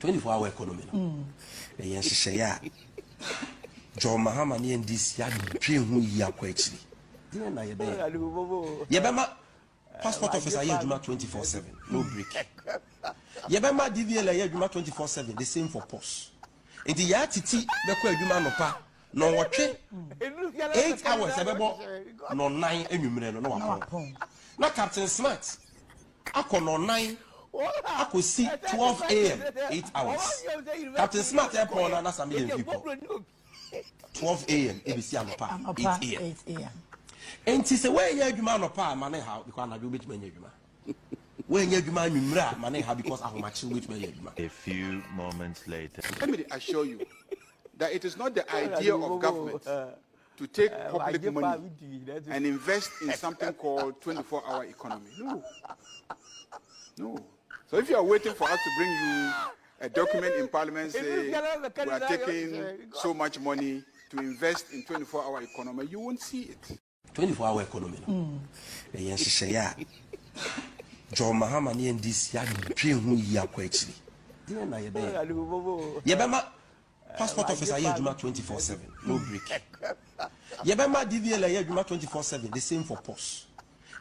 24-hour economy. Yes, say ya. Jdm&Ndc had dream who ya actually. Yebema passport officer here Juma 24/7, no break. Yebema DVL here Juma 24/7, the same for post. In the yatiti beko Juma no pa no watche 8 hours ebebo no 9 enumere no wakon. Na Captain Smart akọ no 9 akọ see 12 a.m. 8 hours. Captain Smart airport na some people. 12 a.m. ABC Anopa 8 a.m. And she say where you adwuma no pa mane how because na do bit manya adwuma. Where you adwuma nwumra mane how because ahomachi bit manya adwuma. A few moments later. Let me assure you that it is not the idea of government to take public money and invest in something called 24-hour economy. No. So if you are waiting for us to bring you a document in Parliament saying we are taking so much money to invest in 24-hour economy, you won't see it. 24-hour economy. Yes, say ya. Jdm&Ndc had dream who ya actually. Yebema passport officer here Juma 24/7, no break. Yebema DVL here Juma 24/7, the same for post.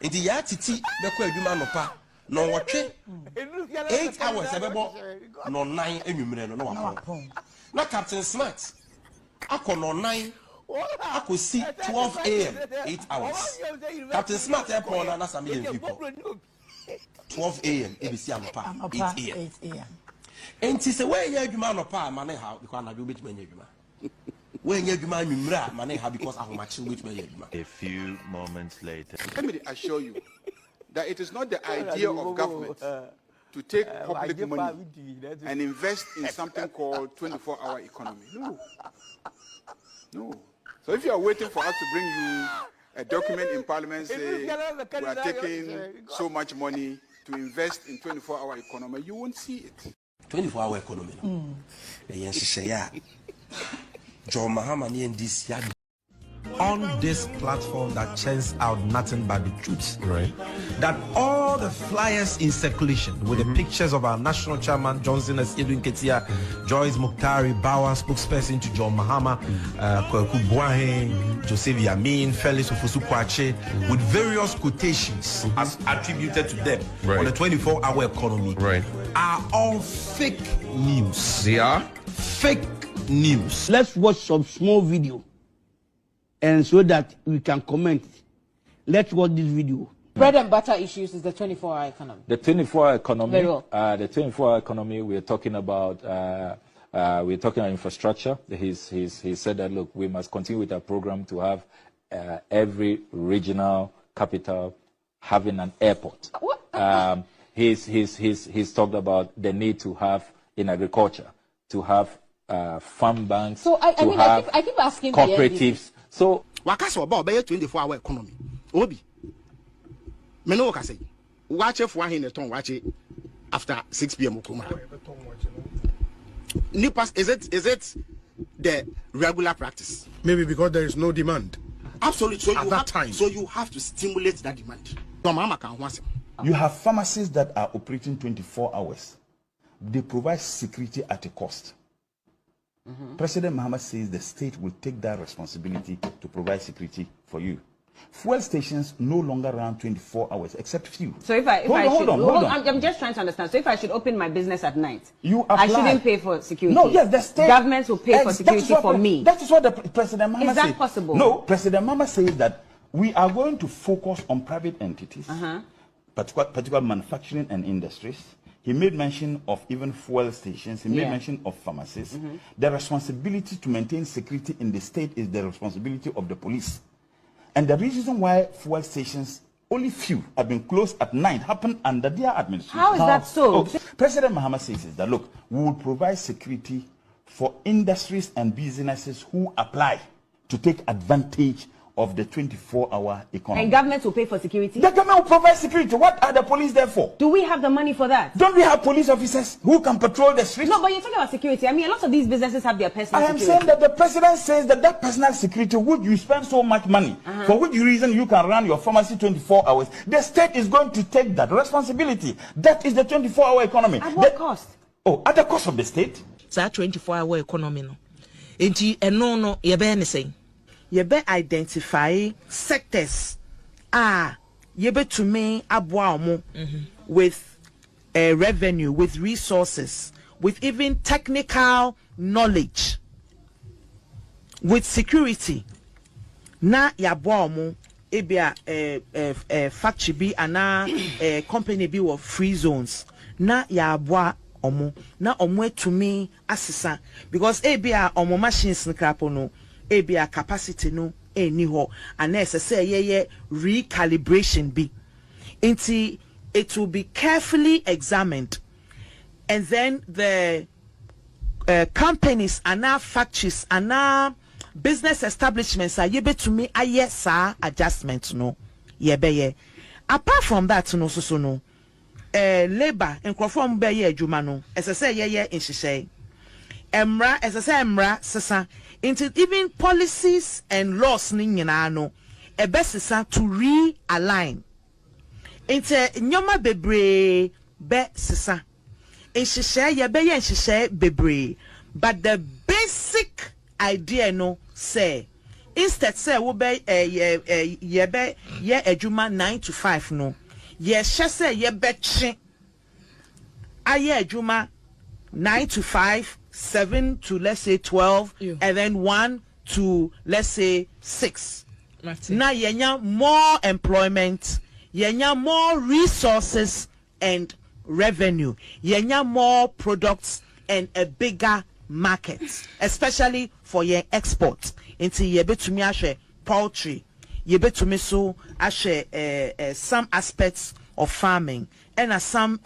In the yatiti beko Juma no pa no watche 8 hours ebebo no 9 enumere no wakon. Na Captain Smart akọ no 9 akọ see 12 a.m. 8 hours. Captain Smart airport na some people. 12 a.m. ABC Anopa 8 a.m. And she say where you adwuma no pa mane how because na do bit manya adwuma. Where you adwuma nwumra mane how because ahomachi bit manya adwuma. A few moments later. Let me assure you that it is not the idea of government to take public money and invest in something called 24-hour economy. No. So if you are waiting for us to bring you a document in Parliament saying we are taking so much money to invest in 24-hour economy, you won't see it. 24-hour economy. Yes, say ya. Jdm&Ndc had on this platform that churns out nothing but the truth. Right. That all the flyers in circulation with the pictures of our national chairman Johnson as Jdm&Ndc, Joyce Muktari, Bauer, spokesperson to John Mahama, Kwaku Buahe, Joseph Yamin, Felix Ofosu-Kwakye, with various quotations as attributed to them on the 24-hour economy, are all fake news. They are fake news. Let's watch some small video. And so that we can comment. Let's watch this video. Bread and butter issues is the 24-hour economy. The 24-hour economy. Very well. The 24-hour economy. We're talking about infrastructure. He said that look, we must continue with our program to have every regional capital having an airport. He's talked about the need to have in agriculture to have farm banks. So I keep asking cooperatives. So wakasa about 24-hour economy. Obi. Me no say. Watch for one in the ton watch it after 6 p.m. Nipas, is it the regular practice? maybe because there is no demand. Absolutely. So at that time. So you have to stimulate that demand. You have pharmacies that are operating 24 hours. They provide security at a cost. President Mahama says the state will take that responsibility to provide security for you. Fuel stations no longer run 24 hours, except few. So if hold on. I'm just trying to understand. So if I should open my business at night, I shouldn't pay for security. No, yes, the state government will pay for security for me. That is what the President Mahama says. Is that possible? No, President Mahama says that we are going to focus on private entities, particularly manufacturing and industries. He made mention of even fuel stations. He made mention of pharmacies. The responsibility to maintain security in the state is the responsibility of the police. And the reason why fuel stations, only few, have been closed at night, happened under their administration. How is that so? President Mahama says is that, look, we will provide security for industries and businesses who apply to take advantage of the 24-hour economy. And government will pay for security? The government will provide security. What are the police there for? Do we have the money for that? Don't we have police officers who can patrol the streets? No, but you're talking about security. I mean, a lot of these businesses have their personal security. I am saying that the president says that that personal security, would you spend so much money, for which reason you can run your pharmacy 24 hours, the state is going to take that responsibility. That is the 24-hour economy. At what cost? Oh, at the cost of the state? That 24-hour economy no. Enti eno no yebe ne say. Yebe identify sectors yebe to me aboa omo with revenue, with resources, with even technical knowledge, with security. Na yaboa omo ebia factory bi ana company bi wo free zones. Na yaboa omo na omo to me asisa because ebia omo machines nkrapo no ebia capacity no eni ho and say ye recalibration be inti it will be carefully examined and then the companies and now factories and now business establishments are able to me adjustments no ye apart from that no so no labor and conform be ye adwuma no say ye in hyehyɛ emra say emra sesa into even policies and laws ni nyina no ebesisa to realign into nyoma bebre be sesa nhyehyɛ ye be ye nhyehyɛ bebre but the basic idea no say instead say wo be ye be ye adwuma 9 to 5 no ye hye say ye be twe aye adwuma 9 to 5 7 to let's say 12 and then 1 to let's say 6 now yenya more employment yenya more resources and revenue yenya more products and a bigger market especially for your export into ye betumi ahwe poultry ye betumi so ahwe some aspects of farming and some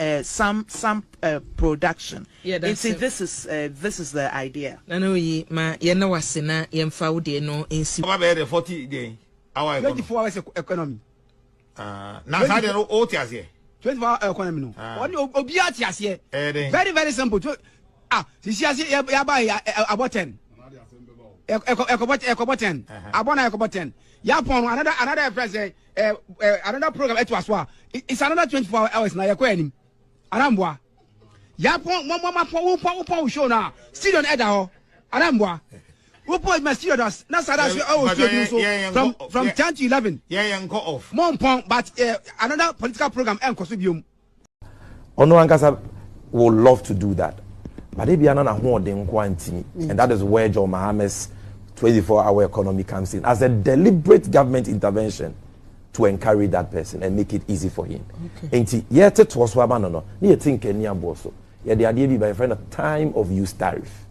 production. Yeah, that's it. This is the idea. I know ye ma ye na wasena ye mfa wo de no ensi. Ba be 40 day. Our 24 hours economy. Na sa de no o ti ase. 24 hour economy no. Oni obi ati ase. Very very simple. Sisi ase ya ba about 10. Ekobot 10. Abona ekobot 10. Ya pon another friend another program it was what it's another 24 hours na yakọ anim arambwa ya pon mo show na studio na ho arambwa we put my studio na sada so from 10 to 11 go off mo pon but another political program enkoso biom ono ankasa would love to do that but they be another holding quantity and that is where John Mohammed's 24-hour economy comes in as a deliberate government intervention to encourage that person and make it easy for him. Okay. Yet it was no. Ni think Kenya boso. Yeah, the idea be by friend a time of use tariff.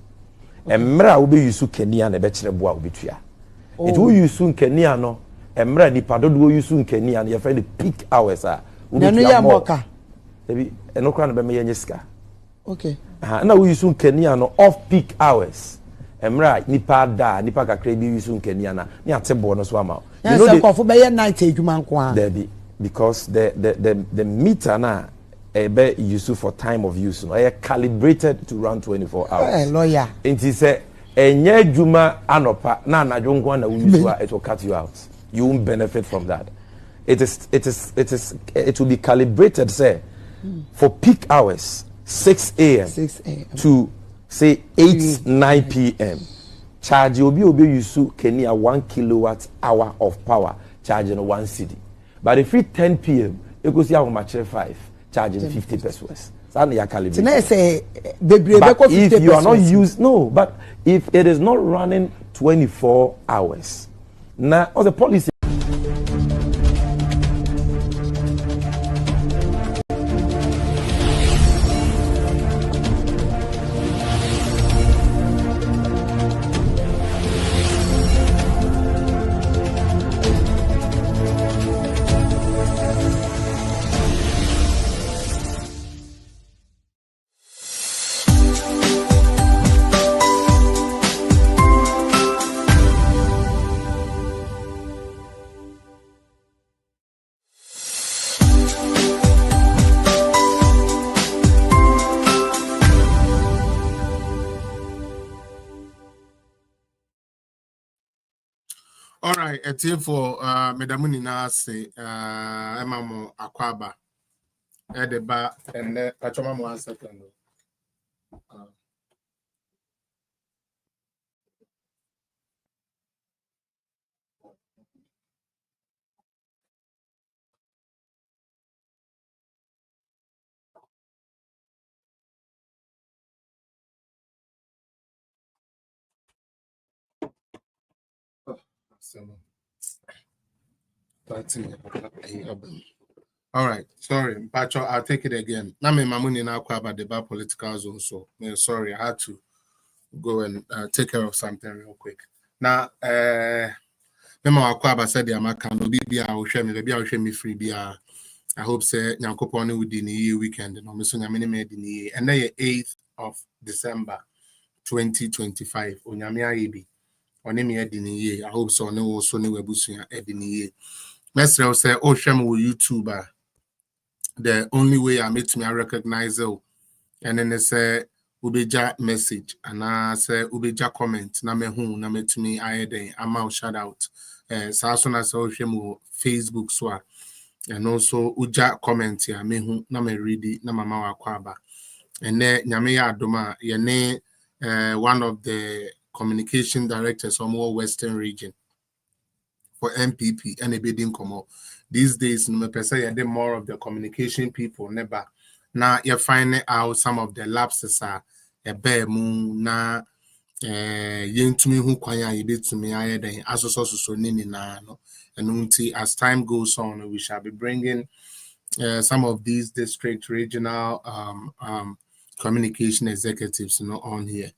Emra will be use Kenya na betchere boa obitua. It will use Kenya no. Emra ni pado do use Kenya na your friend the peak hours are. Nanu ya moka. Ebi enokra na be me yenyeska. Okay. Na we use Kenya no off peak hours. Emra nipa da nipa kakra bi use Kenya na ni atebo no so ama. You know the night there because the meter na be used for time of use no calibrated to run 24 hours. Lawyer. It is a enye juma anopa na anadwo nko na use it will cut you out. You won't benefit from that. It will be calibrated say for peak hours 6 a.m. to say 9 p.m. Charge obi use Kenya 1 kilowatt hour of power charging 1 cedi. But if it 10 p.m. you go see how much 5 charging 50 pesos. But if you are not used but if it is not running 24 hours now or the policy All right, a team for Medamuni na say Emamo Akwaba at the bar and Pachoma 1 second. All right, sorry, Pacho, I'll take it again. Now, me mamuni na kwa about the bar political zone, so sorry, I had to go and take care of something real quick. Now, Mema Wakwaba said the Amaka no be a oshemi, baby a oshemi free be a. I hope say Nyankopon within the year weekend, no Miss Nyamini made in the year, and then 8th of December 2025. Onyamia Ibi. Onemi edini ye. I hope so. No also no webusuya edini ye. Mesre say Oshem will YouTuber. The only way I meet me I recognize it. And then they say ubeja message and I say ubeja comment na me hu na me to me I then I'm out shout out. So as soon as Oshem Facebook so and also uja comment ya me hu na me read it na mama wa kwaba. And then nyame ya adoma ye one of the communication directors from our Western region for MPP and a bidding come these days. No me say you're more of the communication people. Never now you're finding out some of the lapses are a bear moon na yen to me who kwanya you bit to me I then so nini na no and as time goes on we shall be bringing some of these district regional communication executives on here.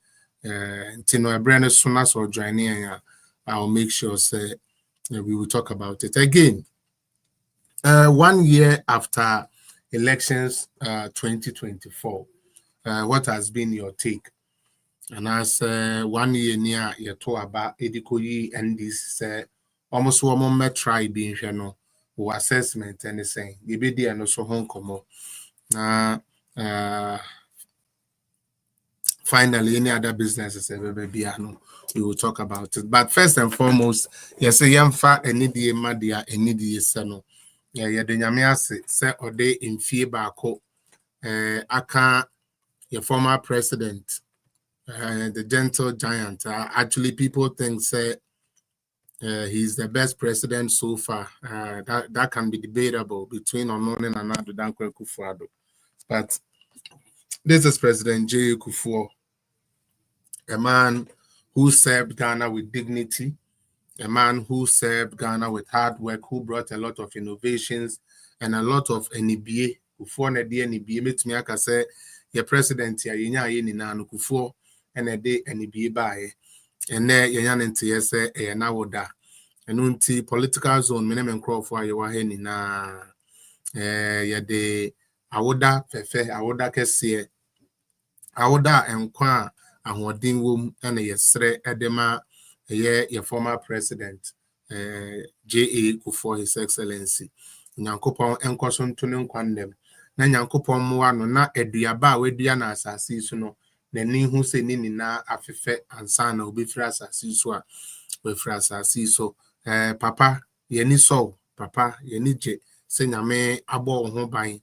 Tino Brand as soon as or joining, I'll make sure say we will talk about it again. 1 year after elections 2024, what has been your take? And as 1 year near your tour about Jdm&Ndc say almost 1 month try being or assessment and the same. The BD and also home come finally, any other businesses we will talk about it. But first and foremost, yes, I am fat and need the Madia and need the Sano. Yeah, the Yamiase say or day in fear bako. Aka, your former president, the gentle giant. Actually, people think say he's the best president so far. That can be debatable between Onon and Nana Dankwa Kufuor. But this is President J. Kufuor, a man who served Ghana with dignity, a man who served Ghana with hard work, who brought a lot of innovations and a lot of NBA. Kufuor na de NBA metumi aka say your president ya yenya ye ni na no Kufuor na de NBA bae. Ene yenya nte say e na woda. Enu nti political zone me na nkrofo aye wa he ni na ye de awoda fefe awoda kese awoda enkwa ahoden wom na yesre edema your former president J.A. Kufuor, His Excellency. Nyankopon enkoso ntune nkwandem na Nyankopon mo ano na eduaba wedua na asase so no na ni hu se ni na afefe ansa na obefira asase so a wefira asase so papa yeni so papa yeni je se nyame abo ho ban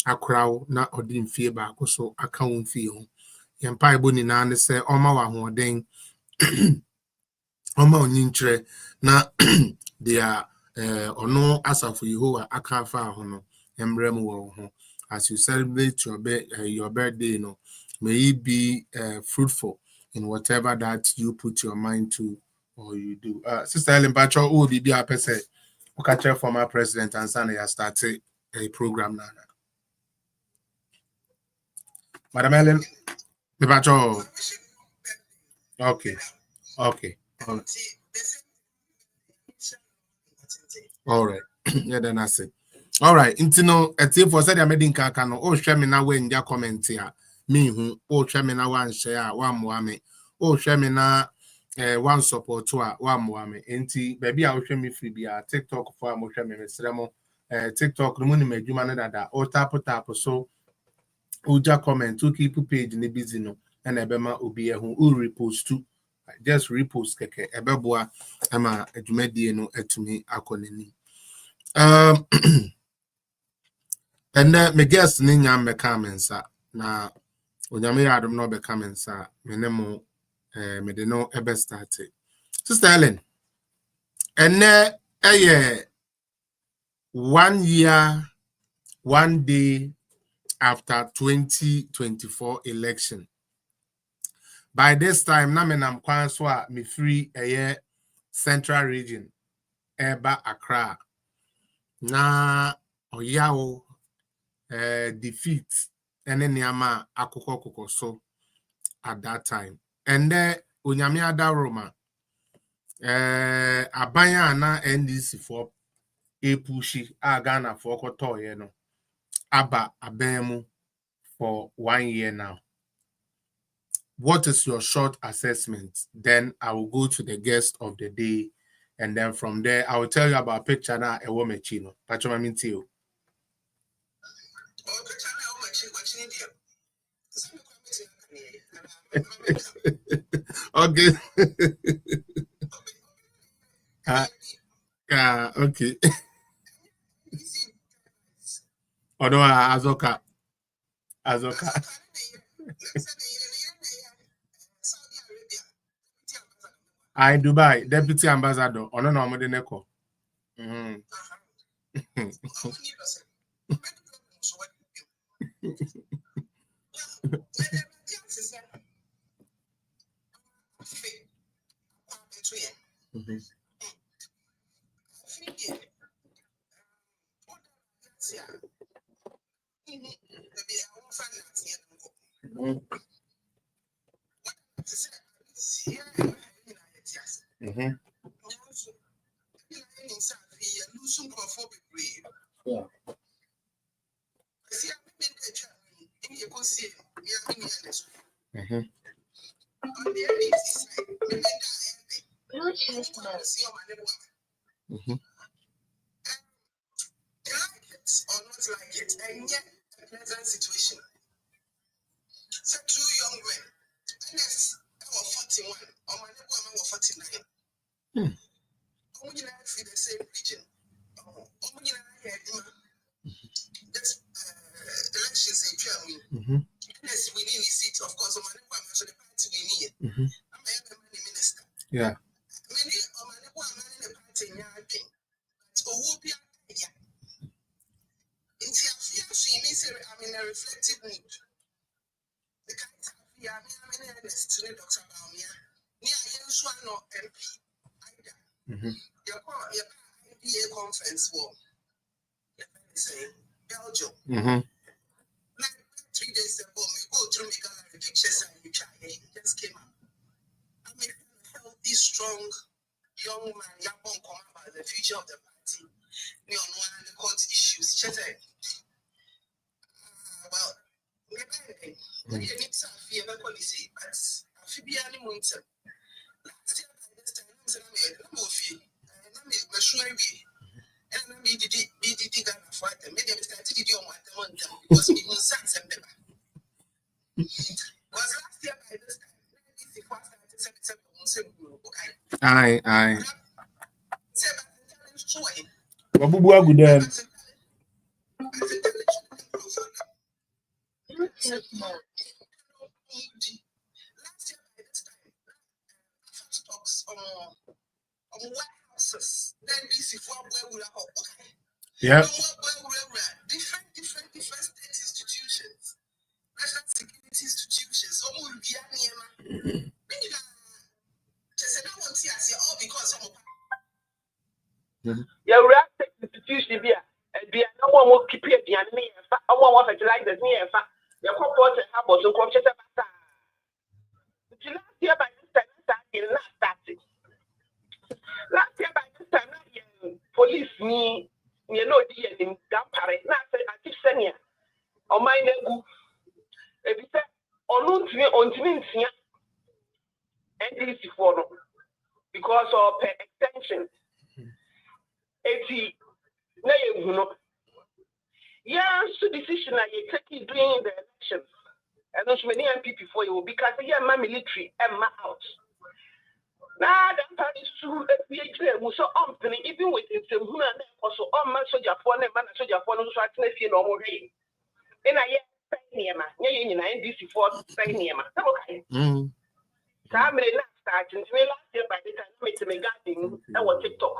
akrawo na odin fie ba akoso aka won fie ho yempa ebo ni na ne se oma wa hoden Oma onyintre na dia ono asafo Yehowa aka fa ho no emrem wo ho as you celebrate your birthday no may it be fruitful in whatever that you put your mind to or you do. Sister Ellen Bacho will be a person who catch former president and son ya started a program now. Madam Ellen Bacho. Okay. All right. Yeah, then I say. All right. Intino eti for said I made in kakano. Oh, share me now when ya comment here. Me who oh share me now one share one moame. Oh share me now one support to one moame. Enti baby I will share me free be TikTok for mo share me mesremo. TikTok no money me juma na da. Oh tap so uja comment to keep page ni busy no. And ebema obi who repost to. Just repost keke ebeboa ama adwumadie no atumi akonani and me guess ni nya me comments na Onyame yadom no be coming sa me ne mo me de no ebe start. Sister Ellen, ene 1 year 1 day after 2024 election. By this time, na menam kwan so a me free Central Region, Eba Accra. Na oyawo defeat ene niama akoko so at that time. And then Onyame Adaroma abanya na NDC for epushi Ghana for kotoye no aba abemu for 1 year now. What is your short assessment? Then I will go to the guest of the day, and then from there I will tell you about picture na a woman chino. Pachoma mintio. Okay. Okay. Oh no, Azoka. I Dubai deputy ambassador. Oh no, I'm the neko. Or not like it, and yet a pleasant situation. So 2 young men, and yes, I was 41, or my neighbor was 49. Omugina in the same region. Omugina this elections in Germany. Yes, we need a seat, of course, my neighbor the party we need. I'm a minister. Yeah. Many of my neighbor in the party in Yapping. So who be I'm in a reflective mood. The kind of I'm in earnest to Dr. Baumia. Near Yenswan or MP. Your IDA conference war. Say Belgium. 3 days ago, we go through my gallery pictures and you try it just came up. I'm a healthy, strong young man, young one come about the future of the party. We on one of the court issues. Well, we need to fear the policy, but I feel be any month. Last year, this time, I'm sure and I'm BDD Ghana for them. Maybe I'm starting to do one because people sat them. Was last year by this time, Aye. Wabubu agudem. Yeah. Different state institutions, national security institutions, all because institution be no one will keep it behind me. I want fertilizers near your corporate and habits and computer. Last year by this time, started. Last year by this time, police me, you know, in Gampare, not I keep saying, on my name, if you say, on NDC for because of extension. 80, yeah, so decision that you take during the elections. And those many MPP for you because they are my military and my house. Now, that part is true. So, even with him, also on my soldier for them, man, soldier for them, so I can see no more. And I Niema, NDC for Niema. Okay. I'm last year by the time I made garden, I was TikTok.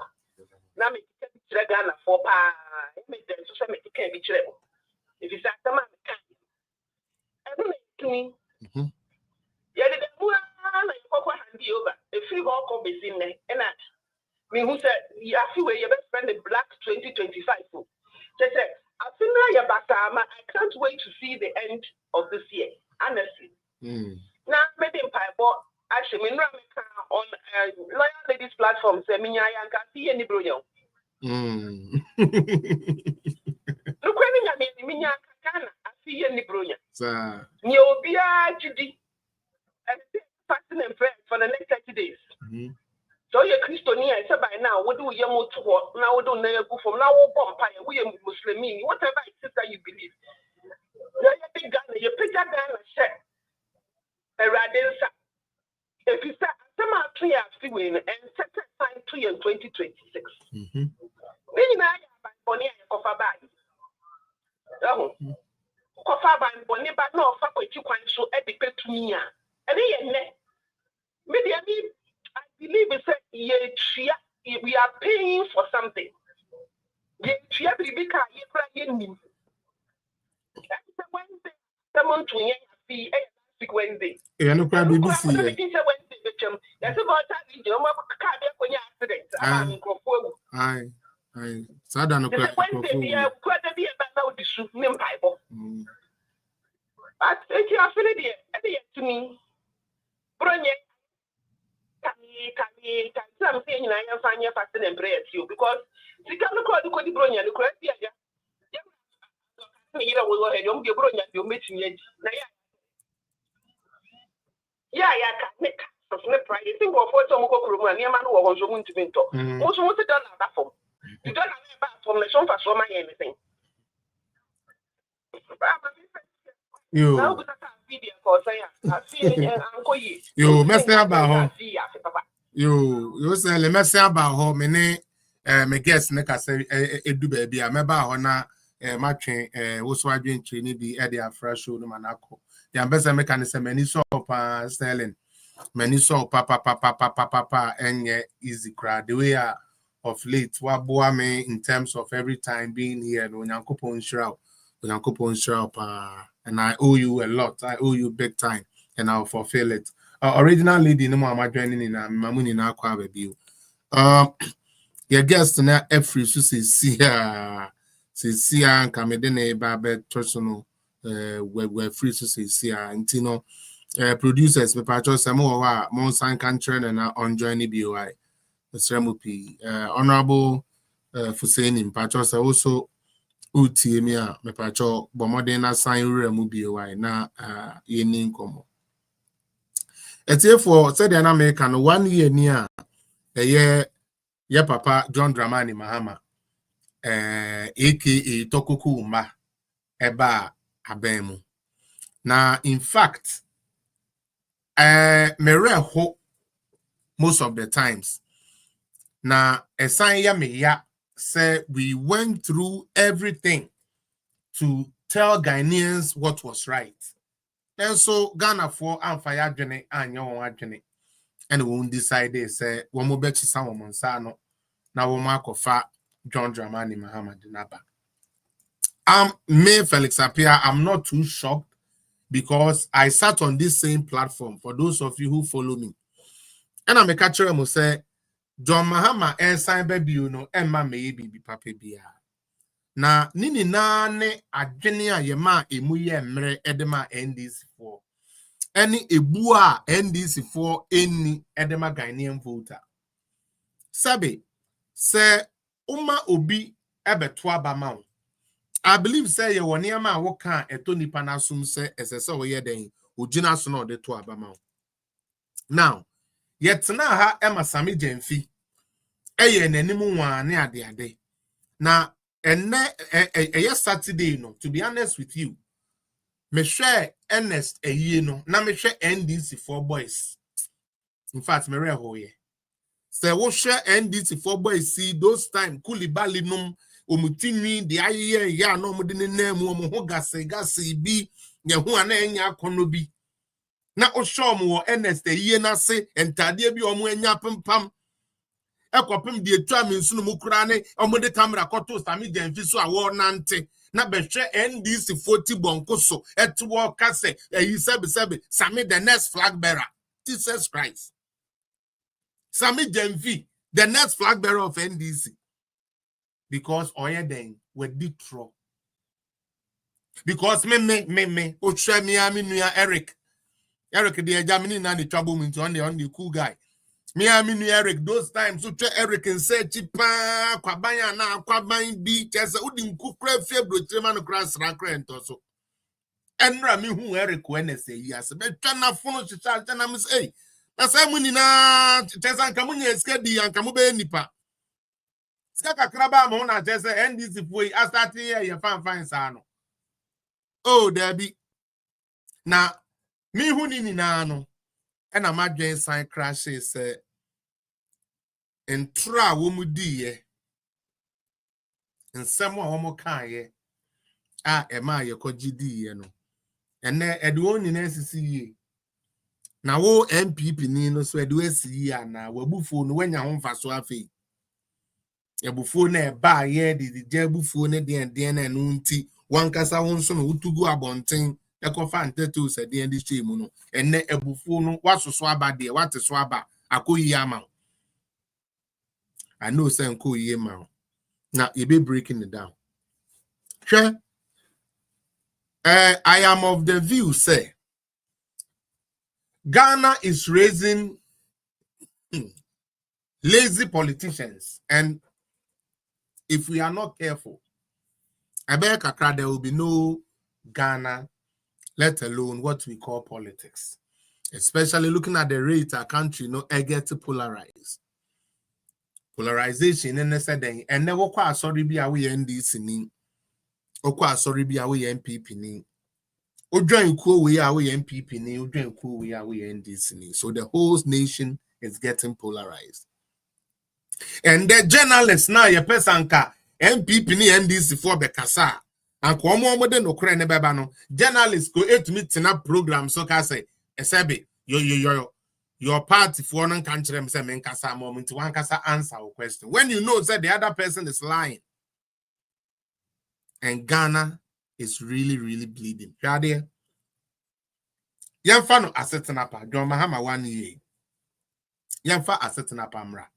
Now make Ghana for make them social media can be trouble. If you say some can. I don't me. Yeah, the more I handy over. A free walk of is in there, and that. Me who said, you have to wear your best friend the Black 2025. They said, I think I can't wait to see the end of this year, honestly. Now, maybe in Pipe, actually, on Loyal Ladies platform, say, I can see any brilliant. Look, when I see any brilliant. You'll be a GD and fasting and prayer for the next 30 days. So you're Christian, I said by now, what do you want to work? Now we don't know go from now vampire, we are Muslim, whatever sister you believe. You're a big gun, you pick a gun and share. A radinsa. If you start some are 3 years win and set a time 3 and 2026. Then I have Bonnie and Cofaban. Oh, Cofaban, Bonnie, but no, fuck what you can show educate to me. And maybe I mean. I believe it's we are paying for something. Wednesday. Yeah, no problem. Wednesday. That's about aye. Sada no problem. But if you are feeling to me, I'm saying I am finding fasting and prayer to you because you can look at the Cody Bronya, the correct year. You will have your Bronya, you meet me. Yeah, can make some pride. You think of what some room and your man was going to be talk. Most want to done that form. You don't have a bath from the sofa for my anything. You messing about home. You say le messing about home. Me guess ne kase edu baby. I remember hona matching also adwin training bi e dey afresh show no manako. The ambassador mechanism many so sterling. Many so papa enye easy crowd. The way of late wa boa me in terms of every time being here no Nyankopon shroud. And I owe you a lot. I owe you big time, and I'll fulfill it. Original lady, no more joining in Mamuni na kwa baby. Your guest na every so see and Kamedene Babe personal we're free to see and Tino producers me patcho samo wa Monsan Country and on joining BOI. Sremupi honorable Fusein patcho also Utiemia me pacho bomode na sign remu BOI na yeni nkomo. Etie for said an American 1 year near a year ya papa John Dramani Mahama aka Tokuku Ma eba abemu. Na in fact me ho most of the times na a sign ya me ya say we went through everything to tell Ghanaians what was right. And so Ghana for Amfaya Jene and your Jene. And we won't decide they say one more bet some Monsano. Now we mark of John Dramani Muhammad Naba. Me Felix Apia, I'm not too shocked because I sat on this same platform for those of you who follow me. And I'm a catcher and say John Mahama and sign baby, you know, Emma maybe be papa bia. Na nini nane adwene yema emuye mre edema NDC for. Any ebua NDC for any edema Ghanaian voter. Sabe, se uma obi ebetua bamao. I believe say ye woniama woka eto nipa nasum se esese woye den ojina so na de to abamao. Now, yet na ha Emma Sami Jemfi eye nanimu nwa ne ade na yes Saturday no, to be honest with you, me share Ernest no na me share NDC 4 boys. In fact, me rehoye say wo share NDC 4 boys see those time Kulibali num omutini de aye ya no mo de nemu omo ho gase bi ye hu ana enya akono bi na o show mo ernest yie na se entade bi o mo enya pempam ekopem de etua me nsu no mu kura ne o mo de camera koto Sami Gyamfi so awo nante na behwe NDC 40 bonko so etwo kase eyi sebe Sami the next flag bearer. Jesus Christ. Sami Gyamfi the next flag bearer of NDC. Because Oyeden were ditro. Because me Ochre Miami Nuya Eric the Germany na the trouble me on the cool guy. Miami Eric those times so Eric and say chipa kwabanya na kwaban bi chese udin kukra fie brotrema no kra srakra entoso. Enra mi hu Eric when say yes be twa na fono chicha na me say na say mu ni na chese anka mu nya skedi anka mu be nipa. Skaka kraba mo na chese NDC foi astati ye fan sa no. Oh Debbie. Na mi hu ni na no and I'm adwen sign crashes and tra womudi and someone homo kan ema ye kogidi ye no and edwon ni NCC na wo MPP ni no so edu asi ya na wabufuo no wanya ho mfaso afei yabufuo na eba ye di jabufuo ne den na no nti wankasa ho nso no utugu abonten ekofa ntetu se de ndi chemu no enne ebufuo no wasoso aba de wateso aba akoyi ama. I know say nkoyi ama na you be breaking it down. Sure. I am of the view say Ghana is raising lazy politicians, and if we are not careful, I bet there will be no Ghana, let alone what we call politics. Especially looking at the rate our country get polarized. Polarization and never quite sorry be away NDC ni. Or quite sorry be away MPP ni. O join cool we away MPP ni, o join cool we away NDC ni. So the whole nation is getting polarized. And the journalists now your person ka MPP ni NDC for bekasa. And kwa mo de no kure ne beba no. Journalists go to meet in a program so ka say Esebe your party for non country them say men kasa moment one kasa answer a question. When you know that the other person is lying. And Ghana is really bleeding. Yade. Yamfa no assetting up John Mahama 1 year. Yamfa assetting up amra.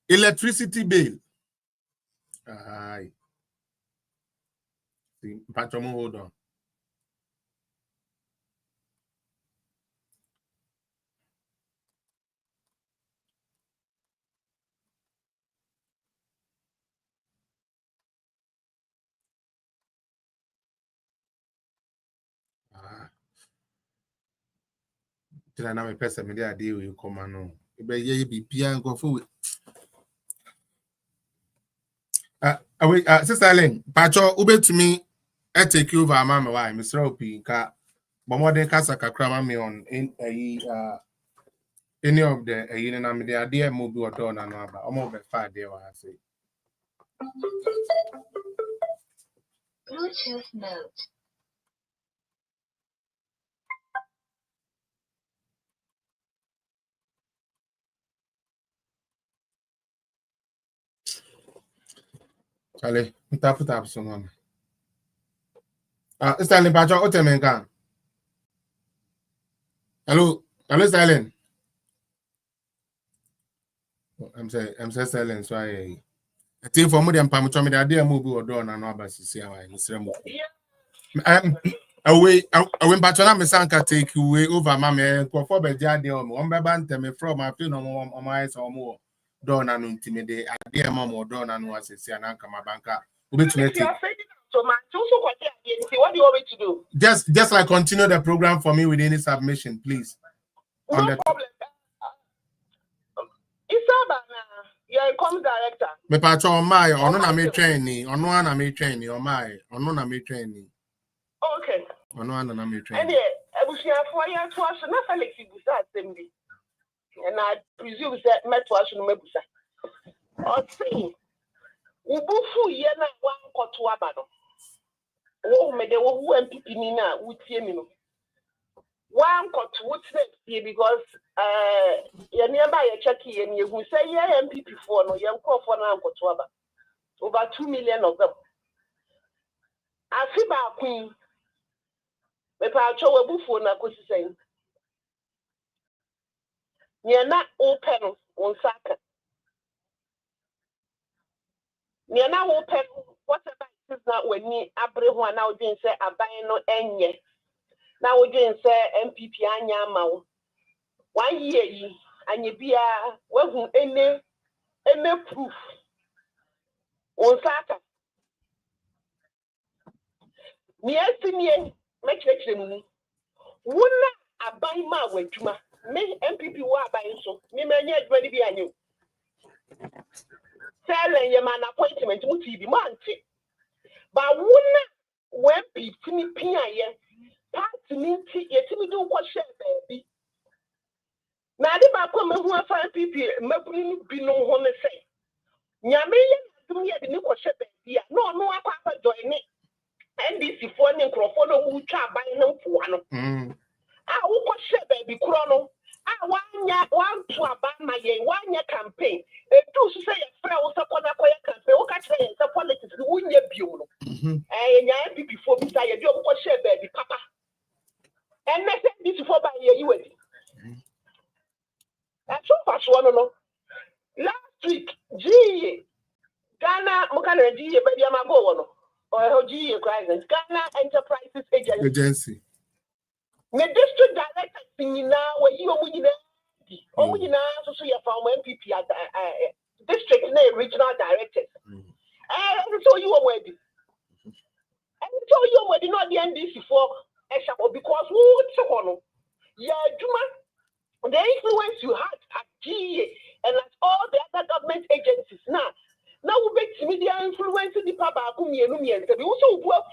Electricity bill. Aye. See, Patromo, hold on. Tell na me person me dey deal with come no. E be ye be pia nko fu. Sister Len, Pacho ubetumi take over mama why Mr. Opi ka bomode kasa kakra ma me on in any of the na me dey there mo bi odo na no aba. Omo be fa there wa say. Bluetooth mode. Chale, tap someone. Sterling Pacho, o teme nkan. Hello, Sterling. I'm saying Sterling, so I think for more than Pamucho me dey mo bi odo na no aba sisi awai Mr. Mo. Away Pacho na me sanka take away over mama ko for be dia dey o mo beba nteme from afi no mo eyes o mo do na no intimide ade mo mo do na no asisi ananka mabanka. Ubetumi take. So man, what do you want me to do? Just like continue the program for me with any submission, please. No problem. You're a com director. Me pacho on my na me training. On one na me training. On my na me training. Okay. On one na me training. And I was here for you to us na Felix Busa assembly. And I presume that met to us no mebusa. O see. Ubufu ye na wan koto aba no. wo me de wo MPP ni na wutie mi no one got witness here because ye nearby ye check here and you say yeah MPP for no young call for now got over 2 million of them. I feel about queen me pa cho we bufu na ko sisen ye na open on saka ye na open whatever it is na when ni abre ho na odin say aban no enye na odin say MPP anya ma wo 1 year yi anye bia wahu ene proof on saka ni asini mekirikire mu wona aban ma wadwuma me MPP wa aban so me manya adwuma ni bi anyo sele ye man appointment mu ti bi mante ba wona when people ni pia ye party ni ti ye ti mi do ko share baabi na de ba ko me hu afa MPP mabuni ni bi no ho me say nyame ye dum ye de ni ko share baabi a no akwa afa join ni NDC for ni nkrofo no mu twa aban no mfoa no wo ko share baabi kro no one to abama ye one year campaign. Do so say a friend was upon a campaign. What can say the politics? The win your bureau. And ya before beside your job, share baby papa. And this is for by you. That's so fast one. No. Last week, Ghana, Mokana, baby, I'm go or G crisis. Ghana Enterprises Agency. The district director thing now where you are winning. Oh, you know, so you found MPP at district regional directors. And so you are ready. And so you are ready, not the NDC for because what's the one? Yeah, Juma, the influence you had at GA and at all the other government agencies now we make media influencing the power of me and we also work.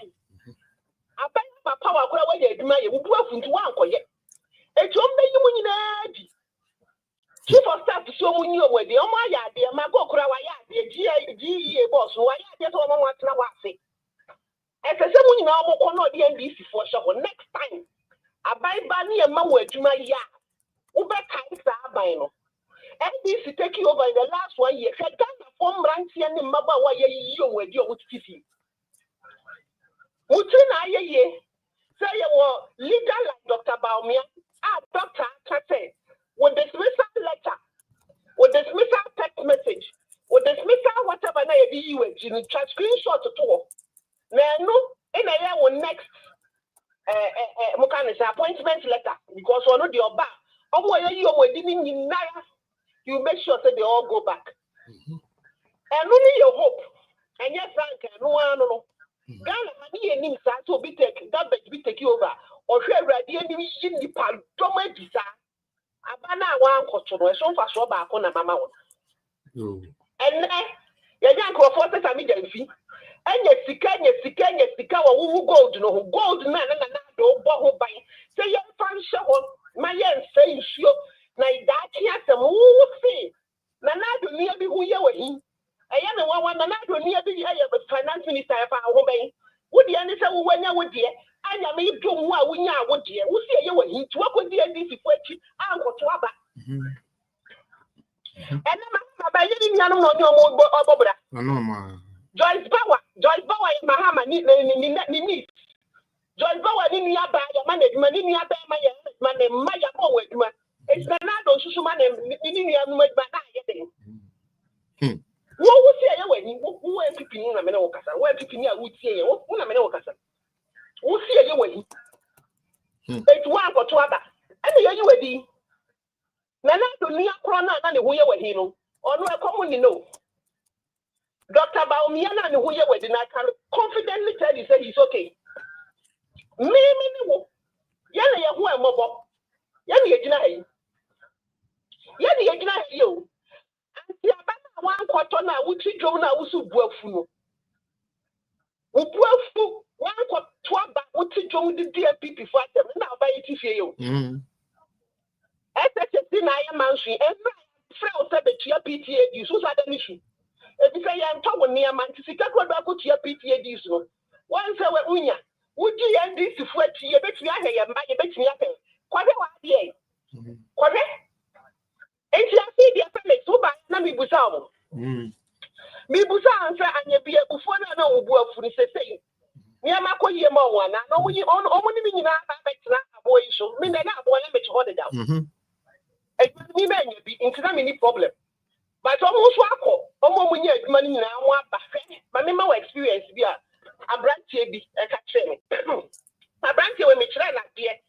I bet my power where you do my work into one. It's only Chief of Staff so when you were the Omaya, the Mago Krawaya, the GA boss, who I get on one Nawasi. As a someone now will not the NDC for sure next time. I buy Bani and Mawa to my yard. Uber Kaisa Bino. NDC take you over in the last 1 year. Had done the form ranking and Maba you with your TV. Mutina ye say you were leader like Dr. Baumia. Doctor Kate. With dismissal letter, with dismissal text message, with dismissal whatever na you screenshot to all. No, in a year will next appointment letter because one of the oba. You make sure that they all go back. And only your hope. And yes, no one no. Ghana money and things to be taken, that be take you over. Or share ready and in the pal, don't desire. Abana one control so far so back on a mama. And then you can't go for the agency. And yes, sika, who gold no gold man and do boho by. Say your fan show my yen say sure. Na that here some who say. Nana do near be who you were in. I am the one Nana do near be the finance minister of our home. Would the answer when you would dear? And I may do what we now would dear. Who say you were in to work with the NDC for you? I'll go to Abba. And I'm by any young on your mobile. Joyce Bauer in Mahama, Nini. Joyce Bauer in Yaba, your management in Yaba, my name, Maya Power. It's Nanado Sushuman and Nini with my eye. What would say when you went to Pina Menocasa? Where Pina would say, Una Menocasa. Who see you when it's one or two other. And you were the Nana to near Crona and who you were hero, or no common you know. Dr. Baumiana and who you were, then I can confidently tell you, say he's okay. Maybe Yana, who am mobile. Yani, you. And the one quarter now, which you don't know, who's work for. One quarter, what you do the DPP for them now by it for you. As I said, I am answering every friend said that your PTA is so sad an issue. If you say I'm talking near man to see that what I put your PTA is no. once I went unya, would you end this if what you bet me ahead, you bet me ahead? Quite a correct? And you see the family so by Nami Busao. Me Busan and you be a buffoon and no work for the same. Yamako Yama one, and only on only meaning a boy show, mean that I want to hold it down. And me may be into any problem. But almost almost when you have money now, but me my experience be a branch be a catching. A branch when me try like here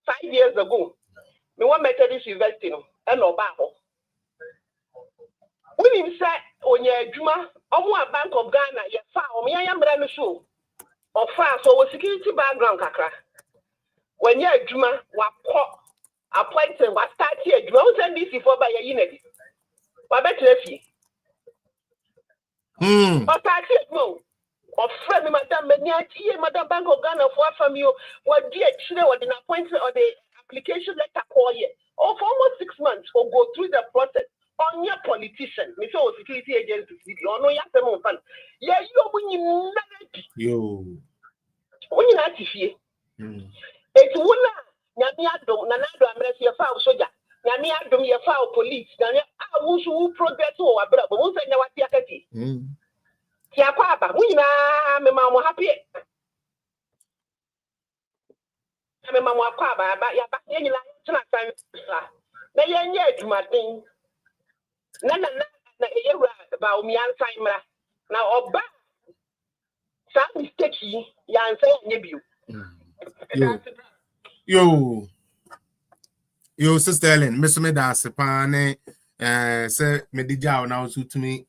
5 years ago. Me one Methodist university and no Bible. When you say on your Juma, or Bank of Ghana, you found me, I am brand new or far so security background, Kakra. When you're Juma, what appointed, what start here, Juma, and this before by your unity. What better if you? Or tax it, no. Or friend, Madame Benyati, Madame Bank of Ghana for from you, what dear children, what an appointment or the application letter call you, or for almost 6 months, or go through the process. On your politician, me so security agencies, or no, yes, I'm fun. Yeah, you when you yo, when you not here. It's one Namiado, Nanado, I'm your foul soldier. Namiado, your foul police. Nanya, I will progress over, but won't say what Yakati. Tiapa, we na mamma happy. I'm a mamma quaba, but your back in like na yenye Jumatin. Nana about me and Simra. Now, Oba, some mistake, yan say, yo, Sister Ellen, Mr. Medas, Pane, say, Medija, now to me,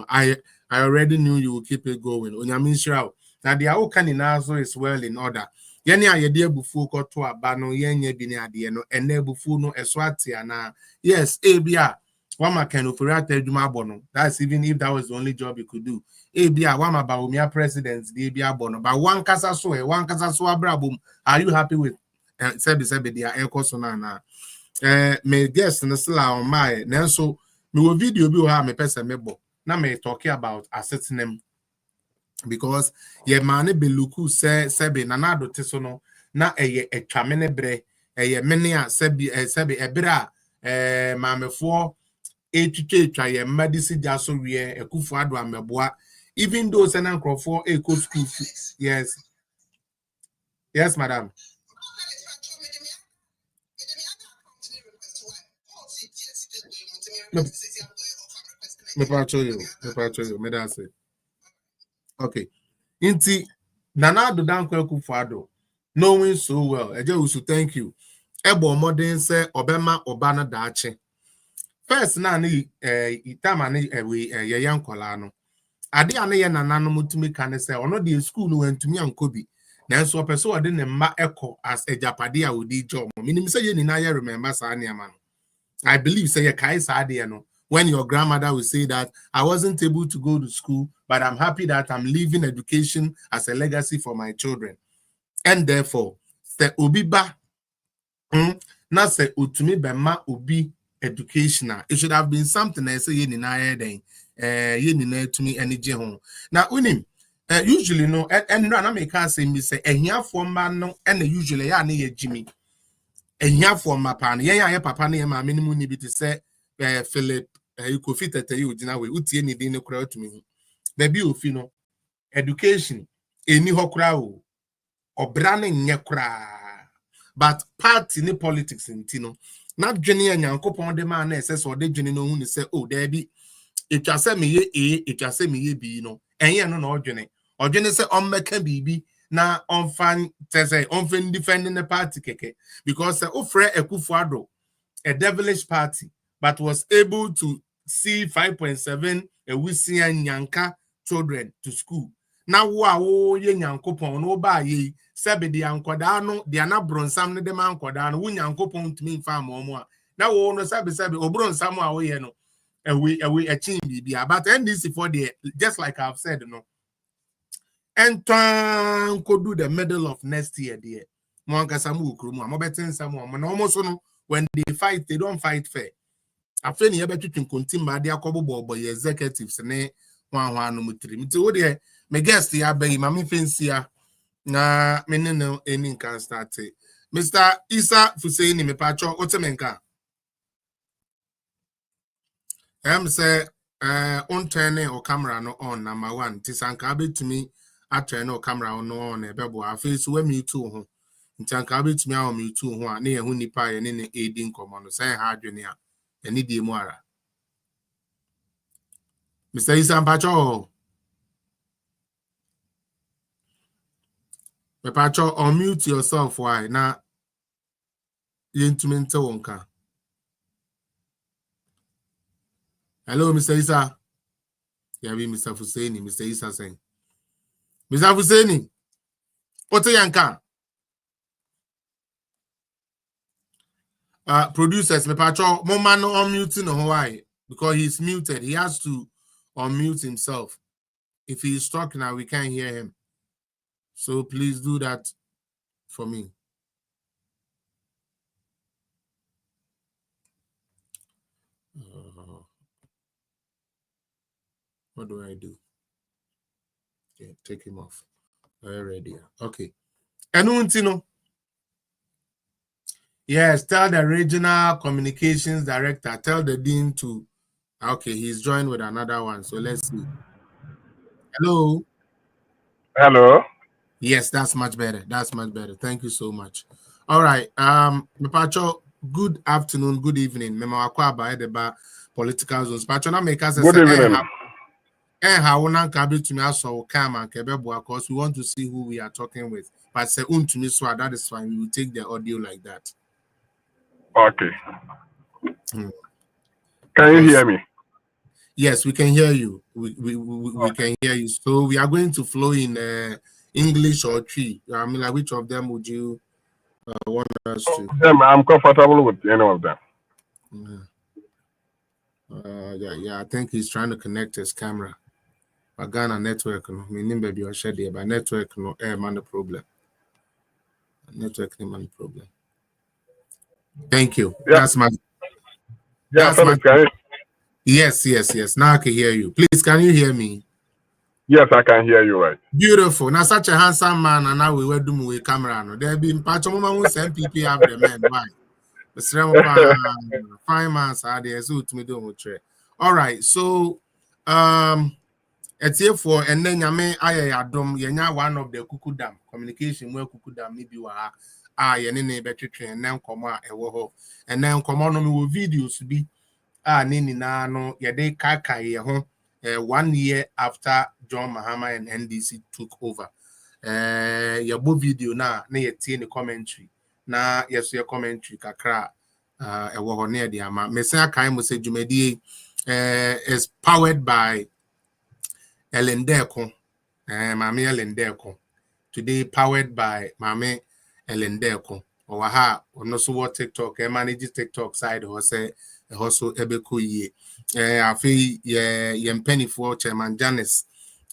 I already knew you would keep it going. On your mission, now the Aokaninazo is well in order. Yenya idea before got to a bano, yenye biniadiano, and nebufu no eswatiana. Yes, ABR. Wama can operate Juma Bono. That's even if that was the only job he could do. ABR, Wama Baumia presidents, the ABR Bono. But one Casa Brabum. Are you happy with Sebi dia Enkosonana? May guess in the Sla on my Nanso, me will video be how me person mebo. Now me talking about assessing them because ye mane beluku Sebi Nanado Tisono na a chamene bre a menia Sebi ebra mamefo. Try medicine jaso we a kufuado ameboa. Even though Senan Crawford a co school. Yes. Yes, madam. Me patrol you, me da say. Okay. Inti Nanado dan kufuado. Knowing so well. I just thank you. Ebo modern say Obama Obana dache. First na ni itama ni ye yankola no ade ane ye nanano mutumi kan say ono de school no antumi ankobi nanso opeso ode ne ma eko as ejapade a odi job minim say ye ni na ye remember sa ne ama no I believe say ye kai sa ade no when your grandmother will say that I wasn't able to go to school but I'm happy that I'm leaving education as a legacy for my children and therefore say obi ba na say utumi be ma obi educational. It should have been something I say in to me energy home. Now unim usually no and no make can say me say here for man no and usually ya na Jimmy. Here for my pan ya papa na ma minimum ni bi to say Philip you could fit at you na we utie ni din kura to me. Baby ofi no education eni hokura o obra na nye kura but party ni politics ntino not Jenny and Yankopon de man says or de Jenny no one say, oh, there be it just say me ye A, it just say me ye B, no, and ye no Jenny. Or Jenny say on make BB now on fan say on fin defending the party keke because oh Fred Ekufuado, a devilish party, but was able to see 5.7 a Wisian Yanka children to school. Now wow ye Yankopon no ba ye. Sebe di ankodano di anabron ne de man kodano wu nyankopon tumi fa momo na wo no sebe obron sam a wo ye no we chin bibia but NDC for the just like I've said no and could do the middle of next year there mo ankasa mu okromu mo betin sam mo na almost no when they fight they don't fight fair afeni ye betwitun kontim ma de akobo bobo executives ne one no mutri. Mti wo de me guest ya be mami fensia na me ne no eni kan start. Mr. Isa Fuseini me pacho otemenka. Say on turn or camera no on number 1. Tisanka be to me at turn or camera on no on a bebo face when me too. Tisanka be to me on me too one near hunipa and any aiding command say hard junior and need the moira. Mr. Isa Pacho. Me pacho unmute yourself why na yentumente wonka. Hello, Mr. Isa. Yeah, be Mr. Fuseini. Mr. Isa saying. Mr. Fuseini. What's a yanka? Producers, me pacho, Moma no unmuting no Hawaii because he's muted. He has to unmute himself. If he is talking now, we can't hear him. So please do that for me. What do I do? Okay, take him off. Already. Okay. Enuntino. Yes, tell the regional communications director, tell the dean to. Okay, he's joined with another one. So let's see. Hello. Hello. Yes, that's much better. That's much better. Thank you so much. All right. Pacho, good afternoon, good evening. Memo akwaba edeba political zones. Pacho na make us Good evening. How one can to me also come and because we want to see who we are talking with. But say to me so that is fine. We will take the audio like that. Okay. Can you hear me? Yes, we can hear you. We can hear you. So we are going to flow in English or Tree. I mean, like, which of them would you want us to? I'm comfortable with any of them. Yeah. I think he's trying to connect his camera. Ghana network, no. Meaning baby or share there, but network no man the problem. Network no man the problem. Thank you. Yeah. That's my. Yeah, Felix, Yes. Now I can hear you. Please, can you hear me? Yes, I can hear you right. Beautiful. Now such a handsome man, and now we were doing with camera. No, there been patch of mama who send people have the men. Why? The fine man are there. So to me don't try. All right. So it's here for and then yame ayadom yenya one of the kuku dam communication where kuku dam maybe wa yene better train and then come out and then come on videos be nini na no yede kaka ye ho 1 year after John Mahama and NDC took over. Yabo video na ye tie the commentary na yes your commentary kakra ewo ho na de ama mesia kan mo se dwumadi is powered by Jdm&Ndc. Mami Jdm&Ndc. Today powered by Mami Jdm&Ndc. Owaha ono so what TikTok manage TikTok side ho say also ebeko ye afi ye mpanifo chairman Janice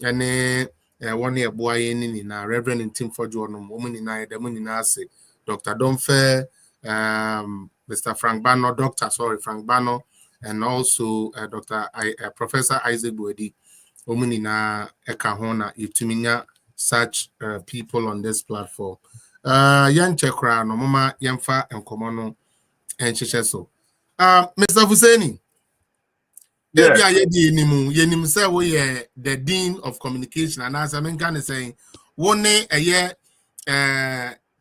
ene one eboaye ni na Reverend Tim Fojo no mo ni na edem ni na ase Dr. Donfe Mr. Frank Bano and also Professor Isaac Boedi omuni na eka ho na ituminya such people on this platform yan chekra no mama yemfa enkomo no enhyehyɛ so Mr. Fuseini, maybe I yenim say we the Dean of Communication, and as I'm kind of saying, one a year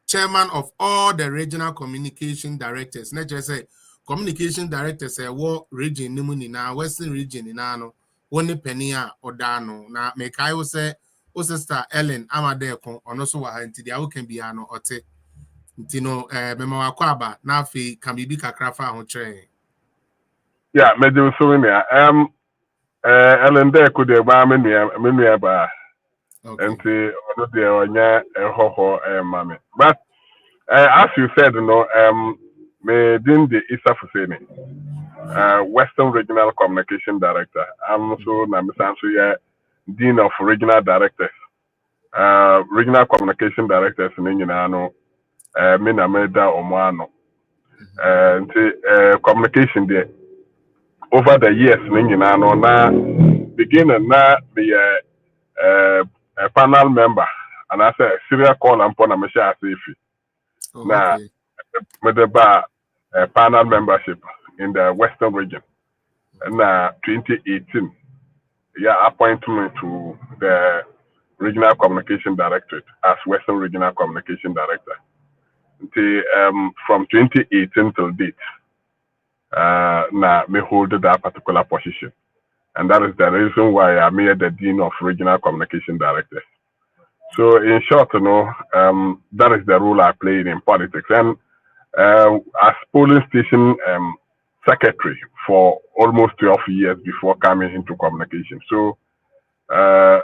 chairman of all the regional communication directors. Not just say communication directors say what region nimuni na Western region in ano one penia or dano na make I will say Sister Ellen Amadeko or no so until the can be ano or te. Tino mema wakwaba na afi kambibi kakrafa ho train. Yeah, me do so in there. Jdm&Ndc de ba menu ba. Enti ono de onya hoho mame. But as you said, me din the Isa Fuseini, Western Regional Communication Director. I'm also na misanso ya Dean of Regional Directors. Regional Communication Directors ni nyina no me na meda omano. Communication there over the years ni nyina no na beginning na the a panel member and I say serial call and pon me share safe. Na with the panel membership in the Western region. Na 2018, appointment to the Regional Communication Directorate as Western Regional Communication Director. From 2018 till date, na me hold that particular position. And that is the reason why I'm here the Dean of Regional Communication Directors. So in short, that is the role I played in politics. And as polling station secretary for almost 12 years before coming into communication. So that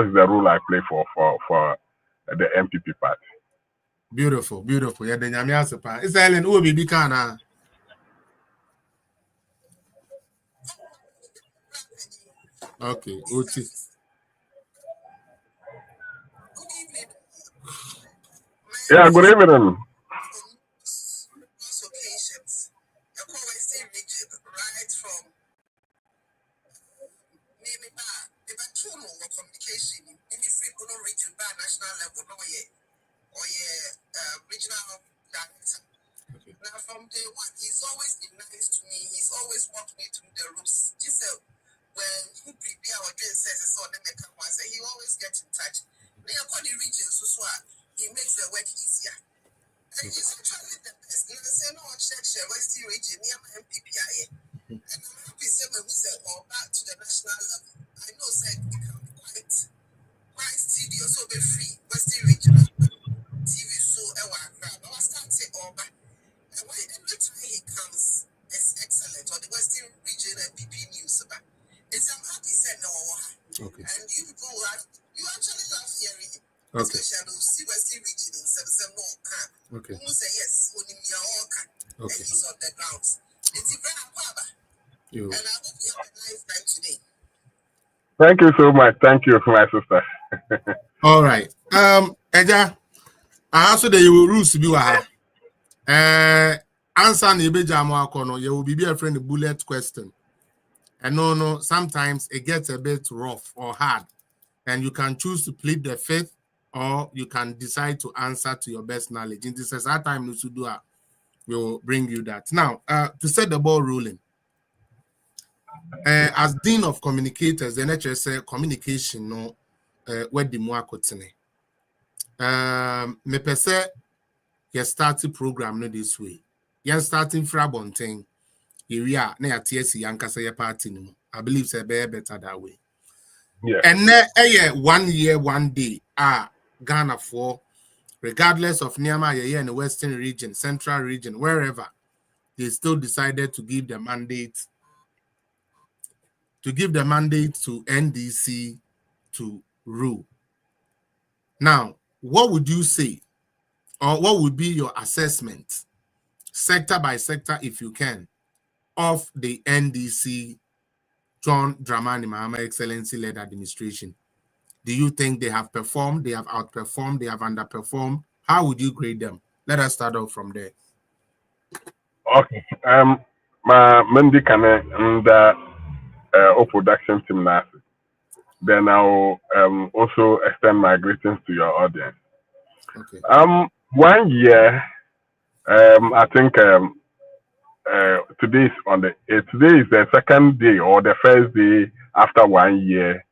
is the role I play for the MPP party. Beautiful, beautiful. Yeah, the Nyamia Sepa. Is Ellen who will be Bikana? Okay, Uti. Yeah, good evening. Regional director. Okay. Now from day one, he's always been nice to me. He's always walked me through the ropes. Just when who prepare our dream says it's on the make up once, he always gets in touch. They are called the region, so he makes the work easier. And he's actually the best. You know, say no check Western region near my MPPIA. And I'm happy say when we say back to the national level. I know say it can be quite tedious, so be free. Western region. TV so I was starting over. And when every time he comes, it's excellent. Or the Western region and PP news. It's I'm happy said no. Okay. And you people you actually love hearing it. Okay. Especially see Western region in some more can. Okay. Who say yes, when you all can. Okay. And he's on the ground. It's a very Baba. And I hope you have a nice time today. Thank you so much. Thank you for my sister. All right. Eja. Also, the rules to be answer the Jamu Akono, you will be a friend of bullet question. And no, sometimes it gets a bit rough or hard, and you can choose to plead the fifth, or you can decide to answer to your best knowledge. In this time, Nusudua will bring you that. Now, to set the ball rolling, as Dean of Communicators, the NHS communication, no, where the Muakotene. Me pese you start the program no this way. You starting Frabonting. Area na TSC yankasa your party no. I believe say better that way. Yeah. And 1 year, 1 day. Ghana for regardless of Niama in the Western region, Central region, wherever, they still decided to give the mandate to NDC to rule. Now, what would you say, or what would be your assessment, sector by sector, if you can, of the NDC, John Dramani Mahama Excellency-led administration? Do you think they have performed, they have outperformed, they have underperformed? How would you grade them? Let us start off from there. Okay. My Mendy Kane and production team now. Then I'll also extend my greetings to your audience. Okay. 1 year, I think today is today is the second day or the first day after 1 year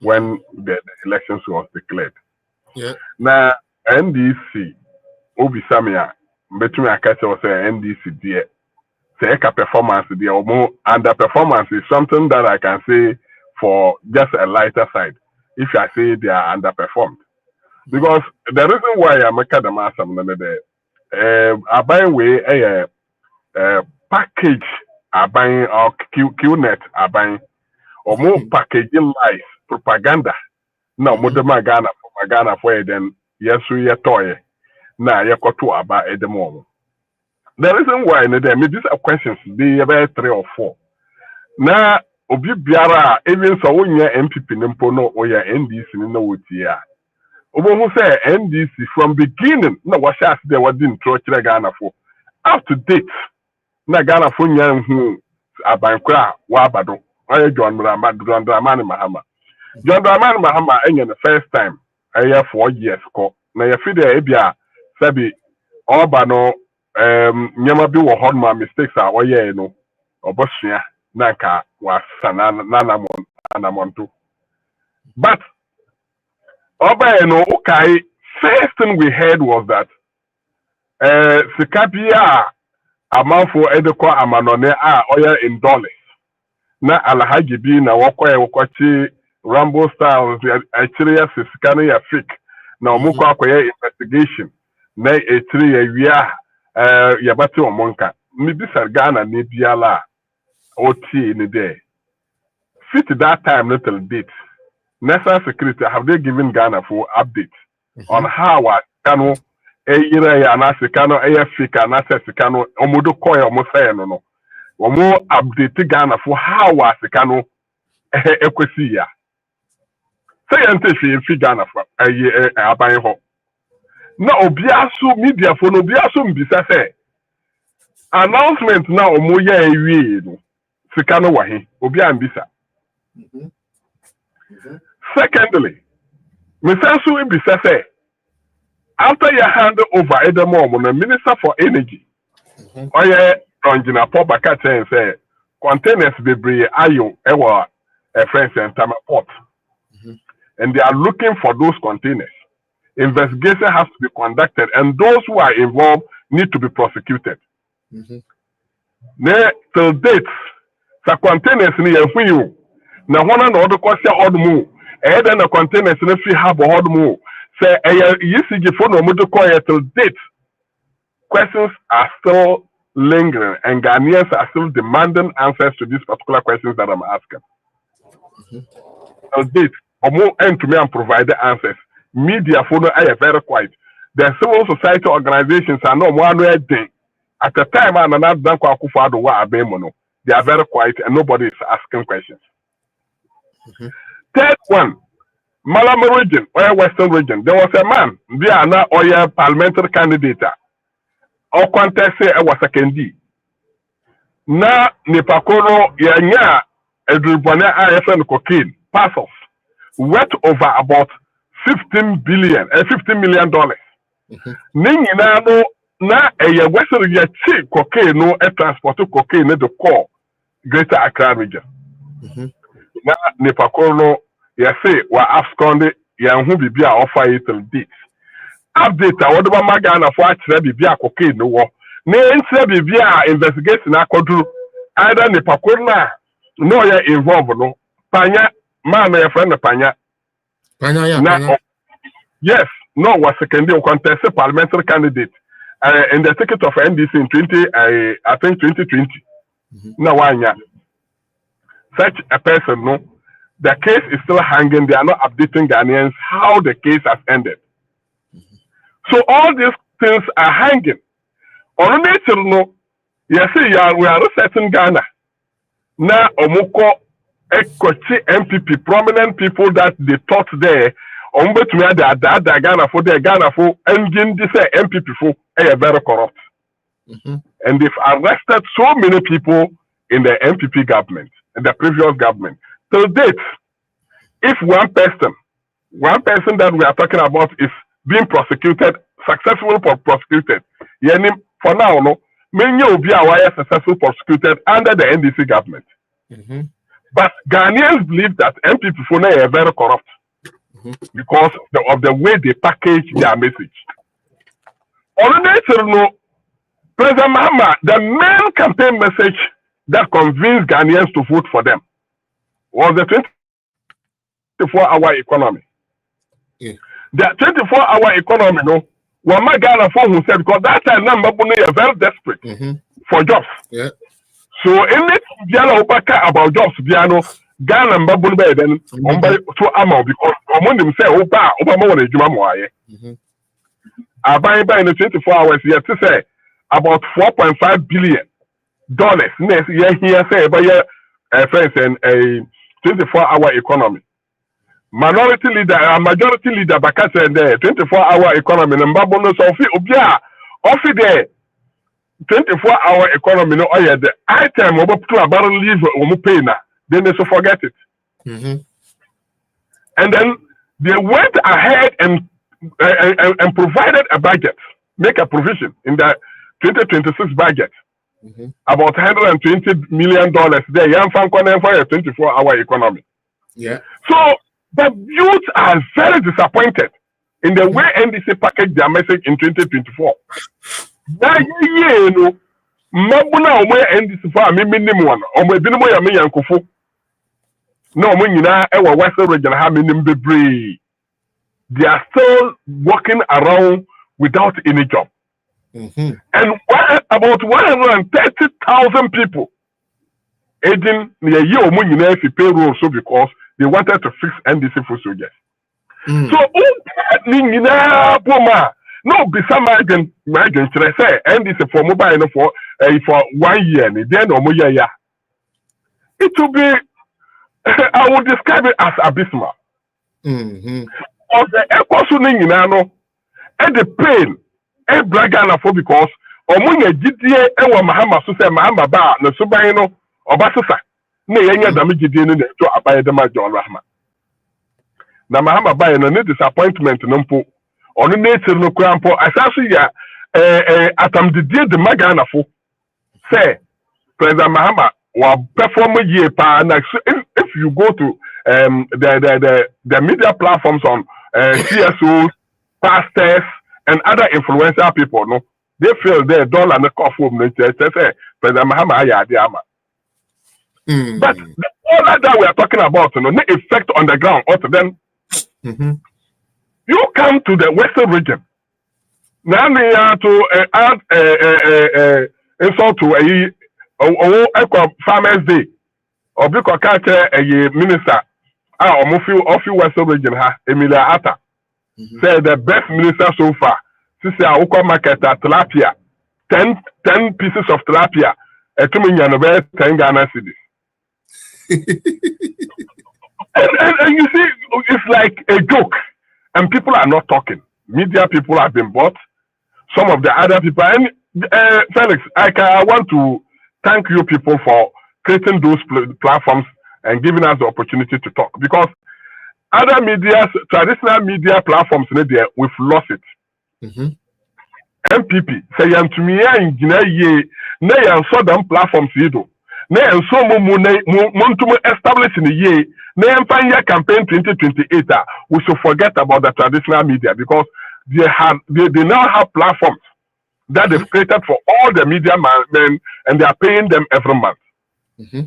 when the elections was declared. Yeah. Now NDC, Obi Samia, between I catch or say NDC there. Say performance there or more underperformance is something that I can say for just a lighter side. If I say they are underperformed, because the reason why I make them ask them I buy way a package I buying or QNet I buying or more packaging lies propaganda. No, more than Ghana for then yes we are toy. Now you got to about at the moment. The reason why these are questions they about 3 or 4. Now obi biara even so when your MPP nimpo no or your NDC no what ya. Obo say NDC from beginning no what shas they what didn't throw Ghana for up to date. Na Ghana for nyan hu abankra wa abado John Dramani Mahama. John Dramani Mahama the first time 4 years ko. Na ya fi there ebia sabi Obano nyama bi wo hon ma mistakes a oye no obosua na nka wasana nanamonto. But Oba no okay, first thing we heard was that Sikapia amount edeko amanone oil in dollars. Na Alhaji bi na wakochi Rambo Styles actually Sikano ya fake. Na omuko akoye investigation. Na etri ya wia yabati omonka. Mibisa Ghana ni biala OT in the day. Fit that time little bit. National Security, have they given Ghana for updates on how Kano Ira and Asikano AFC and Asikano Omodo Koya Mosayano no? Omo update Ghana for how Asikano Equisia. Say and Ghana for a ho. No Obiasu media for no Biasu Mbisa say announcement now Omoya Ewi Sikano Wahi Obia Mbisa. Secondly, Mr. Suibisa say, after you hand over Edamom, the Minister for Energy, Oye Ronjina Pobakate and say, containers debris ayo ewa a French and Tama port. And they are looking for those containers. Investigation has to be conducted, and those who are involved need to be prosecuted. Till date, the containers near you. Now, one and other question odd move. And then the containers in the free harbor odd move. Say, you see, the phone till date. Questions are still lingering, and Ghanaians are still demanding answers to these particular questions that I'm asking. Till date, or more end to me and provide the answers. Media phone are very quiet. The civil society organizations are no one way day. At the time, I'm not done they are very quiet and nobody is asking questions. Third one, Malamo region, or Western region, there was a man, they are now oil parliamentary candidate. Or contest say I was a candy. Na Nipakono Yanya Edribwana IFN cocaine parcels worth over about $15 million. Ninginano na a Western region cocaine no transport cocaine the core Greater Accra region. Na Nipakono yase wa absconded yanhu bibia offer it till date. Update a whatever magana for actually bibia cocaine no war. Ne nse bibia investigation akodu either Nipakono no ya involved no. Panya man my friend Panya. Panya. Yes, no was secondary contested parliamentary candidate in the ticket of NDC in 2020. Now why such a person no. The case is still hanging. They are not updating Ghanaians how the case has ended. So all these things are hanging. On nature, no, you see, we are resetting Ghana. Now, Omoko, Ekochi, MPP, prominent people that they thought there, Ombe to me, they are Ghana for their Ghana for engine. This MPP for very corrupt, and they've arrested so many people in the MPP government and the previous government. Till date, if one person that we are talking about is being prosecuted, successfully prosecuted, for now, no, many will be successfully prosecuted under the NDC government. But Ghanaians believe that MPP are very corrupt because of the way they package their message. On the nature, no, President Mahama, the main campaign message that convinced Ghanaians to vote for them was the 24-hour economy. Yeah. The 24-hour economy, no, was my Ghana for who said because that time number are very desperate for jobs. Yeah. So anything about jobs, Biano, Ghana Babu then to amount because among them say Obama Jumamoye. I buy in the 24 hours here to say about $4.5 billion. Next year here say by friends and a 24-hour economy. Minority leader, majority leader, Bakasa and the 24-hour economy. And Babono Sophie Obia, offer the 24-hour economy. No, the item over to a barrel leave Omupena then they should forget it. Mm-hmm. And then they went ahead and provided a budget, make a provision in the 2026 budget. Mm-hmm. About $120 million there. Young fan for a 24-hour economy. Yeah. So the youth are very disappointed in the way NDC packaged their message in 2024. Now, you know, Mabuna NDC for a minimum one, or maybe no more me and Kufu. No, when you know, our Western region have minimum. They are still walking around without any job. Mm-hmm. And about 130,000 people aging near you if you payroll so because they wanted to fix NDC for soldiers. So no be some migrant say NDC for mobile for 1 year then or more year. It will be I would describe it as abysmal. Mm-hmm. Of the echo and the pain and Bragana for because Omunya GDA and Mahama Susa Mahama Ba, no Subaino, or Basasa, nay, any damage to abide the John Rahma. Na Mahama Ba, no disappointment, no po, or no nature no crampo, as I see atam the Magana for say, President Mahama, or perform a year pa, and if you go to the media platforms on CSOs, pastors, and other influential people, no, they feel they don't and the cough of nature. They say, President Mahama Ayadiama. But all that we are talking about, no effect on the ground. Also, then you come to the Western region. Now they are to add insult to a Farmers Day or because a minister. Or Mufi Western region, Emilia Atta. Say the best minister so far. Since I will market at tilapia, 10 pieces of tilapia, a 2 million 10 Ghana cedis. and you see, it's like a joke, and people are not talking. Media people have been bought. Some of the other people, and Felix, I want to thank you people for creating those platforms and giving us the opportunity to talk because other media, traditional media platforms, we've lost it. Mm-hmm. MPP, say to me, I saw them platforms, you do. And so, to establish in a year, year campaign 2028, we should forget about the traditional media because they now have platforms that they've created for all the media men and they are paying them every month. Mm-hmm.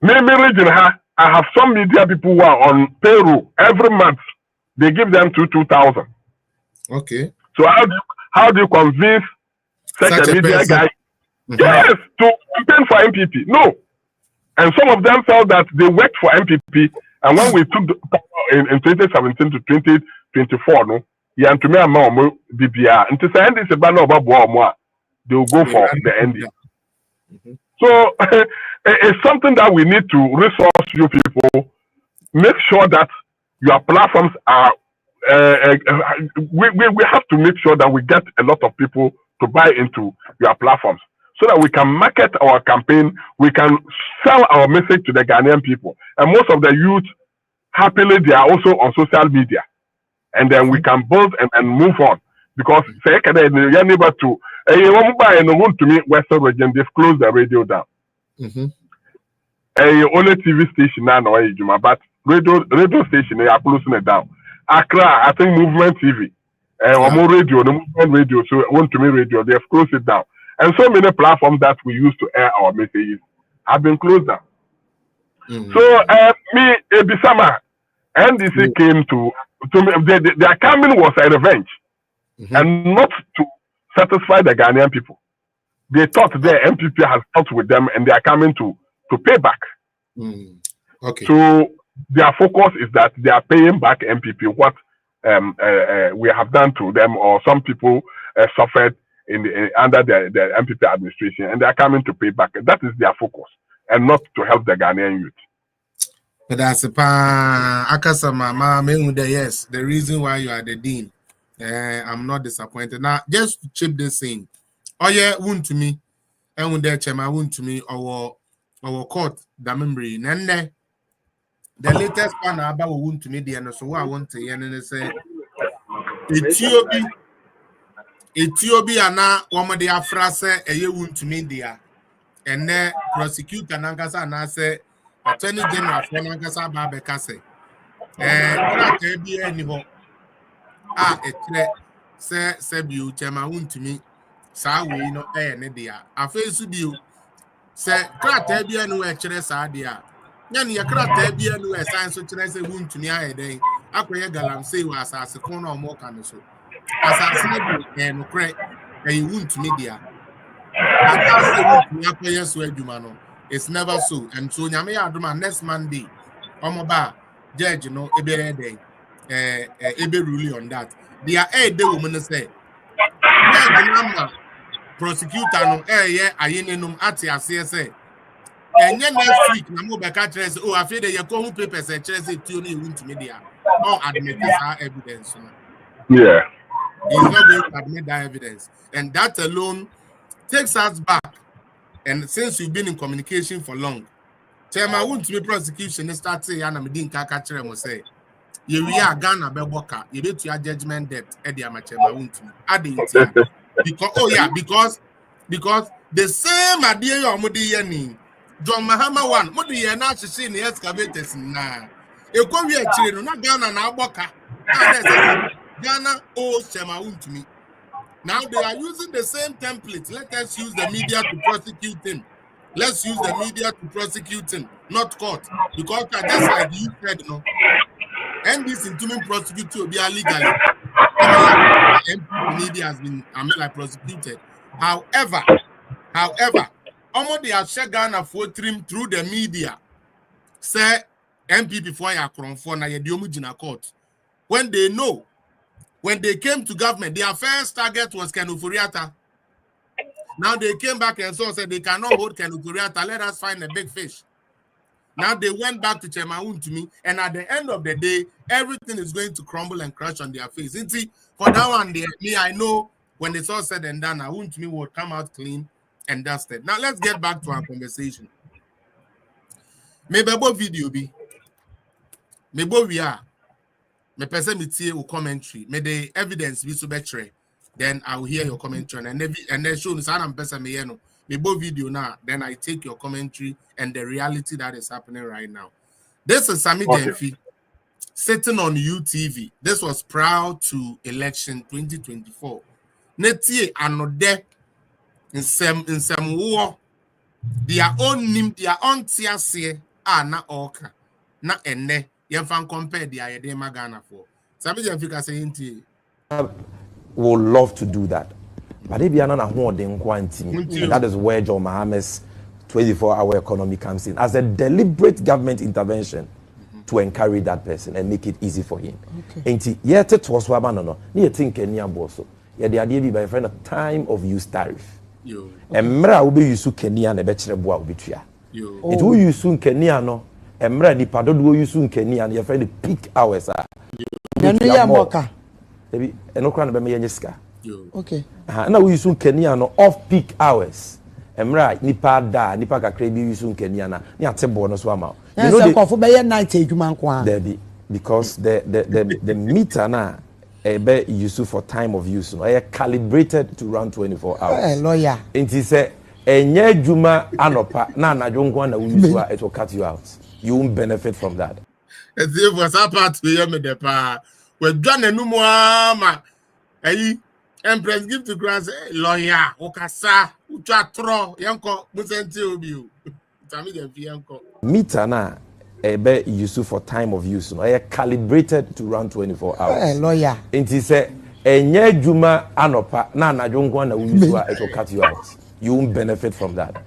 Maybe region, I have some media people who are on payroll every month. They give them 2,000. Okay. So how do you convince such a media guy? Mm-hmm. Yes, to campaign for MPP? No. And some of them felt that they worked for MPP, and when we took the power in 2017 to 2024, no, yeah, and to me, I'm BBR. And to say this about no more, they will go for the ending. Mm-hmm. So it's something that we need to resource you people. Make sure that your platforms are. We have to make sure that we get a lot of people to buy into your platforms, so that we can market our campaign. We can sell our message to the Ghanaian people, and most of the youth happily they are also on social media, and then we can build and move on. Because say your neighbor to to me Western region, they've closed the radio down. Mm-hmm. Only TV station now, but radio station they are closing it down. Accra, I think Movement TV, more radio, the Movement Radio, so want to me radio, they have closed it down. And so many platforms that we use to air our messages have been closed down. Mm-hmm. So me, Ebisama, NDC came to me, their coming was a revenge. Mm-hmm. And not to satisfy the Ghanaian people. They thought their MPP has dealt with them and they are coming to pay back. Mm. Okay. So their focus is that they are paying back MPP what we have done to them, or some people suffered under the MPP administration, and they are coming to pay back. That is their focus, and not to help the Ghanaian youth. But that's yes, the reason why you are the dean. I'm not disappointed. Now, just to chip this in. Oh yeah, wound to me. And when they chairman wound to me, or our court the memory nene the latest one about won't to media and so I want to and say Ethiopia na one of the afrase a year won't to media and then prosecutor Nankasa and say Attorney General for Nankasa Babekase any say you chema won't to me sa we no nedia a face you say crata be anywhere chere sa dia yan ye crata be anywhere science so chere say won't to me aye den akoye galam say we asase kon no mo kan so asase na bi no kre you won't to me dia and that's say won't me akoye so adwuma no it's never so and so nyame ya adoma next Monday omoba judge no ebere den ebe ruling on that they are the woman say judge prosecutor no yeah ayenenum ati ase say enye next week na mo be ka kire say oh afei de ye ko hu papers e kire say tuo no won't media or admit our evidence yeah he's not going to admit that evidence and that alone takes us back and since you've been in communication for long Chema won't me prosecution start say ya na me din ka kire mo say ye we are Ghana be boka ye be to your judgment debt e dey amachema won't me adentia because the same idea you mudi yani John Mahama one mudi ye na hye ne excavators na e ko wi akire no na Ghana na aboka Ghana owes Chema won't me. Now they are using the same template. Let us use the media to prosecute him. Let's use the media to prosecute him, not court. Because just like you said, no, and this intimate prosecute will be illegally. Media has been prosecuted. However, almost they have shut Ghana for trim through the media. Say MPP for ya for na ye diomujina court. When they came to government, their first target was Kenufuriata. Now they came back and said they cannot hold Kenufuriata. Let us find a big fish. Now they went back to Chema to me, and at the end of the day, everything is going to crumble and crash on their face. See, for that one, I know when it's all said and done, to me will come out clean and dusted. Now let's get back to our conversation. Maybe about video be. Maybe we are. Me person me tie o commentary. May the evidence be so better. Then I will hear your commentary and then show me some person me no. Me bo video now. Then I take your commentary and the reality that is happening right now. This is Sammy Jenfi sitting on UTV. This was prior to election 2024. Netie anode in some war. Their own name, their own tiase na oka na ene. You can compare the idea Ghana for. Sammy Jenfi saying would love to do that. But if you are not a and that is where John Mahama's 24-hour economy comes in as a deliberate government intervention to encourage that person and make it easy for him. Okay. Yet it was no. You think Kenya boso. Yeah, the idea be by friend a time of use tariff. And Mra will be used Kenya and a better boa will be tria. It will use soon Kenya no. And Mra ni pado do use soon Kenya and your friend the peak hours are. Maybe no crown be me yenska. Okay. Na we use Kenya no off peak hours. Emra nipa da nipa kakra bi use Kenya na atebo no so ama. You know the be night edwuma nko there because the meter na be use for time of use no calibrated to run 24 hours. Lawyer. Enti say enye adwuma anopa na anadwo nko na we use it will cut you out. You won't benefit from that. If was part we me the pa we dwan enu mo ama ayi empress give to grant lawyer okasa utwa tro yenko musenti obi o tami dem fi yenko meter na be use for time of use no calibrated to run 24 hours. Lawyer. Enti say enye adwuma anopa na anadwo nko na we use it will cut you out. You won't benefit from that.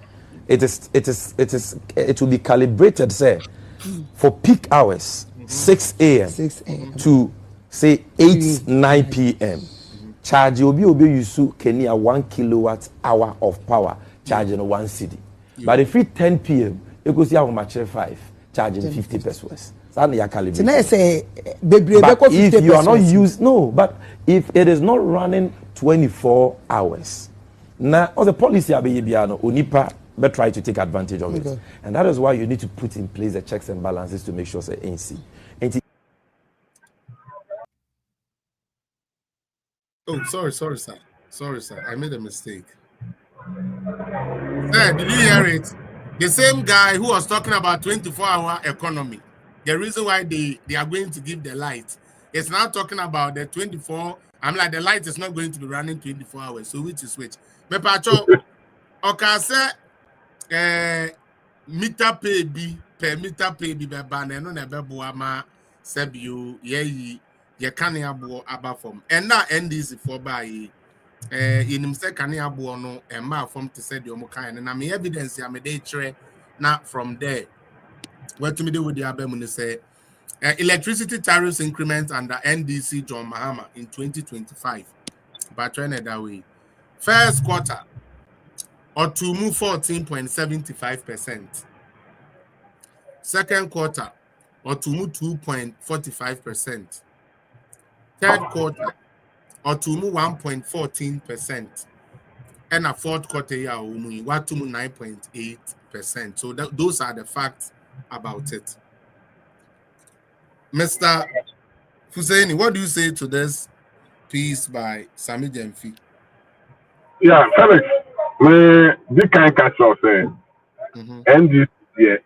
It will be calibrated say for peak hours 6 a.m. to say 9 p.m. Charge obi use Kenya 1 kilowatt hour of power charging 1 cedi. But if it 10 p.m. you go see how much 5 charging 50 pesos. But if you are not but if it is not running 24 hours, now all the policy abeyebiano onipa but try to take advantage of it. And that is why you need to put in place the checks and balances to make sure say ANC. Oh, sorry, sir. Sorry, sir. I made a mistake. Sir, did you hear it? The same guy who was talking about 24-hour economy, the reason why they are going to give the light, is now talking about the 24. I'm like, the light is not going to be running 24 hours. So which is which? But Pacho, okay, say, meter pay be per meter pay be banner no nebe boama sebio ye can abo aba from. And now NDC for by in himself can abo no and ma from to say the omo kind and I'm evidence ya me dey tre na from there. What to me do with the abem say electricity tariffs increment under NDC John Mahama in 2025. But trying it that way. First quarter or to move 14.75%. Second quarter or to move 2.45%. Third quarter or to move 1.14%. And a fourth quarter year or what to move 9.8%. So those are the facts about it. Mr. Husseini, what do you say to this piece by Sami Jemfi? Yeah, Felix, this kind of catch up saying, and this year,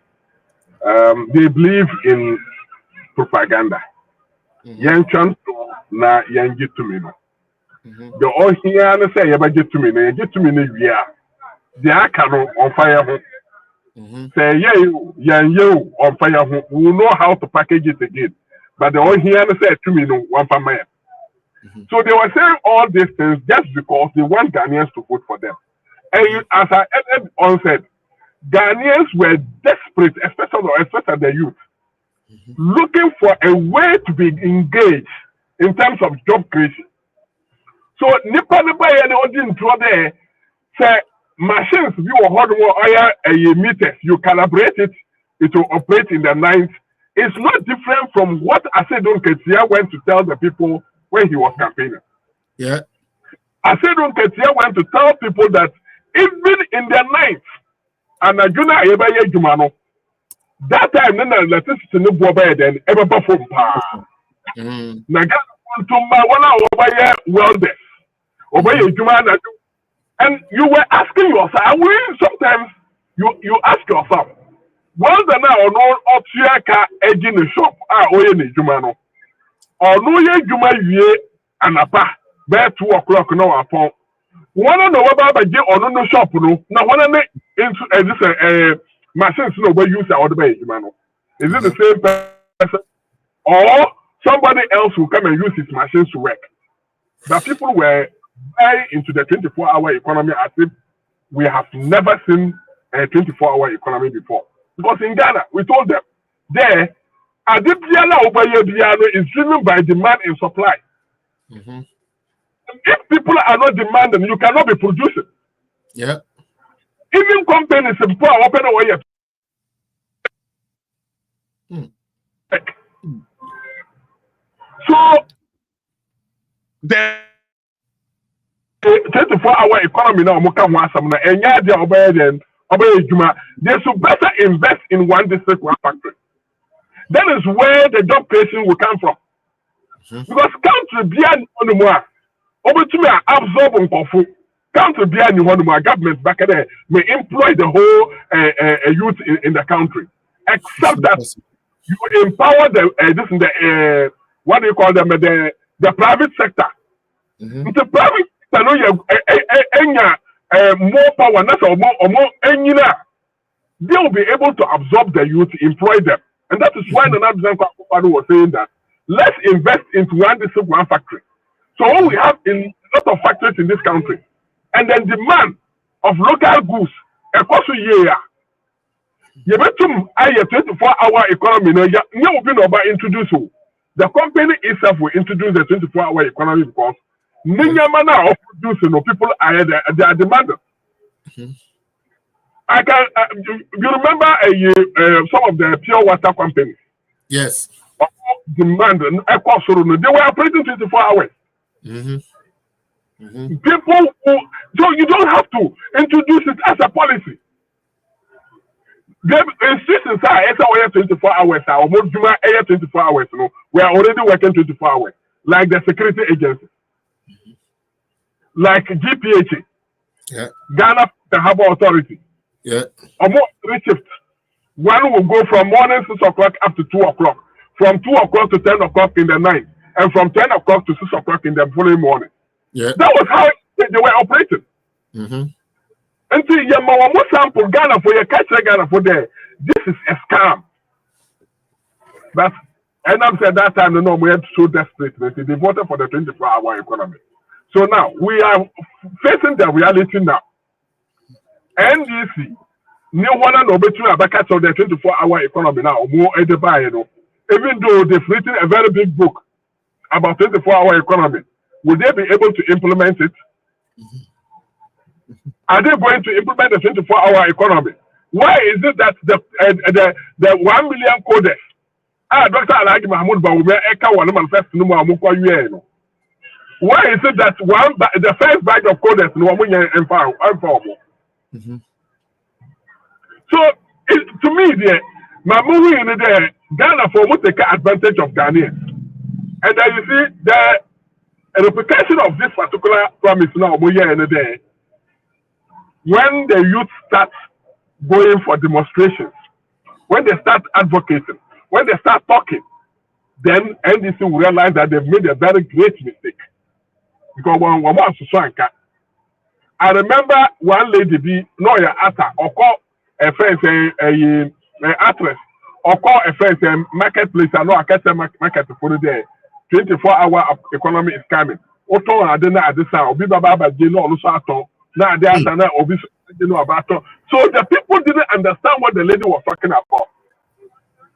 they believe in propaganda. Young chance na young get to me. The all here and say, you get to me, you get to me, yeah. The Akano on fire. Say, yeah, you on fire. We will know how to package it again. But the all here and say to me, no, one per man. So they were saying all these things just because they want Ghanaians to vote for them. And as I said, Ghanaians were desperate, especially the youth, looking for a way to be engaged in terms of job creation. So Nipa didn't there say machines you will hold more meters, you calibrate it, it will operate in the night. It's not different from what Asedon Ketia went to tell the people when he was campaigning. Yeah. Asedon Ketia went to tell people that even in the night, and Ajuna Ebaye Jumano, that time, then electricity no go by then ever perform. Naga Tumba wana Obaye welders, Obaye Jumana, and you were asking yourself. Sometimes you ask yourself, welder now or no Otiaka edge in the shop Oye Jumano, or no ye Juma ye anapa, bear 2 o'clock no upon. One know about the or no shop no. Now one into this machines no we use our way, man. Is it the same person or somebody else will come and use his machines to work? But people were very into the 24-hour economy as if we have never seen a 24-hour economy before. Because in Ghana, we told them there, Adipiana Obayebiano is driven by demand and supply. If people are not demanding, you cannot be producing. Yeah. Even companies people are open away. So the 24-hour economy now, they should better invest in one district, one factory. That is where the job creation will come from. Because country beyond more. Over to me, absorb on Kofu. Country behind one more government back there may employ the whole youth in the country, except that you empower the what do you call them the private sector. The private sector, more power, more they will be able to absorb the youth, employ them, and that is why the National was saying that let's invest into one district, one factory. So what we have in a lot of factories in this country, and then demand of local goods, a cost year. You better a 24-hour economy. You will be introduce the company itself will introduce the 24-hour economy because many manner of producing people are they are demanding. I can you remember some of the pure water companies? Yes. Demand they were operating 24 hours. People who, so you don't have to introduce it as a policy. The institutions are 24 hours, or more 24 hours. No, we are already working 24 hours, like the security agencies, like GPH, Ghana the Harbour Authority. Or more 3 shifts. One will go from morning 6 o'clock up to 2 o'clock, from 2 o'clock to 10 o'clock in the night, and from 10 o'clock to 6 o'clock in the following morning. That was how they were operating. Until your mama sample Ghana for your catch Ghana for there. This is a scam. But and I'm saying that time no we had so desperate they voted for the 24-hour economy. So now we are facing the reality now. NDC no one no between about of the 24-hour economy now more even though they've written a very big book about 24-hour economy, will they be able to implement it? Are they going to implement the 24-hour economy? Why is it that the 1 million coders? Dr. Alhaji Mahmoud Bawumia Eka one manifest no more amukwa. Why is it that the first batch of coders no amunya inform? So to me, my movie in there, Ghana for what take advantage of Ghanaians, and then you see the replication of this particular promise now in the day. When the youth start going for demonstrations, when they start advocating, when they start talking, then NDC will realize that they've made a very great mistake. Because I remember one lady be Noya Atta or call a friend a actress or call a friend marketplace. I know I can't say market for the day. 24-hour economy is coming. Oto and Adena Adesa, Obi Baba Jeno Olusato. Now they are about so the people didn't understand what the lady was talking about,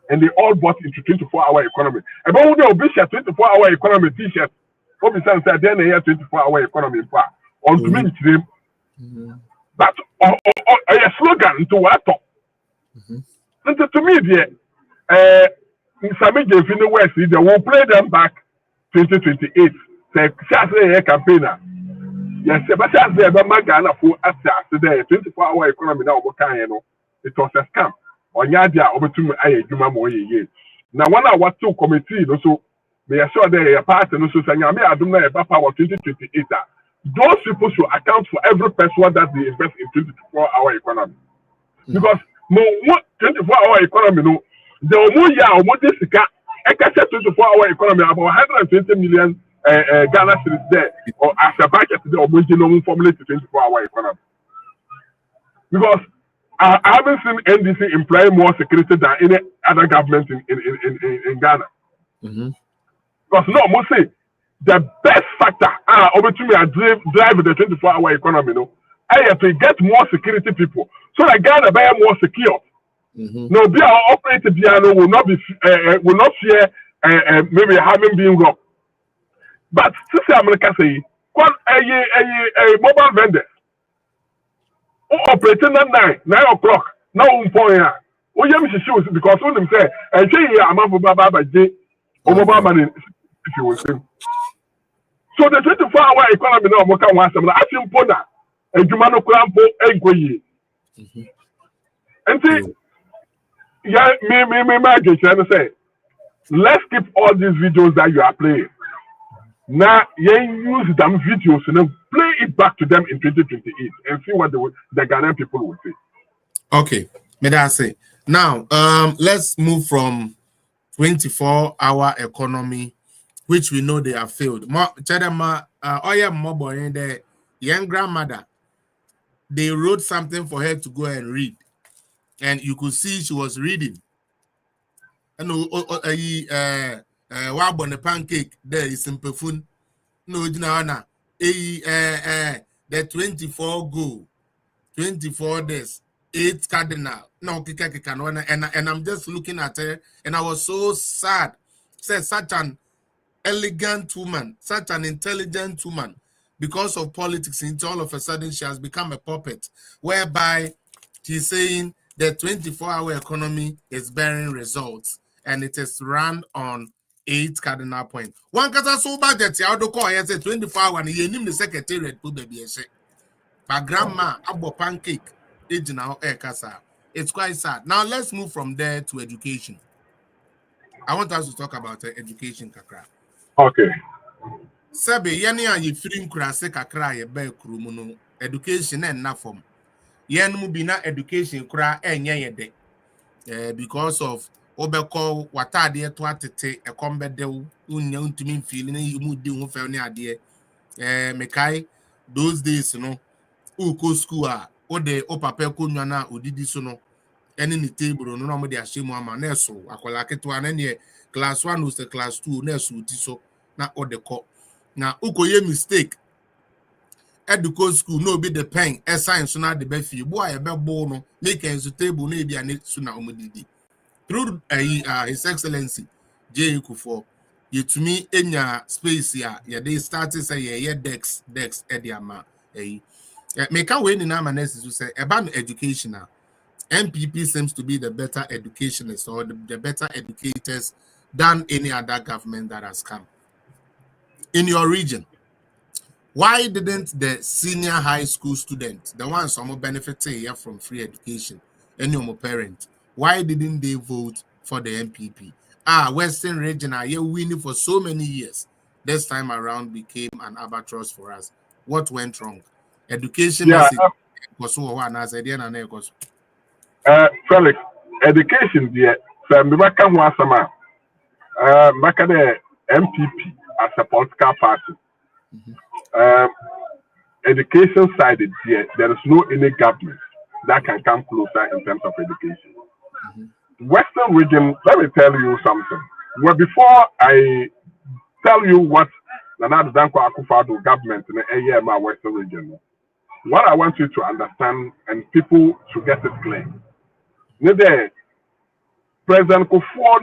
and they all bought into 24-hour economy. About who they be 24-hour economy T-shirt. What we say then they 24-hour economy on to me but a slogan to what talk. And to me, in Sami in the West, they will play them back 2028. Say a campaigner. Yes, but as they ever Ghana for access today, 24-hour economy now, it was a scam. On Yadia over to me, Juma Moye. Now, 1 hour 2 committee, also, they are sure they are part and also saying, I don't know about power 2028. Those people should account for every person that they invest in 24-hour economy. Because more 24-hour economy, no, the more year, more this 24-hour economy, about 120 million. Ghana is there, or as a budget, or no formulate 24-hour economy. Because I haven't seen NDC employ more security than any other government in Ghana. Because no, must say the best factor over to me drive the 24-hour economy. No, I have to get more security people so that Ghana be more secure. No, be our operated piano will not fear maybe having been robbed. But sister America say, a mobile vendor who operating at 9 o'clock, now point. Oh, yeah, Mr. Shoes, because when them say, and say, I'm a Baba J, or mobile money, if you will say. So the 24-hour economy now, Moka wants them, I think, Pona, and Jumano Crampo, and Goye. And see, yeah, me, magic, and say, let's keep all these videos that you are playing. Now, you use them videos and then play it back to them in 2028 and see what the Ghanaian people will say. Okay, may I say now? Let's move from 24-hour economy, which we know they have failed. Chadama, the young grandmother, they wrote something for her to go and read, and you could see she was reading. And wab on the pancake there is simple phone. No, the 24 go, 24 days, 8 cardinal. No, and I'm just looking at her, and I was so sad. Said such an elegant woman, such an intelligent woman, because of politics, into all of a sudden she has become a puppet, whereby she's saying the 24-hour economy is bearing results, and it is run on 8 cardinal points. One kasa so budget ya do call say 24 hours and you name the secretariat put baby say. But grandma abo pancake age now kasa. It's quite sad. Now let's move from there to education. I want us to talk about education kakra. Okay. Sabe yani a yefiri nkurase kakra ye ba kurumu no education and na form. Yen mu bi na education kura enye ye de. Because of obeko watade to atete ekombede unya untimi feel ni mu di ho fe ne ade. Mekai those days no uko school a ode opapa ko nwa na odidi so no ene ni table no mo de ahye ama na eso akola ketewa na ne class 1 was the class 2 na eso ti so na ode ko na ukoye mistake educo school no be the pen science na de be fi bo a be bo no make enzo table na bia ne so na omodidi through his excellency J Kufuor yetumi enya space ya they started say ye dex ediama make we ni na manes to say about education. MPP seems to be the better educationists or the better educators than any other government that has come. In your region, why didn't the senior high school students, the ones who benefit here from free education, any of my parents, why didn't they vote for the MPP? Western region, you're winning for so many years. This time around became an albatross for us. What went wrong? Education was so Felix, education there. So back the MPP as a political party. Education side there is no any government that can come closer in terms of education. Western region, let me tell you something. Well, before I tell you what Nana Danko Akufo-Addo government in the AEMA Western region, what I want you to understand and people to get it clear. President Kufuor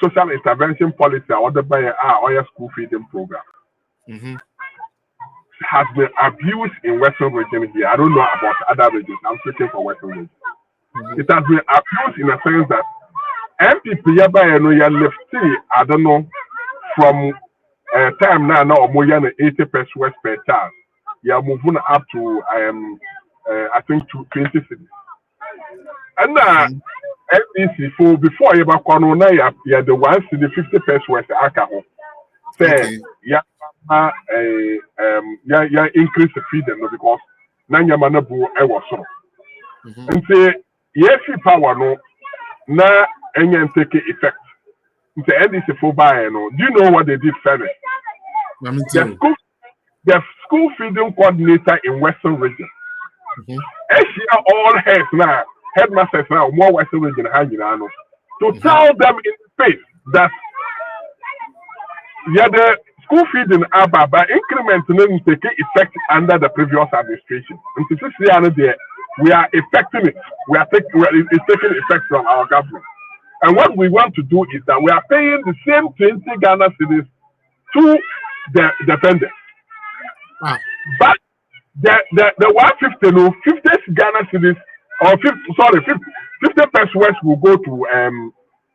social intervention policy ordered by our school feeding program has been abused in Western region here. I don't know about other regions. I'm speaking for Western region. It has been abused in a sense that MPP left, I don't know, from time now more than 80 pesos per child. You are moving up to I think to 20 cities. And NDC for before you back on you the 1 city 50 pesos alcohol. Say increase the freedom because Nanya Manabu was so. And say yes power no na any take effect. The NDC for buy no. Do you know what they did first? The school feeding coordinator in Western region. All heads now, headmasters now, more Western region to tell them in the face that the school feeding by increment take effect under the previous administration. And to see we are affecting it. It's taking effect from our government. And what we want to do is that we are paying the same 20 Ghana cedis to the vendors. But the 150 no 50 Ghana cedis or 50 pesos will go to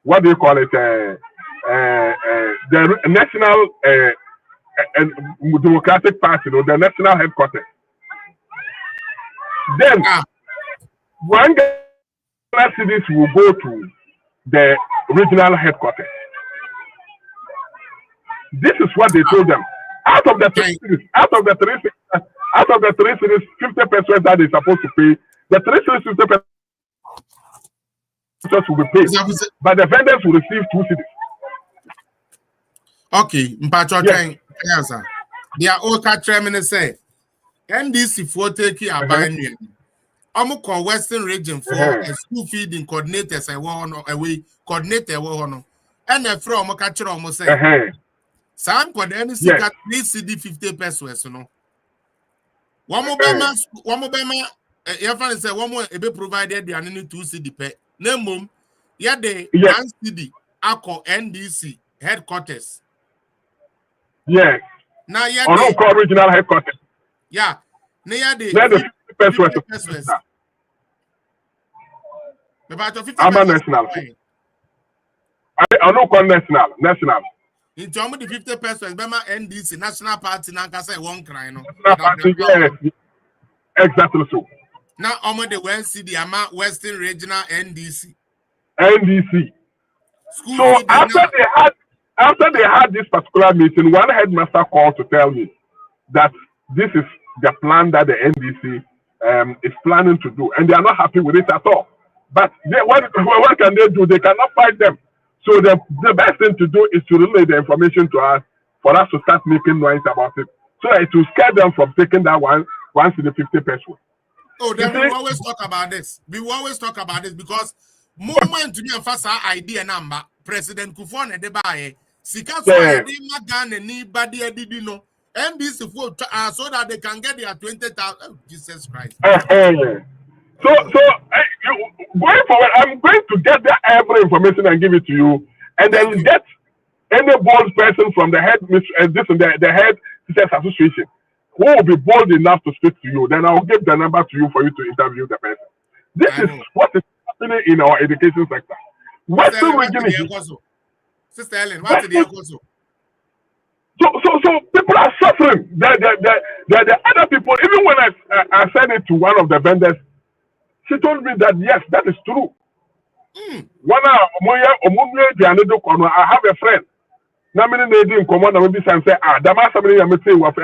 what do you call it the national Democratic Party or the national headquarters. Then 1 Ghana cedis will go to the regional headquarters. This is what they told them. Out of the three cities, 50 pesos that they're supposed to pay, the 3 cities 50 pesos will be paid, but the vendors will receive 2 cities. Okay, Mpacho, yes, sir. They are all catching say NDC for taking a binary. I'm call Western region for a school feeding coordinators. I want away coordinator, and a from a catcher almost say. Sam could any at least CD 50 pesos, no. One more if say one more be provided the only 2 CD pay. Name the 1 CD Ako NDC headquarters. Yes. Now the original headquarters. Yeah. Now the 50 pesos. I'm a national. I don't call national. In terms of the 50 pesos, Bema NDC, National Party, Nanka say one cry, no? National Party, yes. Exactly so. Now, I'm the West City, I'm at Western Regional NDC. NDC. School So after they had this particular meeting, one headmaster called to tell me that this is the plan that the NDC is planning to do, and they are not happy with it at all. But what can they do? They cannot fight them. So the best thing to do is to relay the information to us for us to start making noise about it. So it will scare them from taking that once in the 50 pesos. Oh, then we always talk about this. We always talk about this because moment to me and idea number President Kufon and Debaye, Sikaso Magan and anybody did know NDC so that they can get their 20,000. Oh, Jesus Christ. So going forward, I'm going to get every information and give it to you, and then get any bold person from the head the head teachers association who will be bold enough to speak to you. Then I'll give the number to you for you to interview the person. This is what is happening in our education sector. Western region. Sister Ellen, what's the also? So people are suffering. The other people, even when I said it to one of the vendors, she told me that yes, that is true. I have a friend. Now many ladies in command and maybe say, Dama somebody I say what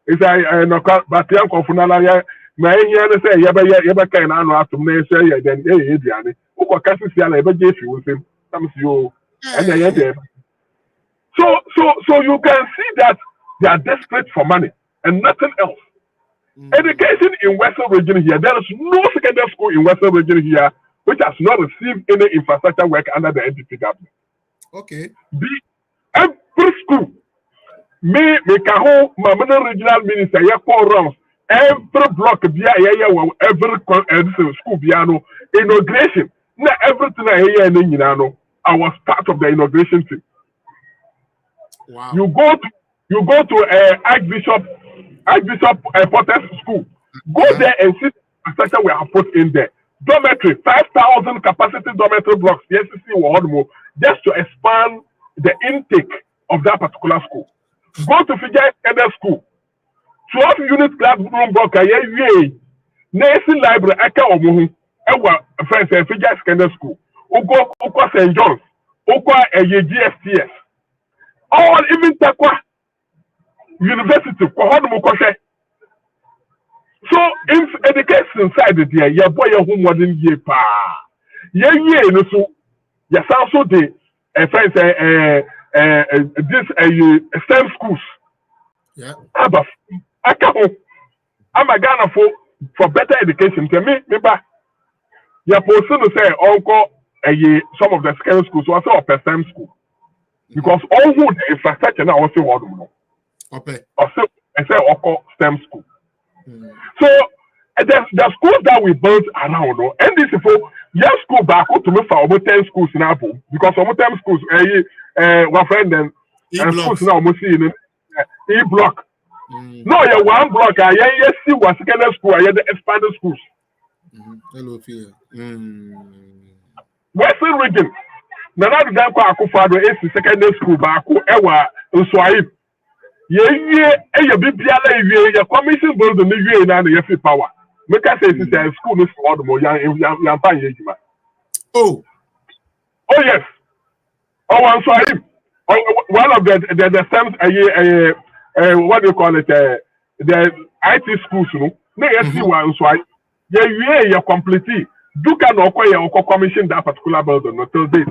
it's a no but young confunala my here say yeba can anu to me say then Diane. Who can see eba jesu with him. And so you can see that they are desperate for money and nothing else. Education in Western region here, there is no secondary school in Western region here which has not received any infrastructure work under the NDC government. Okay. Every school, me kaho, my regional minister, rounds, every block, every school, inauguration, not everything I was part of the inauguration team. Wow. You go to Archbishop Potter's school. Go there and see the structure we have put in there. Dormitory, 5,000 capacity dormitory blocks, the SCC just to expand the intake of that particular school. Go to Fijay Secondary School. 12 unit classroom block, Nursing library, Eka Omuhu, Ewa, friends, Fijay Secondary School. Ugo St. John's, Ugo GSTS. All even Takwa University, so if education side there, your boy who modern year pa. No so yes also the friends this STEM schools. Yeah. I'm a Ghana for better education. Tell me you're supposed to say uncle some of the secondary schools also a STEM school. Because all who the infrastructure now also want okay. Also I say STEM school. So the schools that we built around, and this is for your school back to me for almost 10 schools in Apple because almost 10 schools, one friend and schools now almost in E-block. No, you one block. I see what secondary school. I the expanded schools. Hello, Phil. Western region. Nana the guy called Akufado is secondary school back. Ewa Nswaib. Your commission building the and the power. Make us say it's school is for the more young. Oh yes. Oh, I'm sorry. One of the STEM what do you call it? The IT schools, no, yes, you are so you're completely. Do can acquire commission that particular building until this.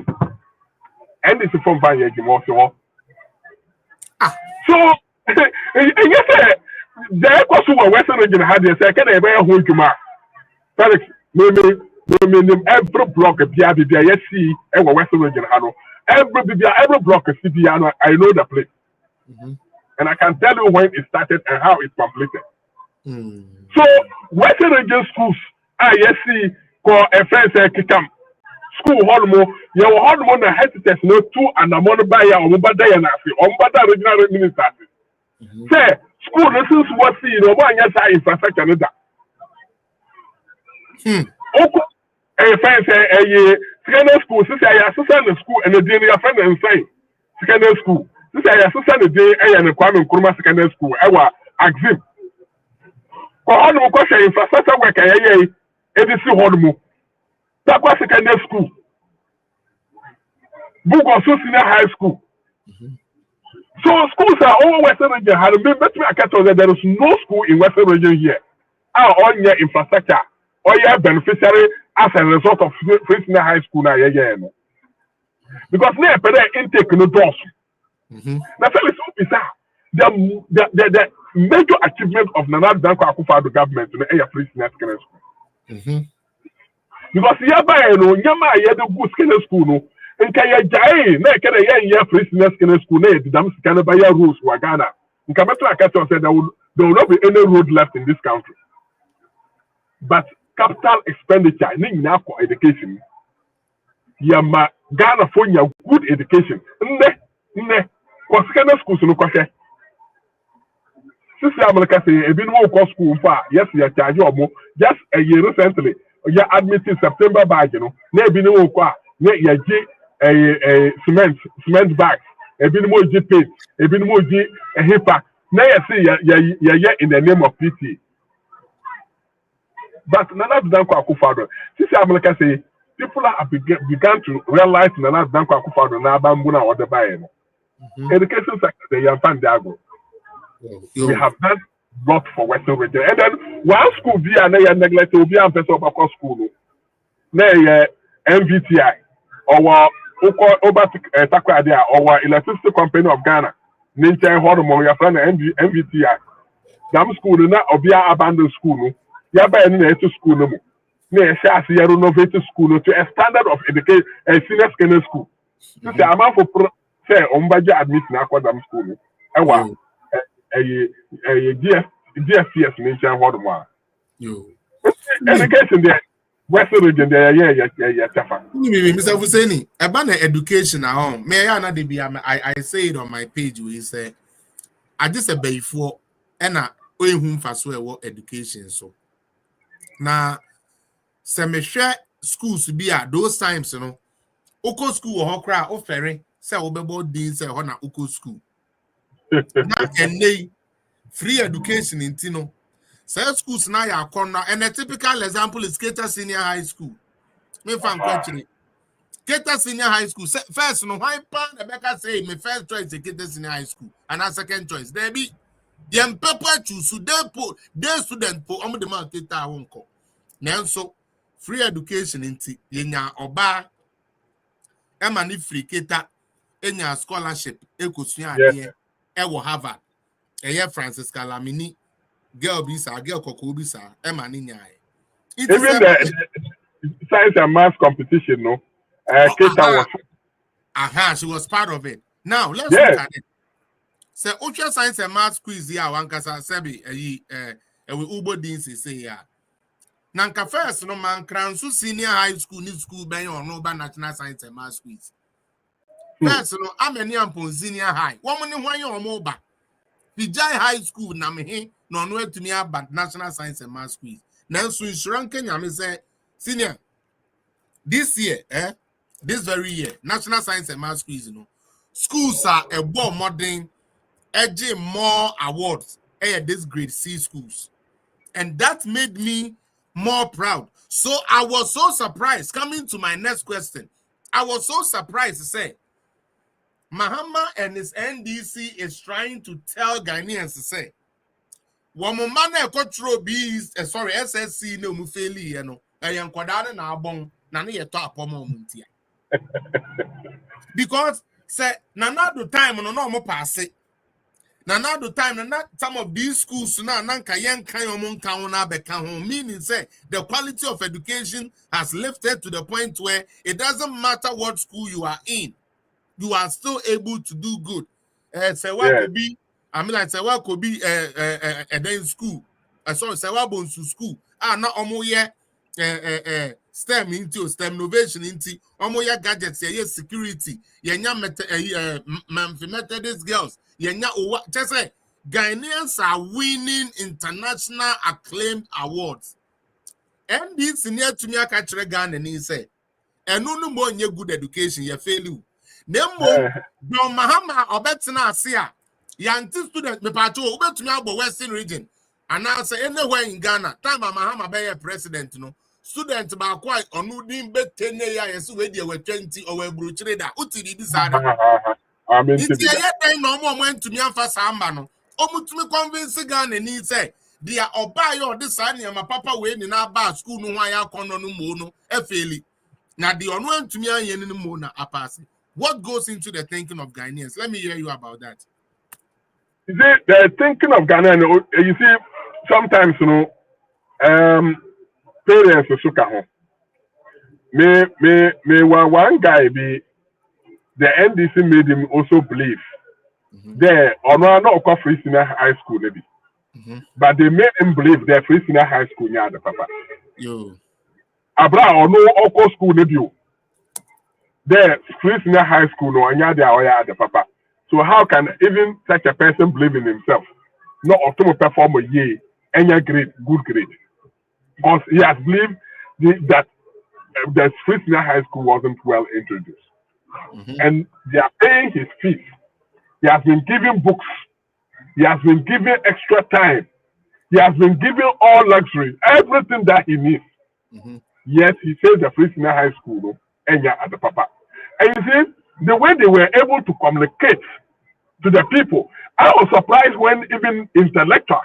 And it's from Vanya Jimoso. So, yes, the Kosovo Western region had a second ever hold you mark. Felix, maybe every block of BIBIA, see, every Western region, every block of CBI, I know the place. And I can tell you when it started and how it's completed. So, Western region schools, see, call a friend say, Kikam. School Hormo, you have Hormo and hesitate no two and a monobaya or Mubada and Afi, or Mubada regional minister. Say, school lessons was seen over on your side infrastructure. A friend say, a secondary school, since I assistant the school and the day your friend and say, secondary school, since I assistant the day and the Kwame Nkrumah secondary school, our Axim. on no question infrastructure work eh edisi hono that was secondary school book also senior high school. So schools are all Western region had been better I that there is no school in Western region here. Our own infrastructure or your beneficiary as a result of free senior high school now because now intake no doors. That's why it's bizarre. The major achievement of Nana Danko Akufo-Addo government to the free senior secondary school. Because hereby no nyama ye the good secondary school no nka ye jai na ke ye free senior secondary school na ye didam sika na buy rules wa Ghana. Nka better akato say there will not be any road left in this country. But capital expenditure ni nyina for education. Yama Ghana for your good education. Nne ko secondary schools no kwahwe. Sisi America say ebi no go school fa yes ya charge omo just a year recently ya admitted September badge no na ebi no go a na ya gi cement bags ebi no gi paint ebi no gi hepa na ya say ya in the name of PT. But Nana Danko Akufo-Addo Sisi America say people have begun to realize Nana Danko Akufo-Addo na bambu na order buy no education sector they fan dago. We have done lot for Western region. And then one school be and they neglect will be a person of a school. Na MVTI or over Takwadia or Electricity Company of Ghana. Ninja Hormone, your friend MVTI. Dam school na obia abandoned school. Ya by any school no more. Na share see renovate school to a standard of education a senior secondary school. This is amount for say ombaja admit na akwadam school. Ewa GFCS nation what more. Education there, Western region there, yeah, tougher. Mr. Husseini, about the education at home, may I not be? I say it on my page. We say, I just say before, and I owe him for swear education. So now, some share schools be at those times, you know, Oko school or Hokra or Ferry, say Obebo Dean, say Hona Oko school. And they free education in Tino. Some schools now are corner, and a typical example is Keta Senior High School. Me fan question. Keta Senior High School. First, no why pan the Becca say my first choice is Keta Senior High School, and our second choice. There be the pepper choose so they student po the man Keta won't call. Now so free education in Yenya Oba Emani free Keta Enya scholarship Ekosuya here. Ewo Harvard, Francis Calamini, girl Bisa, girl Kokobisa, Emma Ninya. Even the science and math competition, no? Keta was. She was part of it. Now let's look at it. So, Ultra Science and Math quiz here, one kasa sebi, we Ubo Dinsi say ya. Nanka first, no man, Kransu Senior High School, New School, Ben or no National Science and Math quiz. First, no, I'm a near senior high. Woman, why you're mobile? Vijay High School, Namahe, no, no, to me about National Science and Math quiz. Now, so in Sri Lanka, I say, senior, this year, this very year, National Science and Math quiz, you know, schools are a more modern, edging more awards, this grade C schools. And that made me more proud. So I was so surprised. Coming to my next question, I was so surprised to say, Mahama and his NDC is trying to tell Ghanaians to say, "Wamumane control bees, sorry, SSC no mufeli, you know, I kwadane na abong na ne yeto apomo muntia." Because say na do time no no mo pass. Na do time na some of these schools na nanka yen kan omo nkan na beka ho, meaning say the quality of education has lifted to the point where it doesn't matter what school you are in. You are still able to do good. Say what could be, I mean, like say what could be then school. Sorry, say what bones to school. Not almost STEM into STEM innovation into almost gadgets, security, Methodist girls, just say Ghanaians are winning international acclaimed awards. And this near to me, I catch a gun and he said, and no more good education, you fail you. Nemo, Don Mahama or Betsina Sia, Yanti student, me patrol over to me about Western region. And now say anywhere in Ghana, time Mahama be president no. Student ba quite on udin bet 10 years we dey 20 or we bruchere da. Uti di sare. Amen. It's a no more went to me and fast amba no. Omutumi convince Ghana ni say dia oba yo this ane my papa we ni na ba school no wan ya kono no mo no efeli. Na the ono antumi anye ni mo na apasi. What goes into the thinking of Ghanaians? Let me hear you about that. You see, the thinking of Ghana, you see, sometimes, you know, parents are suka home. Me one guy be, the NDC made him also believe there, or not free senior high school, maybe. But they made him believe they're free senior high school near the papa. Yo. Abra or no Oko school, maybe. There, free senior high school, no, and yada the papa. So how can even such a person believe in himself? Not optimal perform a year, any grade, good grade. Because he has believed that the free senior high school wasn't well introduced. And they are paying his fees. He has been given books. He has been given extra time. He has been given all luxury, everything that he needs. Yet he says the free senior high school, no, and at the papa. And you see, the way they were able to communicate to the people, I was surprised when even intellectuals,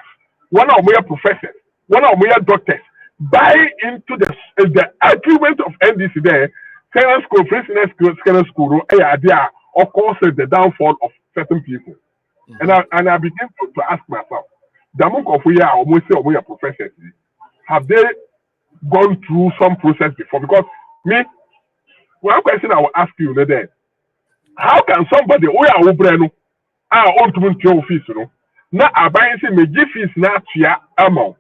one of my professors, one of my doctors, buy into the argument of NDC there, secondary school, free secondary school, idea, of course, the downfall of certain people. And I began to ask myself, the monk of we are almost we are professors, have they gone through some process before? Because me, one question I will ask you today, how can somebody who are obreno on to fees, you know, now abuying me give fees now to amount,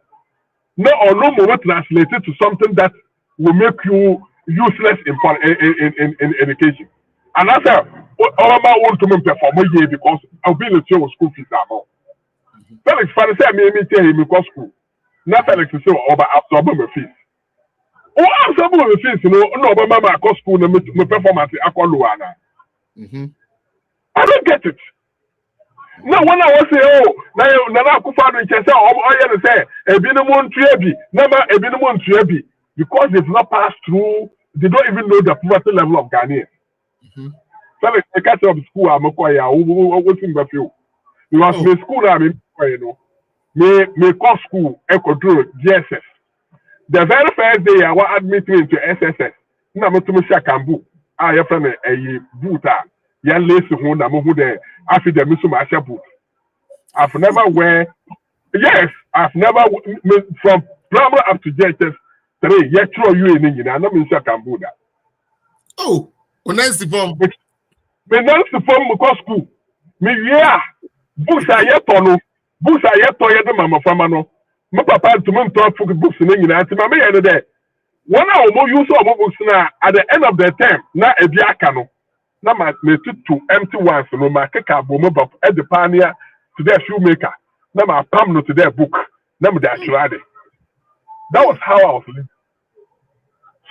no or no more translated to something that will make you useless in education. And that's how all my own to perform a year because I'll be in the school fees amount. Felix Fanny said me tell him because school. Now Felix is so over absorbing my fees. Oh, absorbing my fees, you know, no, but my cost school, my performance, I call Luana. I don't get it. Now when I was say, oh, now Kufado in Chester, I say, a minimum trebi, never a minimum trebi, because they've not passed through, they don't even know the poverty level of Ghanaians. So the catch of school, I'm a choir, what's in the field. Because my school, I'm in, you know, may cost school, echo GSS. The very first day I was admitted into SSS, now I'm to Kambu, I have a booter. Ya lace who na mo there after the Misuma boot. I've never wear I've never from primary up to JHS 3 yet throw you in England. I know me can do that. Oh, nice form. Me nice form because school. Me yeah books are yet on books are yet to the mama famano. My papa to me talk for books in England. My me there. One hour more use of books now at the end of the term. Now a biakano. Now my two empty ones, no my keka bomo at the pioneer to their shoemaker. Now my palm to their book. Now my tried it. That was how I was living.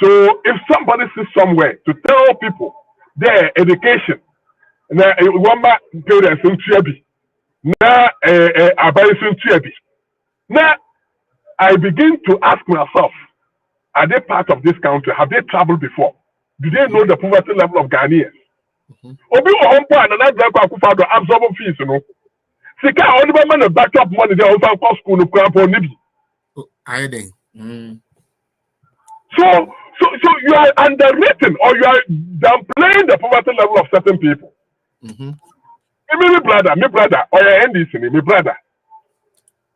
So if somebody sees somewhere to tell people their education, now one man parents in Triabi, now now I begin to ask myself, are they part of this country? Have they traveled before? Do they know the poverty level of Ghanaians? Obi home and another Kufado absorbing fees, you know. Sika only man back up money they over cost school no crap on Nibi. So you are underrating or you are downplaying the poverty level of certain people. My brother, or your NDC, my brother.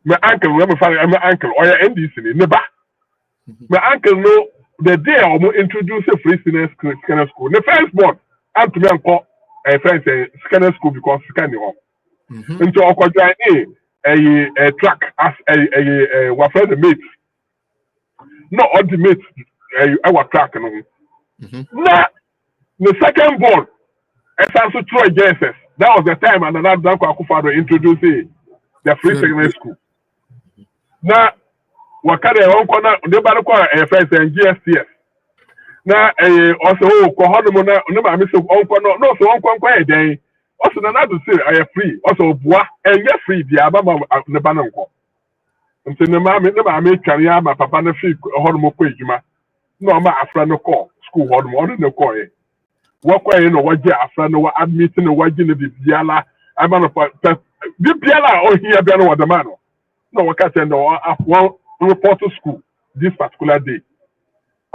My uncle, my uncle, or your NDC, neighbor. My uncle know the day I will introduce a free senior school. The first born. And to me, a friend say scanner school because scanning home. Into our a track as a what friend mate. No ultimate our track. Now the second born, as also Troy JSS. That was the time and another Danko Akufado introduced the free secondary school. Now what kind of corner the Barco a friend saying GSTS. Na also kohono na no ma me so onko no so onko nkwa eden also na do say I free also boa enye free bia ba ma ne ba nko nti ne maame tware ya ma papa no fi hɔ no mokɔ adwuma na ɔma afra no kɔ school hɔ no ɔno ne kɔɛ wɔkɔɛ no wɔgye afra no wɔ admit no wɔgye no bibiala ama no bibiala a ɔhia bia no wɔde ma no na wɔka sɛ no wɔn report to school this particular day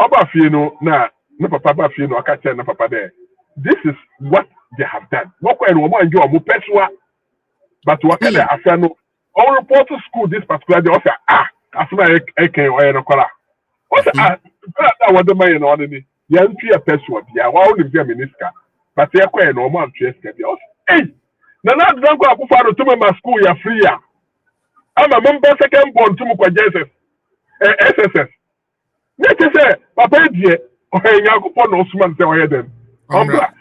ɔba fie no na ne papa ba fie no ɔka sɛ ne papa dɛ this is what they have done wɔkɔɛ no wɔn anjo ɔmo pɛsoa but wɔka dɛ afra no ɔmo report to school this particular day ɔsɛ asoma ɛkɛn ɔyɛ no kɔla ɔsɛ bɛrɛ a wɔde ma yɛ no ɔno ni yɛn ntwi pɛsoa bia wɔn awo ne bi a miniska but yɛkɔɛ no ɔmo antwi ɛsika bia ɔsɛ ɛy na adanko akufo ado tumi ma school yɛ free ya ama mbɔ second born tumi kɔ JSS SSS ne te sɛ papa edie ɔyɛ nyakopɔ na ɔsoma sɛ ɔyɛ dɛm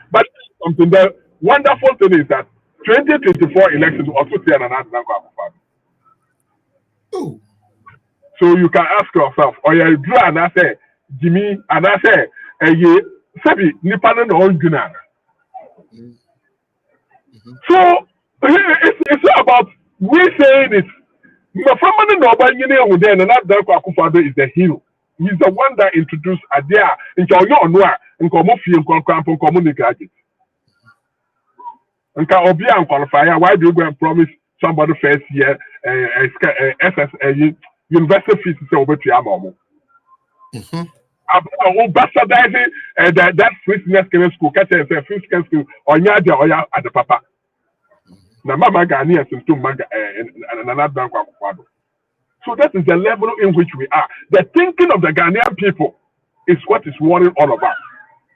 but something the wonderful thing is that 2024 elections also see an adanko akufo ado. So you can ask yourself, or you draw and I say Jimmy and I say ye sabi nipa no na onguna. So it's not about we saying it. My family no ba nyine hu den na Danko Akufo-Addo is the hero. He's the one that introduced idea nka onyo ono a nka omo fie nkwankwan nka omo graduate. Nka obi an qualify, why do you go and promise somebody first year university fees say obetu amomo. Bastardizing that free senior school, catch a free senior school, or Oya at the papa. Na mama Ghanaians and two maga and another Danko Akufo-Addo. So that is the level in which we are. The thinking of the Ghanaian people is what is worrying all of us.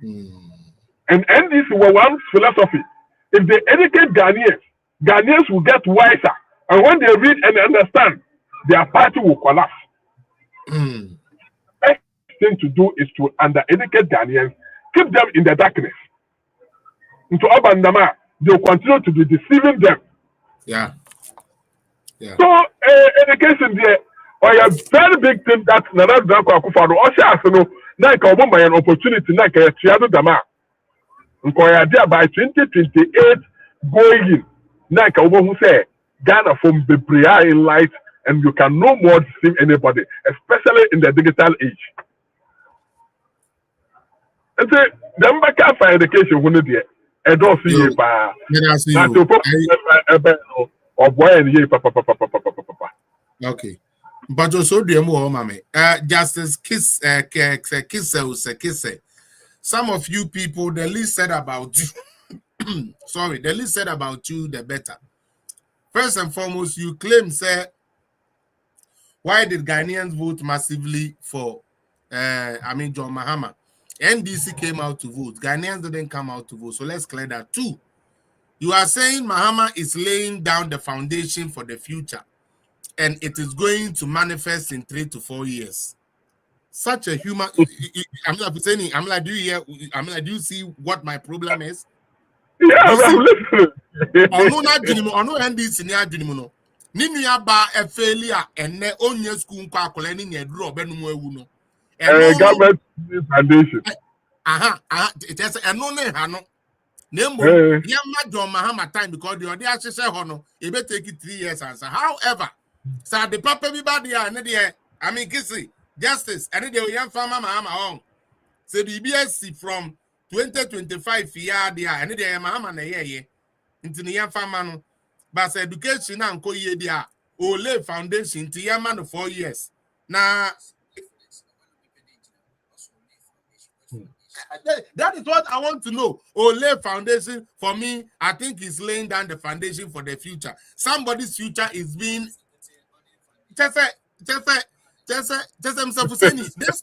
And NDC were one philosophy. If they educate Ghanaians will get wiser. And when they read and understand, their party will collapse. The best thing to do is to under-educate Ghanaians, keep them in the darkness. Into Obandama, they will continue to be deceiving them. Yeah. So, education there, or a very big thing that Nana Danko Akufo-Addo also has to know, like a woman an opportunity, like a Triado Dama. By 2028, going, like a woman who say, Ghana from the Bria in light, and you can no more deceive anybody, especially in the digital age. And say, the Mbaka for education, when they I don't see you, pa. Okay. But also, the more, mammy. Justice Kiss, some of you people, the least said about you, sorry, the least said about you, the better. First and foremost, you claim, sir, why did Ghanaians vote massively for, John Mahama? NDC came out to vote. Ghanaians didn't come out to vote. So let's clear that. Two, you are saying Mahama is laying down the foundation for the future, and it is going to manifest in 3 to 4 years. Such a human, I'm like, do you hear? Do you see what my problem is? Yeah, I'm listening. Ono NDC ni adwinimu no. Ninu ya ba e failure enne onye school nkwa akola ni nyeduru obenu mu ewu no. Government foundation. It is eno ne ha no. Nemo yamma John Mahama time because the odi ahihye ho no e be take 3 years answer. However, so the papa everybody and there kisi justice and the young farmer Mahama on. So the BSc from 2025 year there and the Mahama na ye into the young farmer no. But education and ko ye dia ole foundation to young man 4 years. Now that is what I want to know. Ole foundation for me, I think is laying down the foundation for the future. Somebody's future is being just this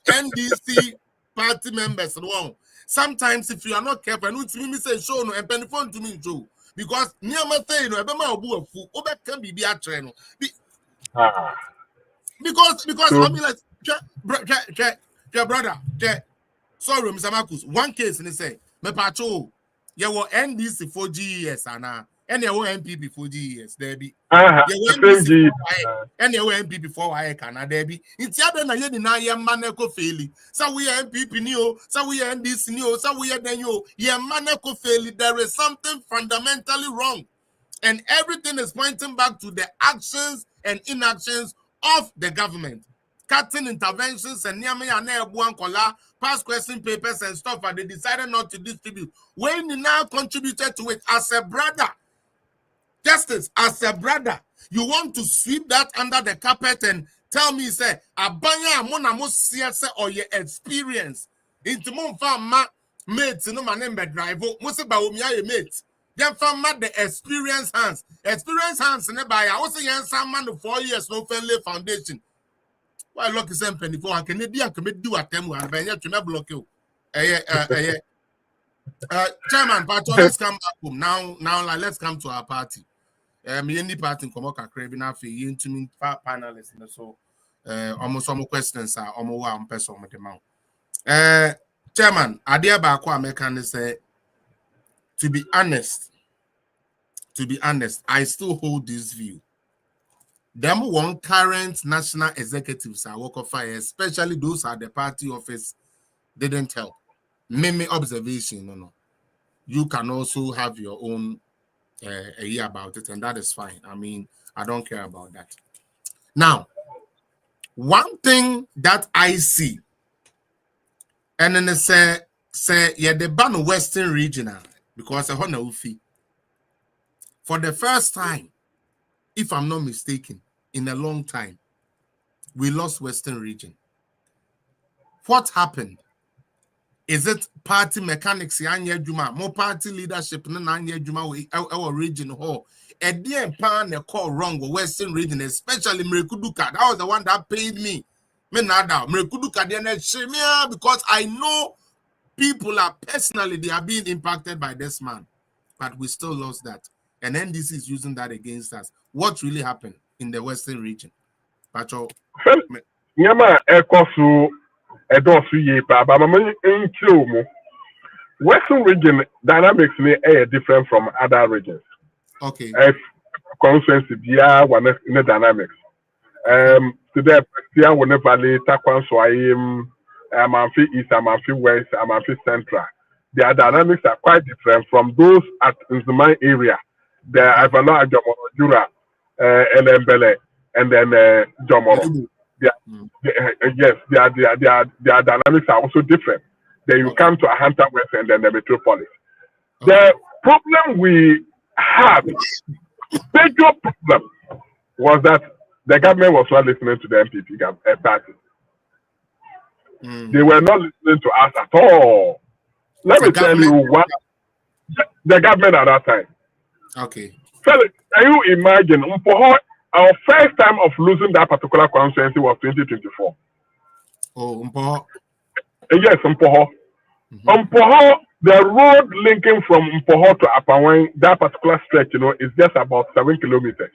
NDC party members wrong. Sometimes if you are not careful, and to me say show no and phone to me show because near my say no ebema obu afu obe can be a train because I mean like brother sorry Mr. Marcus one case and say me pacho you were NDC for GES and you were MPP for GES there be and you were MPP for I can there be it's na ye na ye man ko faili so we MPP new so we NDC new so we then you ye man ko faili there is something fundamentally wrong and everything is pointing back to the actions and inactions of the government. Cutting interventions and past question papers and stuff, and they decided not to distribute. When you now contributed to it as a brother, Justice, as a brother, you want to sweep that under the carpet and tell me, say, abanya amona mo siase or your experience. Into mon fama mates, no man name drive. Must ba umia mates. Then fama the experience hands. Experience hands ne by I was a some man of 4 years, no family foundation. Why lucky some penny for a Canadian commit do at them and Benya to not block you. Chairman, but let's come back home. Now let's come to our party. Me any party come up craving after you into me panelists so almost some questions are almost one person with the mouth. Chairman, Adia Bakwa American say to be honest, I still hold this view. Them one current national executives are work of fire, especially those at the party office, didn't help. Many observation, no. You can also have your own a year about it, and that is fine. I mean, I don't care about that. Now, one thing that I see, and then they say yeah, the ban Western regional because I honor Ufi. For the first time, if I'm not mistaken, in a long time, we lost Western region. What happened? Is it party mechanics more party leadership our region hall? A dear pan a call wrong with Western region, especially Mrekuduka. That was the one that paid me. Mrekuduka because I know people are personally they are being impacted by this man. But we still lost that. And NDC is using that against us. What really happened in the Western region? Pacho. Western region dynamics are different from other regions. Okay. Constituency one dynamics. Today, Wone Valley, Takwan Swahim, Amanfi East, Amanfi West, Amanfi Central. Their dynamics are quite different from those at Nzumai area. The Ivano Ajomo Jura, Elembele, and then Jomo. Yes, their dynamics are also different. Then you come to a Hunter West and then the metropolis. The problem we had, major problem, was that the government was not listening to the MPP party. They were not listening to us at all. Let me tell you what the government at that time. Okay. Felix, can you imagine? Our first time of losing that particular constituency was 2024. Oh, Mpoho. Yes, Mpoho. Mpoho, the road linking from Mpoho to Apawang, that particular stretch, is just about 7 kilometers.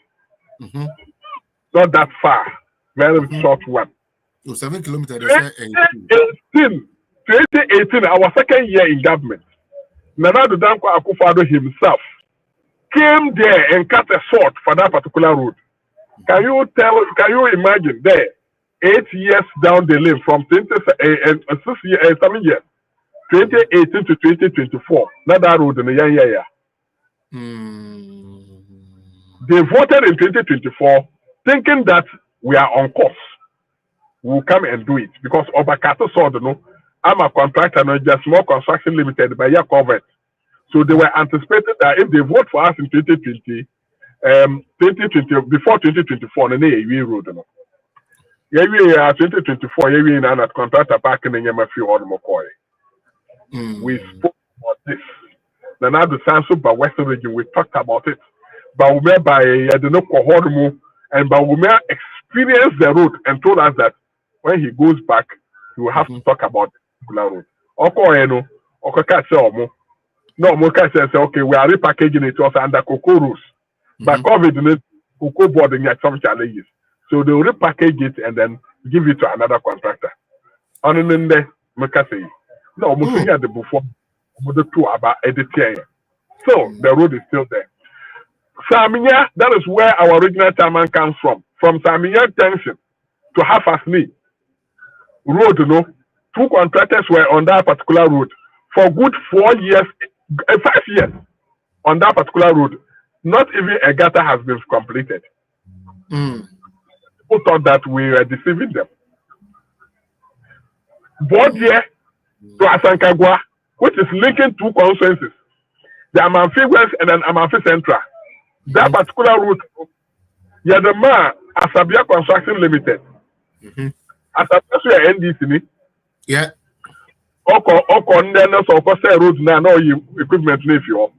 Not that far. Very short one. Oh, 7 kilometers. 2018, our second year in government, Nana Danko Akufo-Addo himself came there and cut a short for that particular road. Can you imagine there, 8 years down the lane from 7 years, 2018 to 2024, not that road in the year. They voted in 2024 thinking that we are on course. We'll come and do it because Obakato saw I'm a contractor, not just small construction limited by your covered. So they were anticipating that if they vote for us in 2020, before 2024, we road. 2024, we are contractor parking in Yamafi or Mokoy. We spoke about this. Then at the Sansu Western region, we talked about it. But we by Yadenoko and Baume experienced the road and told us that when he goes back, he will have to talk about the road. No, Moka says, okay, we are repackaging it also under Cocoa rules. But COVID, Cocoa boarding had some challenges. So they will repackage it and then give it to another contractor. On the Moka say, no, Moka at the before, the two about editing. So the road is still there. Samiya, that is where our original chairman comes from. From Samiya Junction to Hafasni road, two contractors were on that particular road for good 4 years, 5 years on that particular road. Not even a gutter has been completed. who thought that we were deceiving them. Bordia to Asankagwa, which is linking two constituencies, the Amanfi West and then Amanfi Central. That particular route, Yadama Asabia Construction Limited. Asabia NDC. Yeah. Oko roads now, no equipment if you.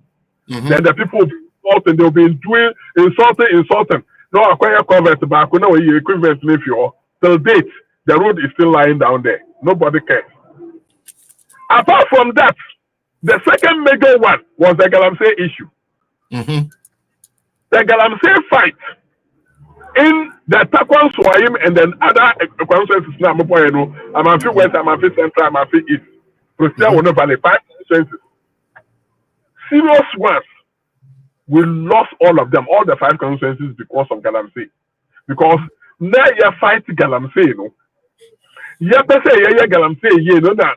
Then the people will be insulting, they'll be doing insulting. No acquire covers back, no equipment if you. Till date, the road is still lying down there. Nobody cares. Apart from that, the second major one was the Galamsey issue. The Galamsey fight in the Takwan Swahim and then other constituencies now, Amanfi West, Amanfi Central, Amanfi East. Procedure Valley, 5 constituencies. Serious ones. We lost all of them, all the 5 constituencies because of Galamsey. Because now you fight Galamsey, you know. You say Galamsey, you know that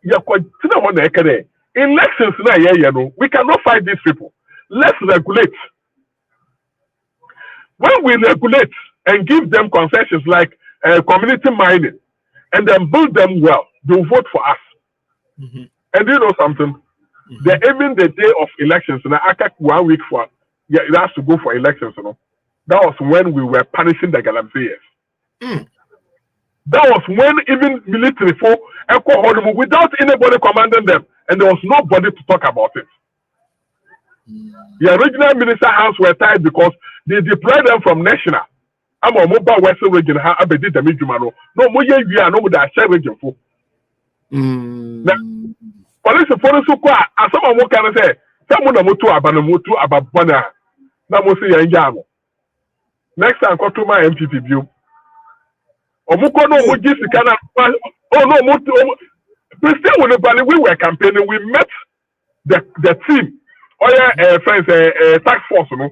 you continue on the elections now, you know. We cannot fight these people. Let's regulate. When we regulate and give them concessions like community mining and then build them well, they'll vote for us. And you know something? Even the day of elections, and I 1 week for it has to go for elections, you know. That was when we were punishing the Galamseyers. That was when even military folk without anybody commanding them, and there was nobody to talk about it. The original minister hands were tied because they deployed them from national. I'm a mobile Western region. How I did the Mijumano. No more year, no more that share region for. Police so quiet. As someone can say, someone motu abanamutu ababana. Na mo say yanjamo. Next time, go to my MPP view. Omuko no mo jisi kana. Oh no, motu. We were campaigning. We met the team. Oh yeah, friends, task force, you know.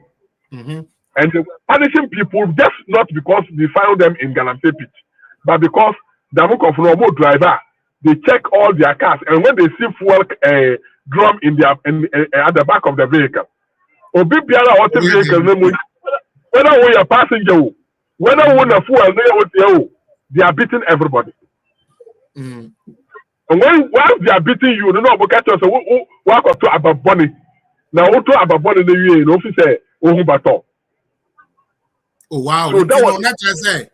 And they were punishing people just not because they found them in Galamsey pit, but because the Mukofunomo driver, they check all their cars, and when they see fuel drum in their at the back of the vehicle, whether we are passenger, whether we are fuel, they are beating everybody. And once they are beating you, you know, catch us walk up to about bunny. Now, what about bunny the year? Officer, oh wow! So that was natural say.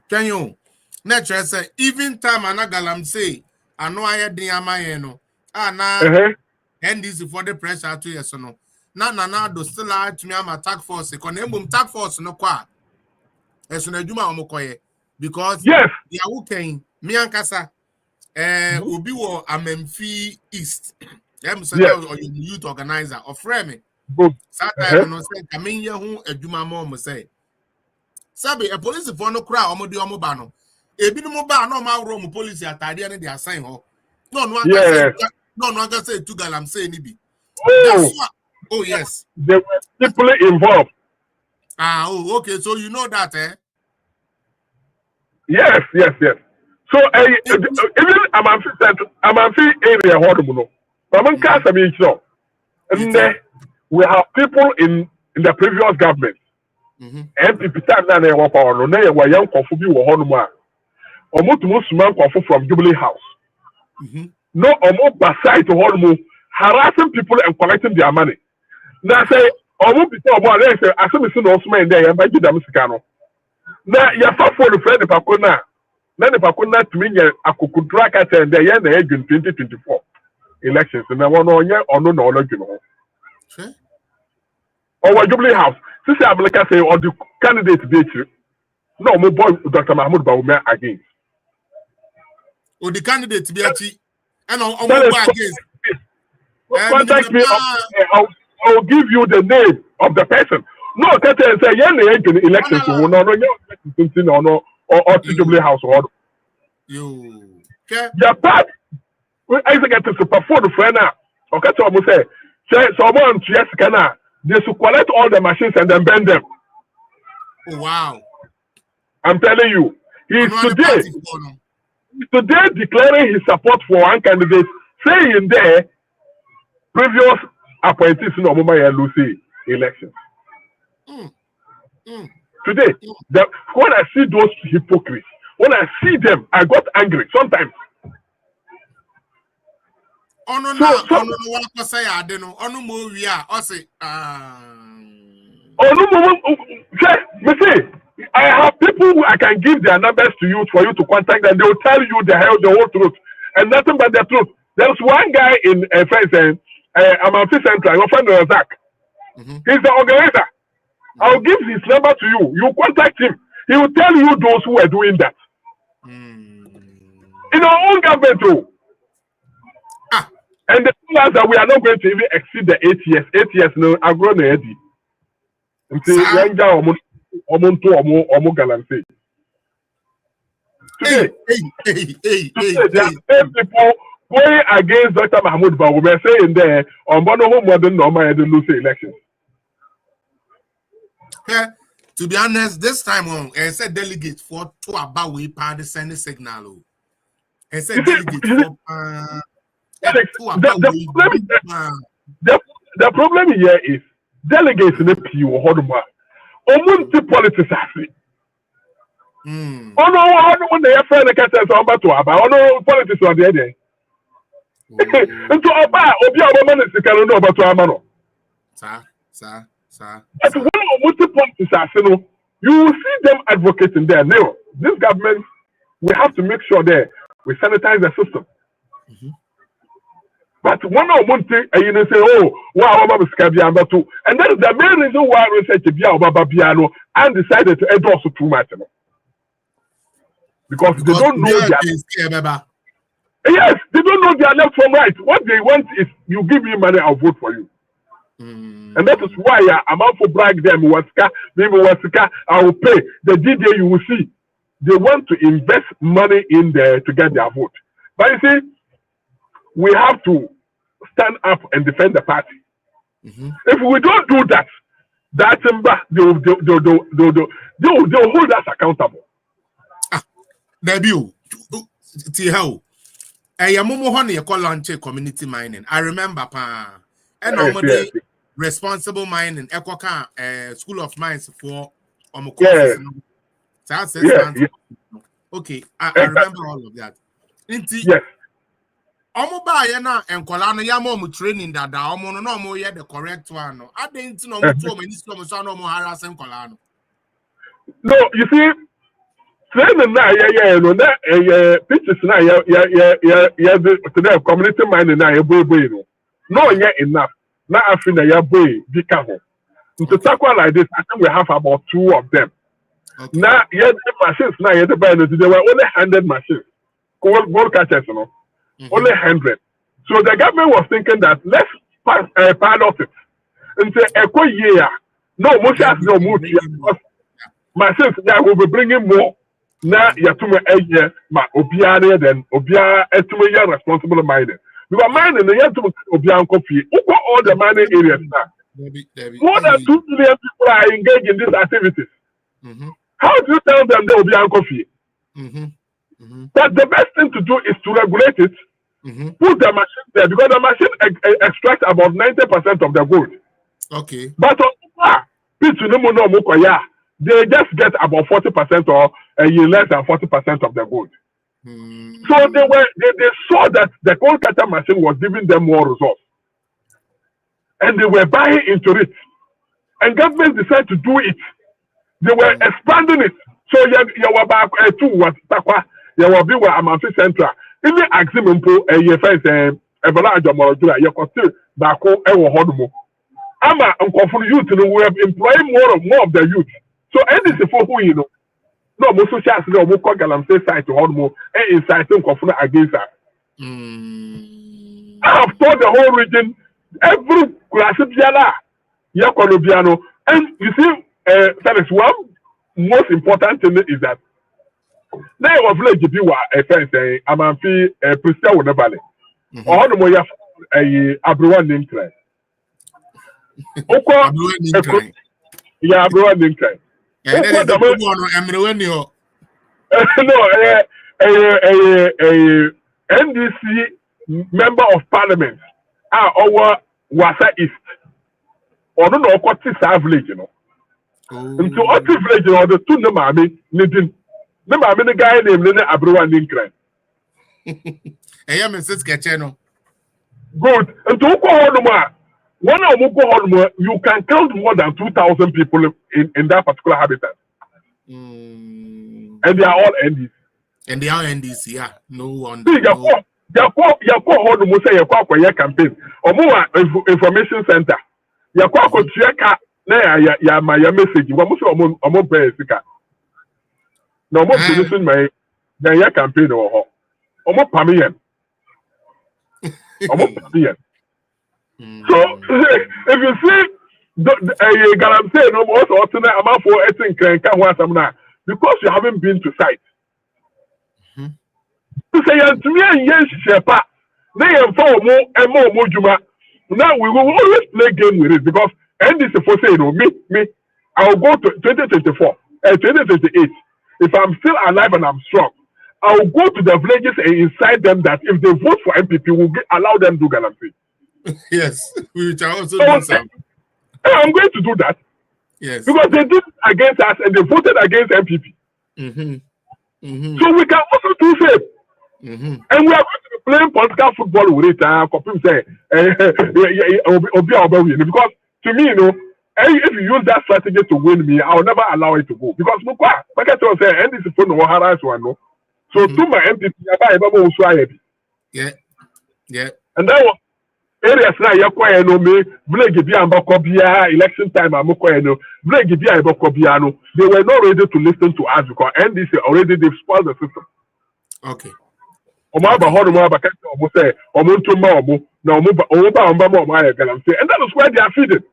Can you natural say? Even time Galamsey, I know I had the Amayeno. NDC for the pressure 2 years no. Na do still to me am attack force. Because task force no kwa. Esu na juma omokoye because yes, they are working. Me ankasa obi wo Amemfi East. Say or youth organizer of frame. Sata no say kamen ye hu adwuma mo say. Sabi a police for no crowd omo di omo ba no. Ebi no ba no ma wro mo police atade ne dey assign ho. No can say to Galamsey ni bi. Oh yes. They were deeply involved. Oh okay, so you know that Yes. So even Amanfi area horrible. And we have people in the previous government. MPP time na na work on no na young kofu bi wo hono ma. Omo to musman kofu from Jubilee House. No omo basai to hono harassing people and collecting their money. Na say omo bi to omo na say asemi no osman there ya ba gida musika no. Na ya fa for the friend pakona. Na the pakona to me akukudra ka say there ya na 2024 elections na one onye ono na ologi no. Or Jubilee House. Since I'm like I say, or the candidate be no, my boy Dr. Mahmoud Bawumia against. Or the candidate be and on against. Contact me. I'll give you the name of the person. No, say yeah, elections. No, or Jubilee House or you. Okay. Yeah, but I get to perform the friend now. Okay, so I'm say someone yes can. They should collect all the machines and then bend them. Oh, wow. I'm telling you. He's today declaring his support for one candidate, saying there previous appointees in Omoma Lucy elections. Today, when I see those hypocrites, when I see them, I got angry sometimes. Ono na ono no wa say ade no ono mo wi a o say me say I have people who I can give their numbers to you for you to contact them. They will tell you the whole truth and nothing but the truth. There's one guy in France, Amalfi Central, your friend Zach. He's the organizer. I'll give his number to you. You contact him. He will tell you those who are doing that. In our own government too. And the thing is that we are not going to even exceed the 8 years. 8 years no, I've grown already. Today, there are people going against Dr. Mahmoud Bawumia saying there, on one of them more than normal, I lose the election. Yeah, to be honest, this time on, I said delegate for to about we party send a signal. I said delegate for the problem here is delegates in the PU or Hoduma. Omunti politics actually. Oh no, I don't want the friend that says about to about no politics on the other. And to about Obia woman is the kind of about to Amano. Sir. But when Omunti politics actually, you will see them advocating there. No, this government, we have to make sure that we sanitize the system. But one of them say, oh, wow, I'm a too. And that is the main reason why research Biano and decided to endorse too much. Because they don't know their yes, they don't know their left from right. What they want is you give me money, I'll vote for you. And that is why I'm out for brag them. I will pay. The DD you will see. They want to invest money in there to get their vote. But you see, we have to stand up and defend the party. If we don't do that, they'll hold us accountable. Debut, Tihao. You call launch community mining. I remember, and normally responsible mining. School of Mines for okay, I remember all of that. Yes. Omoba yana enkola no ya mo training dada omo no mo ye the correct one no adenti no mo to minister mo so no mo harass enkola no. No, you see, training na no na pitches na the community mining na boy no enough. Na afina ya boy be careful. To tackle like this, I think we have about 2 of them. Okay. Now, the machines now there were only 100 machines. Gold catchers, you know. Only 100. So the government was thinking that let's pilot it. And say, echo year. No, no more. Machines, will be bringing more. Now, you're too much ma Obiare, then Obia, Etumia responsible mining. Because mining, the year to Obian coffee, all the mining areas now. More than 2 million people are engaged in these activities. How do you tell them they will be coffee? But the best thing to do is to regulate it, put the machine there, because the machine extracts about 90% of the gold. Okay. But they just get about 40% or less than 40% of the gold. So they saw that the gold cutter machine was giving them more resource. And they were buying into it. And government decided to do it. They were expanding it. So you were back to what Takwa, you were be where Amalfi Central. Even Aximumpo, a face, a Valage Moradula, you could still back home, Ama and youth, we have employed more of the youth. So, and this is for who you know. No, most social no more Galam say side to Hodmo and inciting Kofuna against her. I have told the whole region, every class of Yala, Yakolobiano, and you see, that is one most important thing is that now of like you are a friend say Amanfi Priscilla with the valley. All the more everyone named Clay. Yeah, everyone named Clay. NDC member of parliament our Wasa East. Or no, Koti village, you know. Into all village or the two Namami, Nidin. Namami, the guy named Lena Abruan Linkran. I am Mrs. Kacheno. Good. And to Oklahoma, one of Oklahoma, you can count more than 2,000 people in that particular habitat. And they are all NDC. And they are NDC, yeah. No one. Yakwa say yakwa campaign. Omo information center. Yakwa ko tueka na ya my message. Omo say omo pay sika. Na omo solution my ya campaign ho. Omo pamiyen. Omo pamiyen. So if you see guarantee no also alternate amount for etin krenka ho asam na because you haven't been to site. Say yes, Shepa. They are for more and more Juma. Now we will always play game with it because and this is for saying me, I'll go to 2024 and 2028. If I'm still alive and I'm strong, I'll go to the villages and incite them that if they vote for MPP, we'll allow them to do Galamsey. Yes, which I also do some. I'm going to do that. Yes. Because they did against us and they voted against MPP. So we can also do same. And we are going to be playing political football with it. Because to me, if you use that strategy to win me, I will never allow it to go. Because and this is for no harass one. So to my MPP, yeah. And that was areas now yakwa no me village bi ambakobia election time amukwa no village bi ambakobia no they were not ready to listen to us because NDC already they've spoiled the system. Okay. Omo aba hono mo aba kete omo say omo ntuma omo na omo ba omo aye galamsey and that is where they are feeding.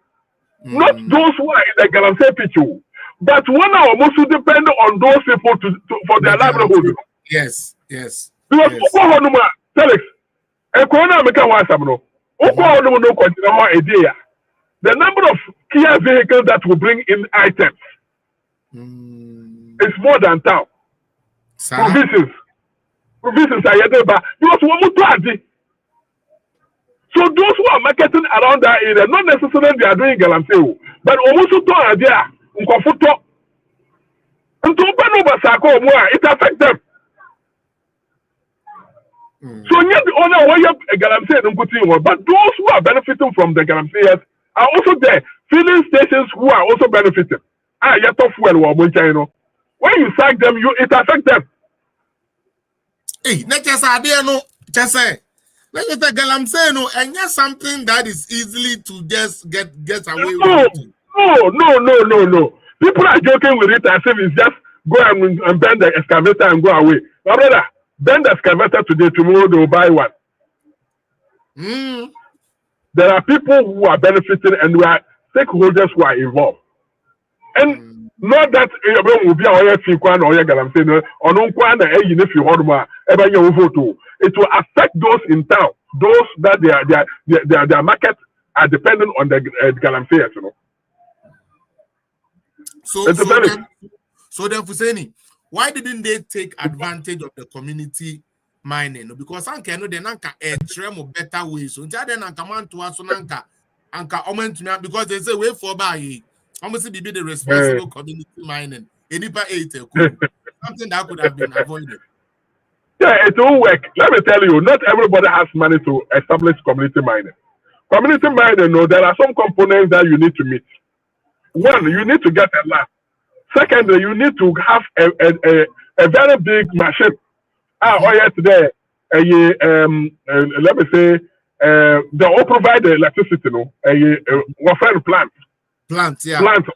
Not those who are in the galamsey picture, but when omo so depend on those people for their livelihood. Yes. Because hono mo Felix e ko na me ka wa asam no. The number of Kia vehicles that will bring in items is more than town. Provisions are yet because so those who are marketing around that area, not necessarily they are doing Galamsey, but almost to idea and to open over Sako, it affects them. So yet the owner way up a Galamsey, but those who are benefiting from the Galamseyers are also there. Filling stations who are also benefiting. Yet of well, when you sack them, it affects them. Hey, not just idea no, just say. Let me say Galamsey no, and just something that is easily to just get away with. No. People are joking with it as if it's just go and bend the excavator and go away. My brother, bend the excavator today, tomorrow they'll buy one. There are people who are benefiting and we are stakeholders who are involved. And not that will be our Fikwan or Galamsey or no one if you vote. It will affect those in town, those that their market are dependent on the Galamseyers, So then Fuseni, why didn't they take advantage of the community mining? Because anka no de nanka tremo better ways. So then anka man to us anka omen because they say wait for buy. Almost be the responsible community mining. Something that could have been avoided. Yeah, it will work. Let me tell you, not everybody has money to establish community mining. Community mining, there are some components that you need to meet. One, you need to get a land. Secondly, you need to have a very big machine. Today, let me say, they all provide the electricity, plant. Plants, yeah. Plants.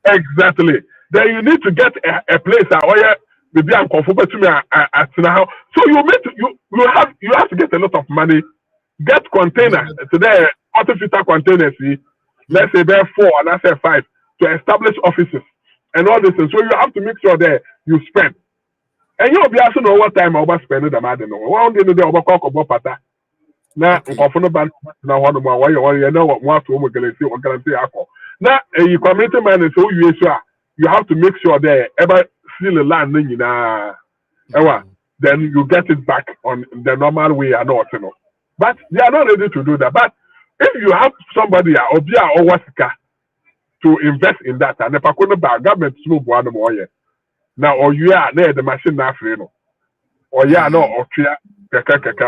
Exactly. Then you need to get a place where maybe I'm comfortable to me at now. So you have to get a lot of money. Get containers today, 40-footer containers. Let's say there are 4 and let's say 5 to establish offices and all this. So you have to make sure that you spend. And you'll be also know what time I was spending the money. One day they over pata. Now, now you community man so you have to make sure that ever seal the land then you get it back on the normal way and not. But they are not ready to do that. But if you have somebody or to invest in that. And if I couldn't buy government smooth one more year. Now, or you are there, the machine now for you know. Or yeah, no, or tria,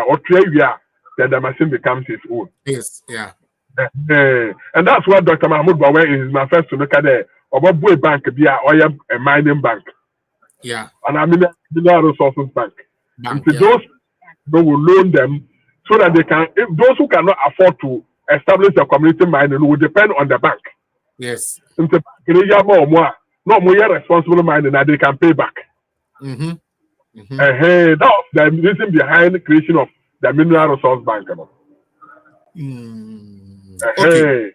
or tria, then the machine becomes his own. Yes, yeah. And that's what Dr. Mahmoud Bawe is my first to look at there. Or what boy bank be a mining bank. Yeah. And I mean, mineral resources bank. Bank, and yeah. those they will loan them so that they can, if those who cannot afford to establish a community mining will depend on the bank. Yes. No more responsible mining that they can pay back. Mm-hmm. That was the reason behind the creation of the mineral resource bank. Okay.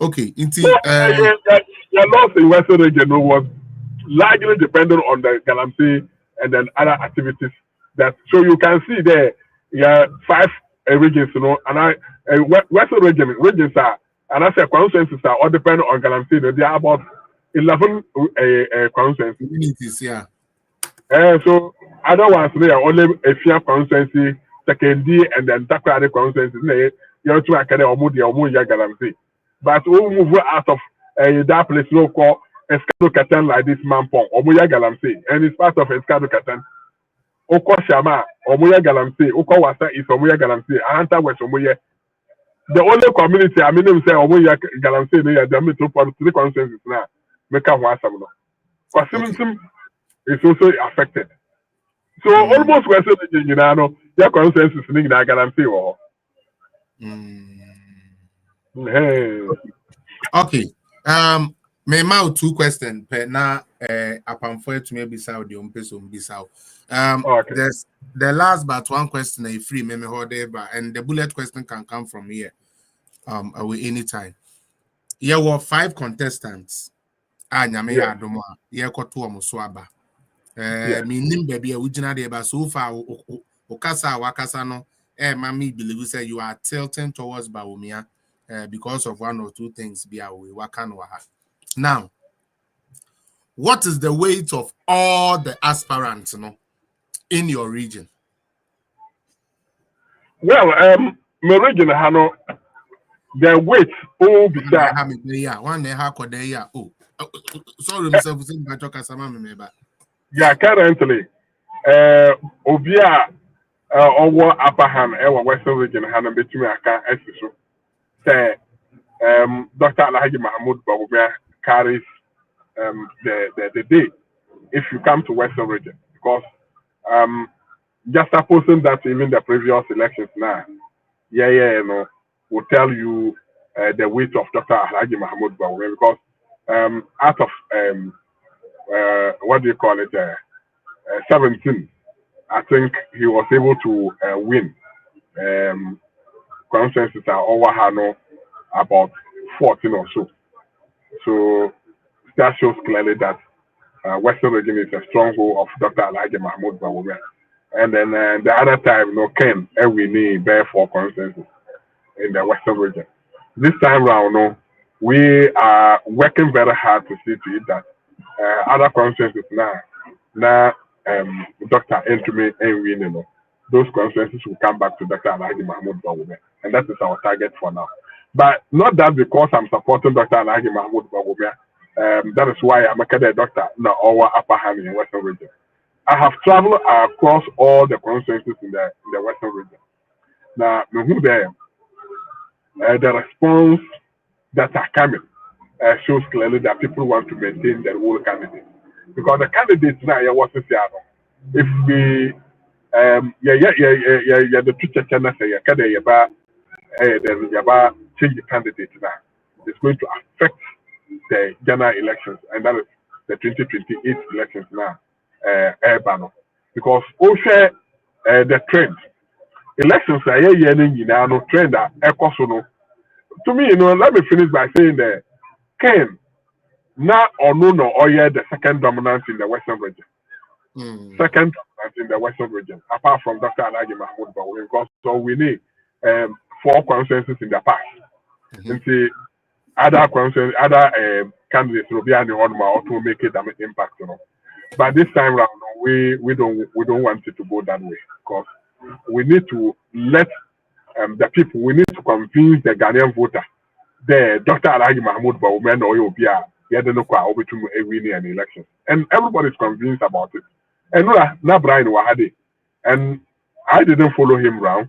Okay. Your loss in Western region was largely dependent on the Galamsey and then other activities. That so you can see there, 5 regions, you know, and Western regions are, and I say consensus are all dependent on Galamsey. They are about 11 consensus. Communities, yeah. So other ones they are only a few consensus, second D, and then Takrade consensus. You're to academy or Galamsey. But we move out of that place no call Escado Catan like this Mampong or Muya Galamsey, and it's part of Escado Catan. Oko Shama or Muya Galamsey, Oko Wasa is Omuya Galamsey, Anta West Omuya. The only community I mean say Omuya Galamsey, they are the to the consensus now. Make up one some. Because is also affected. So almost Western region, you know, your consensus in Galamsey or. Hey. Okay. May my 2 questions per na upon for to maybe Saudi on peso Bissau. Okay. There's the last but 1 question a free meme holder, and the bullet question can come from here. Away anytime. Here were 5 contestants. Nyame adoma. Here ko to omuswaba. Minim baby a ujina de ba so far okasa wakasa no mami believe say you are tilting towards Bawumia. Because of 1 or 2 things, now, what is the weight of all the aspirants, in your region? Well, my region, Hano, the weight, sorry, Mr. Yeah, currently, Obia, or upper hand, Western region, Hana, between Aka, Esiso. Dr. Alhaji Mahmoud Bawumia carries the day if you come to Western region, because just supposing that even the previous elections now, you know, will tell you the weight of Dr. Alhaji Mahmoud Bawumia, because out of what do you call it, 17, I think he was able to win. Consensus are over Hano about 14 or so. So that shows clearly that Western region is a stronghold of Dr. Alhaji Mahmoud Bawumia. And then the other time, Ken, we need bear for consensus in the Western region. This time round, we are working very hard to see to it that other consensus now, Dr. Entumi and we those consensus will come back to Dr. Alhaji Mahmoud Bawumia. And that is our target for now. But not that because I'm supporting Dr. Alhaji Mahmoud Bawumia. That is why I'm a cadet doctor now our upper hand in Western region. I have traveled across all the consensus in the Western region. Now, the response that are coming shows clearly that people want to maintain their old candidate. Because the candidates now, if we the teacher channel say change the candidate now, it's going to affect the general elections, and that is the 2028 elections now. Because also the trend elections are trend to me, let me finish by saying that Ken now or no the second dominance in the Western region. Second dominance in the Western region, apart from Dr. Alhaji Mahmoud Bawumia, because so we need 4 consensus in the past. And see other consensus, other candidates will be on the or to make it an impact, But this time around, we don't want it to go that way, because we need to let the people, we need to convince the Ghanaian voter the Dr. Alhaji Mahmoud Bawumia or Yobia, Yadenokwa, over to winning an election. And everybody's convinced about it. And not Brian Wahade. And I didn't follow him around,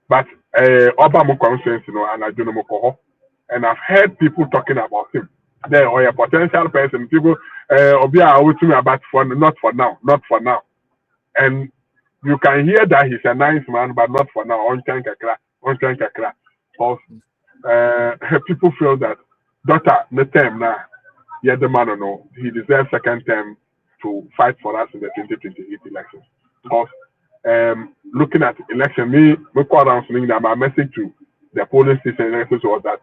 but Obama conference, and I don't know. And I've heard people talking about him. There or a potential person, people Obia with me about for not for now. And you can hear that he's a nice man, but not for now. On Chankakra. Because people feel that Dr. the term now, yeah, the man no, he deserves second term to fight for us in the 2028 elections. Because looking at election, me call down something that my message to the polling station was that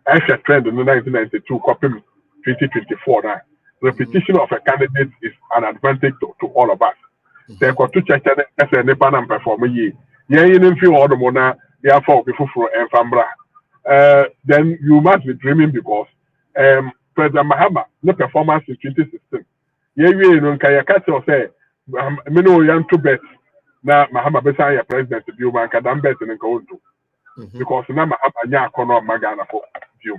as a trend in 1992, copying 2024 now, repetition of a candidate is an advantage to all of us. They got to check as a Nepal and perform a year. Yeah, you didn't feel all the money, therefore, before and Fambra. Then you must be dreaming because President Mahama, the performance in 2016. Yeah, you know, can you catch or say, Mino young to bet now Mahama Besaya president to view man can bet and go to because now Mahama Nya Kono Magana for view.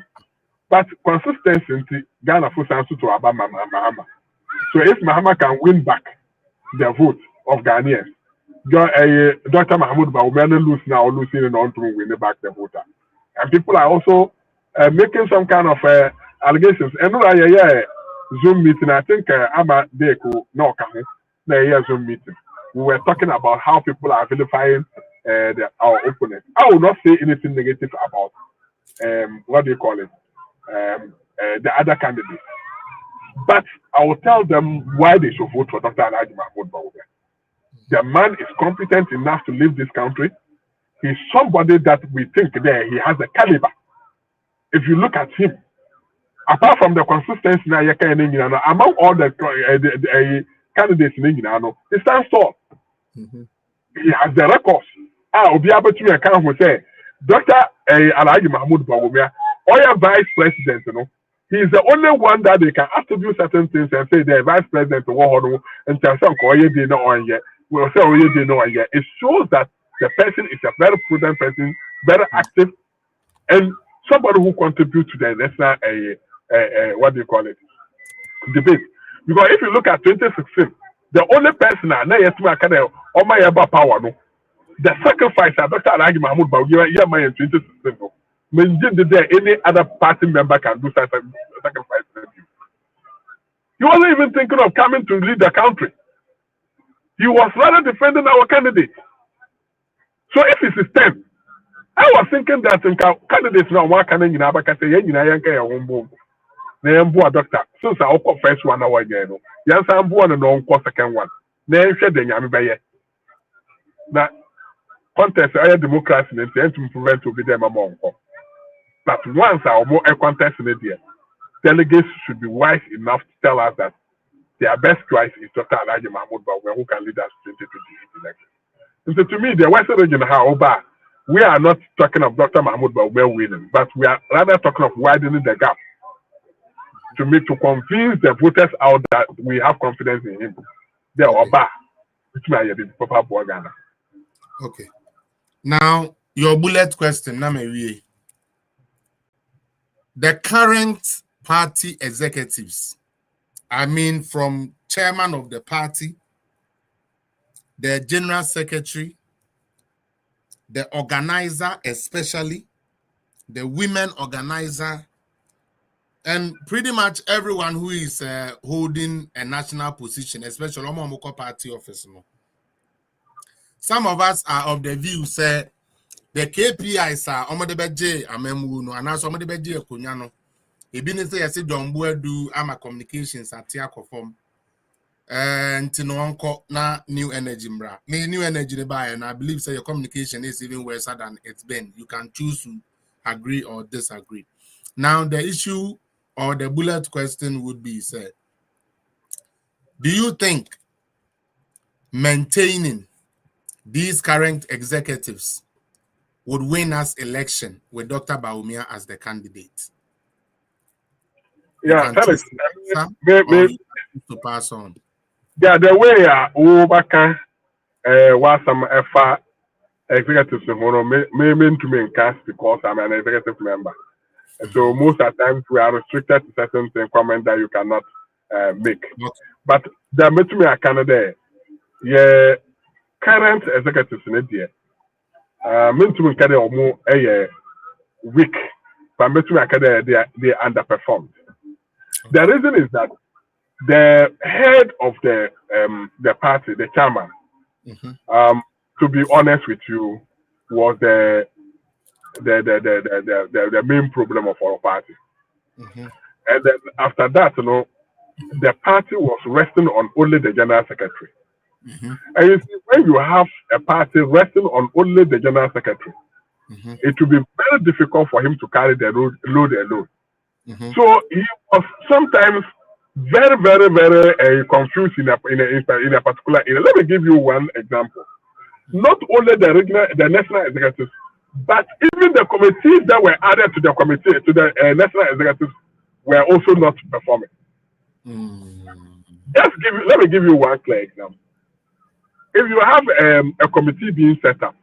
But consistency, Ghana for Sansu to Abama Mahama. So if Mahama can win back the vote of Ghanaians, Dr. Mahmoud Bawumia lose now or losing and on to win back the voter. And people are also making some kind of allegations. And Zoom meeting, I think Ama Deko no Zoom meeting. We were talking about how people are vilifying our opponents. I will not say anything negative about what do you call it? The other candidates. But I will tell them why they should vote for Dr. Alhaji Mahmoud Bawumia. The man is competent enough to lead this country. He's somebody that we think there he has a caliber. If you look at him, apart from the consistency now, among all the candidates in England, he stands tall. He has the records. I'll be able to account who say Dr. Alhaji Mahmoud Bawumia, or vice president, he's the only one that they can have to do certain things and say the vice president and tell some will say it shows that the person is a very prudent person, very active, and somebody who contributes to the national what do you call it, debate. Because if you look at 2016, the only person the sacrifice that Dr. Alhaji Mahmoud Bawumia in 2016. Any other party member can do such a sacrifice. He wasn't even thinking of coming to lead the country. He was rather defending our candidate. So if it's his turn, I was thinking that candidates now one can in Abaka say, doctor. Since I got first one hour, yes, I'm born and on second one. Then said the Yamibaye. Now, contest I democracy and to prevent to be them among. But once our more a contest in India, delegates should be wise enough to tell us that their best choice is Dr. Alhaji Mahmoud Bawumia, who can lead us to 2028 election. And so to me, the Western region, however, we are not talking of Dr. Mahmoud Bawumia winning, but we are rather talking of widening the gap to convince the voters out that we have confidence in him. They are Oba, which may be Papa Boagana. Okay. Now, your bullet question, Namewi. The current party executives, I mean, from chairman of the party, the general secretary, the organizer, especially the women organizer, and pretty much everyone who is holding a national position, especially Omomoko party office. Some of us are of the view, say, the KPIs are Omodebeje Amemuno, and also Omodebeje Kunyano. Ebini say yesi Dombo do ama communications at Tiakoform. And Tinonko na new energy mbra. Me new energy buy, and I believe say your communication is even worse than it's been. You can choose to agree or disagree. Now the issue or the bullet question would be said, do you think maintaining these current executives would win us election with Dr. Bawumia as the candidate? Yeah, Felix, to pass on. Yeah, the way Obaka was some executives may mean to me in cast because I'm an executive member. And so most of the times we are restricted to certain comments that you cannot make. But the me I Canada, yeah, current executives in India, me Canada or more weak, but me they underperformed. The reason is that the head of the party, the chairman, to be honest with you, was the main problem of our party. And then after that, the party was resting on only the general secretary. And you see, when you have a party resting on only the general secretary, it will be very difficult for him to carry the load alone. So he was sometimes very, very, very confused in a particular area. Let me give you one example. Not only the national executives, but even the committees that were added to the committee, to the national executives, were also not performing. Let me give you one clear example. If you have a committee being set up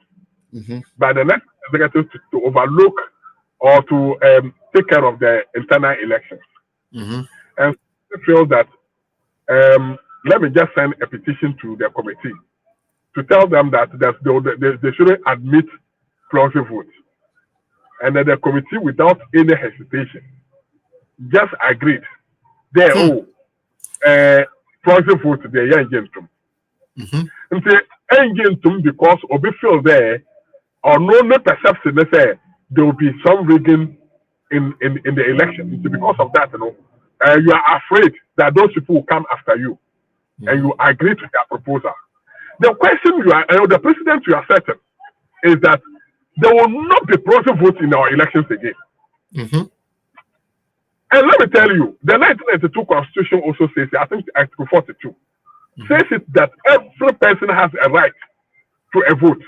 by the national executives to overlook or to take care of the internal elections, and feel that let me just send a petition to the committee to tell them that they shouldn't admit proxy votes, and then the committee, without any hesitation, just agreed. Proxy votes they are against. And say against because Obi feel there or no perception they say there will be some rigging in the election. It's because of that, you are afraid that those people will come after you, and you agree to their proposal. The question the precedent you are setting is that there will not be proxy votes in our elections again. And let me tell you, the 1992 Constitution also says, I think Article 42, says it that every person has a right to a vote.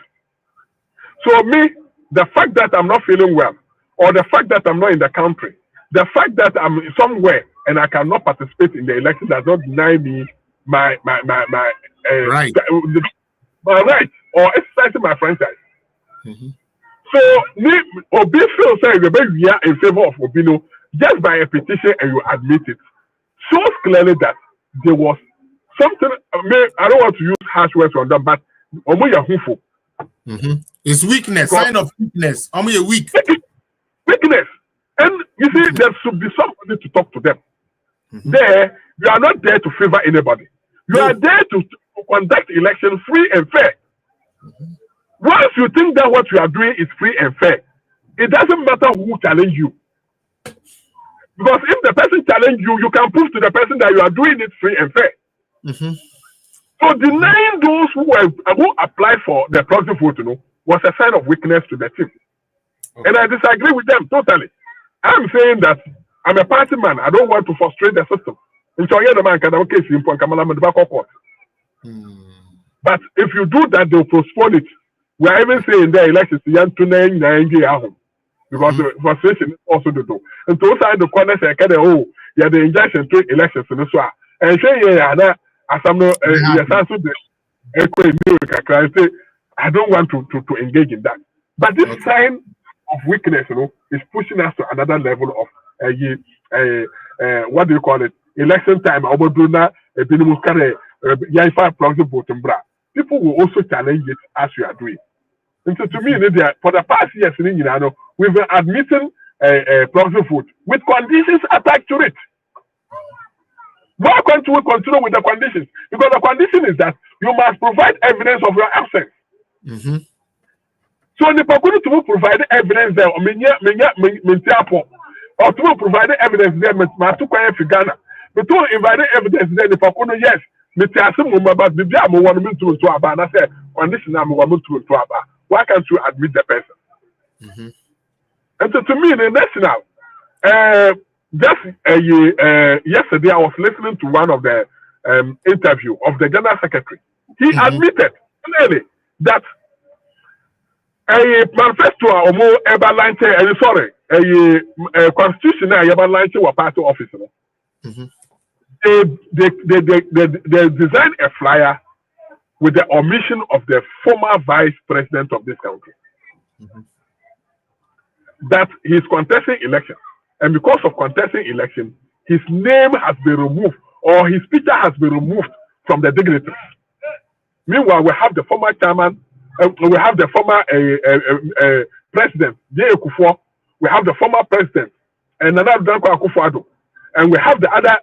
So me, the fact that I'm not feeling well, or the fact that I'm not in the country, the fact that I'm somewhere and I cannot participate in the election does not deny me my right, my right, or exercising my franchise. So me, Obi feel say we are in favor of Obino just by a petition, and you admit it, shows clearly that there was something. I don't want to use harsh words on them, but it's weakness, sign of weakness. Weakness. And you see, there should be somebody to talk to them. There, you are not there to favor anybody. You are there to conduct elections free and fair. Once you think that what you are doing is free and fair, it doesn't matter who challenge you. Because if the person challenge you, you can prove to the person that you are doing it free and fair. So denying those who applied for the proxy vote, was a sign of weakness to the team. And I disagree with them totally. I'm saying that I'm a party man. I don't want to frustrate the system. But if you do that, they'll postpone it. We are even saying the elections because the frustration is also the door. And to outside the corner say, the injection to elections in this one. And say, as I'm not, I don't want to engage in that. But this sign of weakness, is pushing us to another level of what do you call it? Election time. People will also challenge it as you are doing. And so to me, for the past years, we've been admitting a proxy vote with conditions attached to it. Why can't we continue with the conditions? Because the condition is that you must provide evidence of your absence. So the people to provide evidence there, or to provide evidence there, but to invite evidence there, the people yes, why can't you admit the person? And so to me, the national, yesterday I was listening to one of the interview of the general secretary. He admitted clearly that a manifesto or more line a constitutional line to a party office. They designed a flyer with the omission of the former vice president of this country. That he's contesting election. And because of contesting election, his name has been removed or his picture has been removed from the dignitaries. Meanwhile, we have the former chairman, we have the former president, J. Akufo, we have the former president, and another Danko Akufo-Addo, and we have the other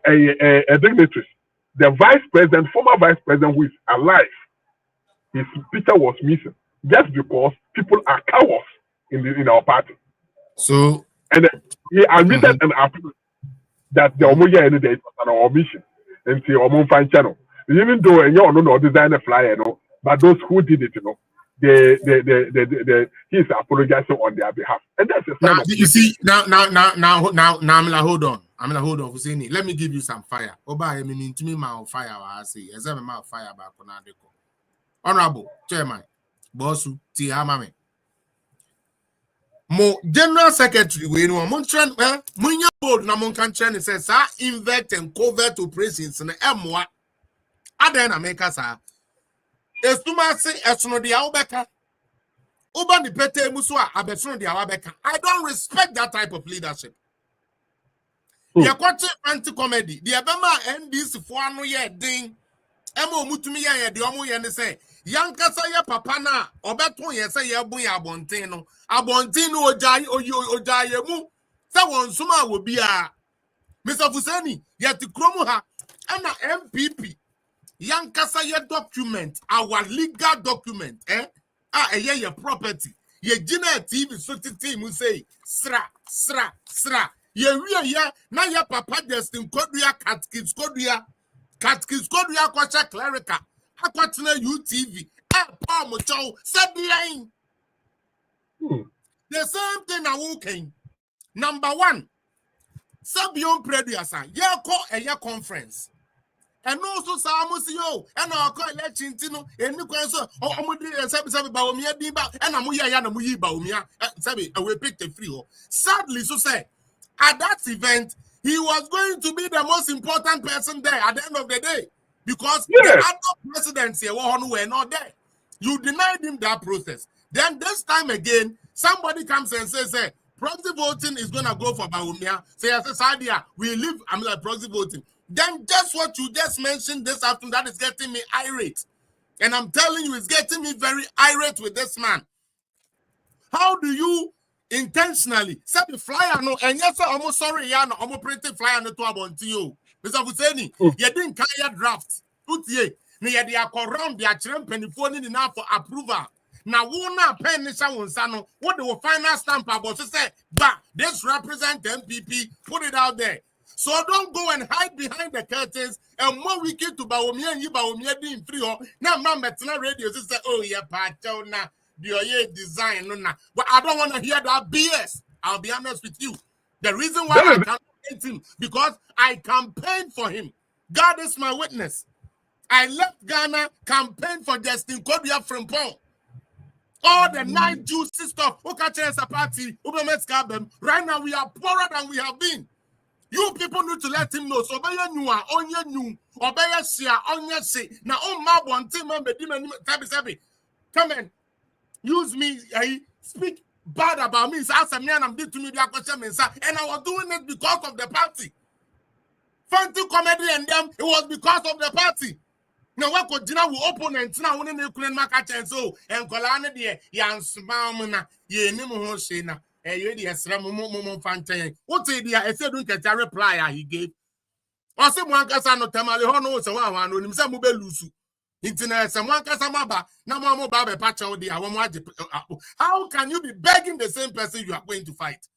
dignitaries. The vice president, former vice president who is alive, his picture was missing just because people are cowards in our party. So, and he admitted and approved that the Omoya and the our mission and the Omon channel. Even though you don't know design a flyer, but those who did it, he's apologizing on their behalf, and that's a sign now. You see, now, I'm like, hold on, Husseini. Let me give you some fire. Oba, I mean, to me, my fire. I say, as I'm my fire back on Adeko. Honorable Chairman, Bossu, Tihamame. Mo General Secretary, we know Montran, Munya board, Namonkan Chan says, invert and covert operations in the M1. Adena make us Estumasi Esuno di Aubeka. Uba ni pete muswa abesuno di Aubeka. I don't respect that type of leadership. Ya kwate anti-comedy. The Abema NDC for no ye ding. Emo mutumi ya di omo ye ne say. Yankasa ya papa na obeton ye say ye bun ya abonten no. Abonten no ojaye mu. Se won suma wo bia. Mr. Fuseni, ye ti kromu ha ana MPP. Yankasa ye document, our legal document, ye property. Ye Gina TV so team will say, sra. Ye na ye papa destin koduya catkins koduya kwacha clerica. Akwatna UTV. Palm chow said line. The same thing I walking. Number one, Sabion Prediasa, ye call a year conference. And also Samusio, and our call election tino, and you can say, Sabi Baumia Diba, and Amuya Yanamuyi Baumia, Sabi, I will pick the free. Sadly, so say, at that event, he was going to be the most important person there at the end of the day. Because the other presidents here were not there. You denied him that process. Then this time again, somebody comes and says, hey, proxy voting is going to go for Baumia. Say, as a Sadia, we leave, I'm like proxy voting. Then just what you just mentioned this afternoon, that is getting me irate. And I'm telling you, it's getting me very irate with this man. How do you intentionally set the flyer no? And yes, I'm sorry, yeah, no, I'm printing flyer no to about you. Mr. Fuseni, you didn't carry a draft. Utiye, ni ya dia around the achirem penifoni ni na for approval. Now, wona pen ni sano, what the final stamp about to say, but this represent MPP, put it out there. So don't go and hide behind the curtains and more wicked to Baumia and you Baumia being free. Now, Mamma Radio say, oh, yeah, Pacho na the design. But I don't want to hear that BS. I'll be honest with you. The reason why I can't hate him because I campaigned for him. God is my witness. I left Ghana, campaign for Justin Kodia from Paul. All the 9 juicy stuff. Party, right now we are poorer than we have been. You people need to let him know. So, onye new, obey share, onye say. Now, one team member, come and use me. Speak bad about me. So, as a man, I'm doing to me, and I was doing it because of the party. Fancy comedy and them, it was because of the party. Now, what could dinner with opponents now? When they couldn't make a chance, so and Colana, dear, Yan Smamana, ye name Hoshena. What did I said? Don't get a reply he gave. Or someone can say no tamale hono, so one on him some belusu. Internet, someone can samaba, no more babe patch out the how can you be begging the same person you are going to fight?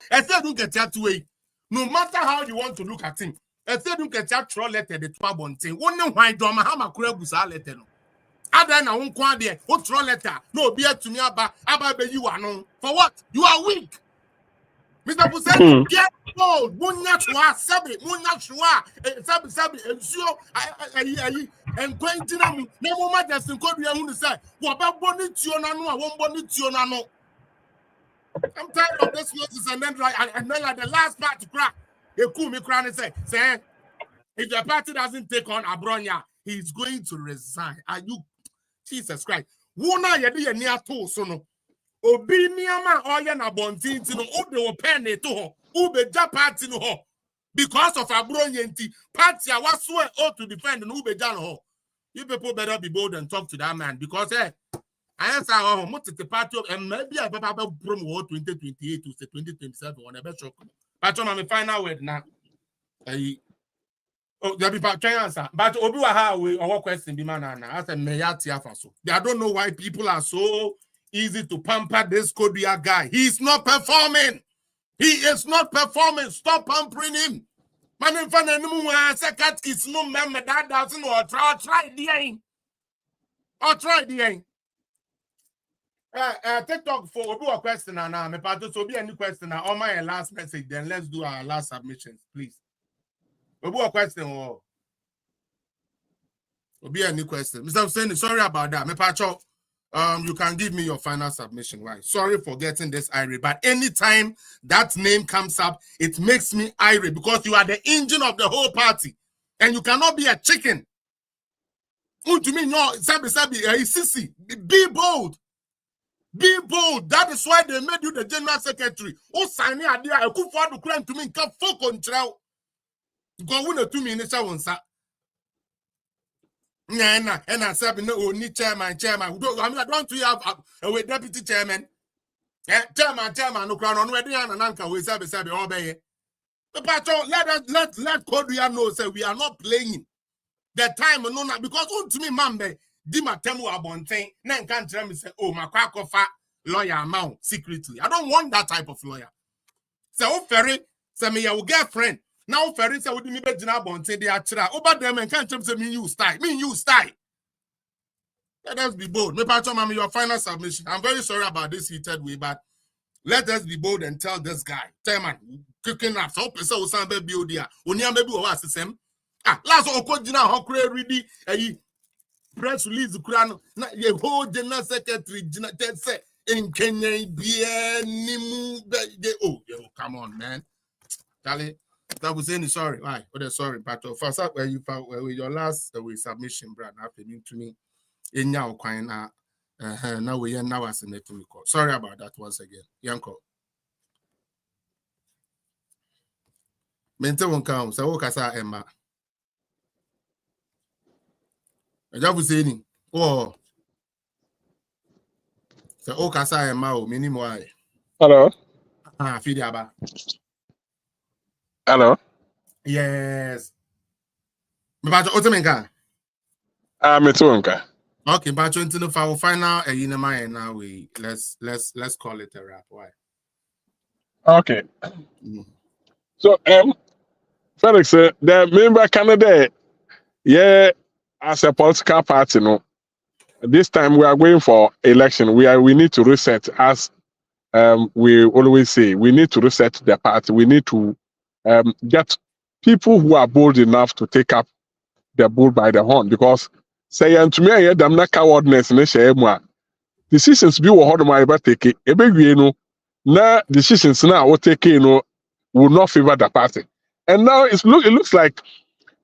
I said don't get that way. No matter how you want to look at him, I said don't get that troll letter the 12 thing. One know why drama hammer kurebusa letter. Ada na unkwa there, what troll letter? No, be to me about you are known. For what? You are weak. Mr. Pusen, get old, Munyachwa, Sabi, Sabi, and so and Quentin, no more just in Korea who say, what about Bonitionano? I won't Bonitionano. I'm tired of this nonsense and then like the last part to crack. You cool me crying and say, if the party doesn't take on Abronya, he's going to resign. Are you? Jesus Christ. Wona yedi ye nia to so no. Obi niama oya na bontin ti no o de wo pen to ho. Ubeja party no ho. Because of Abronyenti, party I was swear to defend and Ubeja no ho. You people better be bold and talk to that man because I answer the party and maybe I better promo 2028 to 2027 on a better. But on my final word now. Oh, there be answer. But Obi Waha our question be man I said Meyati Afaso. I don't know why people are so easy to pamper this Kodia guy. He's not performing. He is not performing. Stop pampering him. Man, if I second kiss no man, that doesn't or try the aim. Or try the aim. TikTok for Obi a question now. Me part to be any question now. On my last message, then let's do our last submissions, please. Obi a question or Obi any question. Mr. Hussein, sorry about that. Me part you can give me your final submission. Right? Sorry for getting this irate, but anytime that name comes up, it makes me irate because you are the engine of the whole party, and you cannot be a chicken. To me, no, sabi, be bold. Be bold. That is why they made you the general secretary. Oh, sign idea. I could afford to claim to me. Can fuck control. Go win a 2 minutes. I won't say. And I said, no, need chairman. I don't have a deputy chairman. Chairman, no crown on where the Ananka will say, obey. But let Kodia know, say we are not playing the time, no, because to me, Mambe. Dima temu abonten na nka ntre me say oh makwa kofa lawyer amount secretly. I don't want that type of lawyer. Say o ferry say me your girlfriend now ferry say we me be gina abonten dey achira over them nka ntre say me use style. Let us be bold. Me patch on your final submission. I'm very sorry about this heated way, but let us be bold and tell this guy, tell man cooking up so person o san be build dia oni am be o wa asem last o gina ho kra ready press release the Quran, not your whole general secretary, say in Kenya, oh, come on, man. Charlie, that was any sorry. Why? Oh, sorry, but first up, where you found your last submission, Brad, happening to me in your coin. Now we are now as a net to me call. Sorry about that once again. Yanko. Mente won't count, so what can I Emma? Saying, oh, so Okasa and Mao, minimum. Hello. Fidiaba. Hello. Yes. But Otomenka. Metonka. Okay, but you know for final and now let's call it a wrap. Why? Okay. So Felix, the member candidate, yeah. As a political party, no. This time we are going for election. We need to reset, as we always say. We need to reset the party. We need to get people who are bold enough to take up the bull by the horn. Because saying to me, I am not cowardness. Decisions be what my ever take it. Now decisions now will take will not favor the party. And now it looks like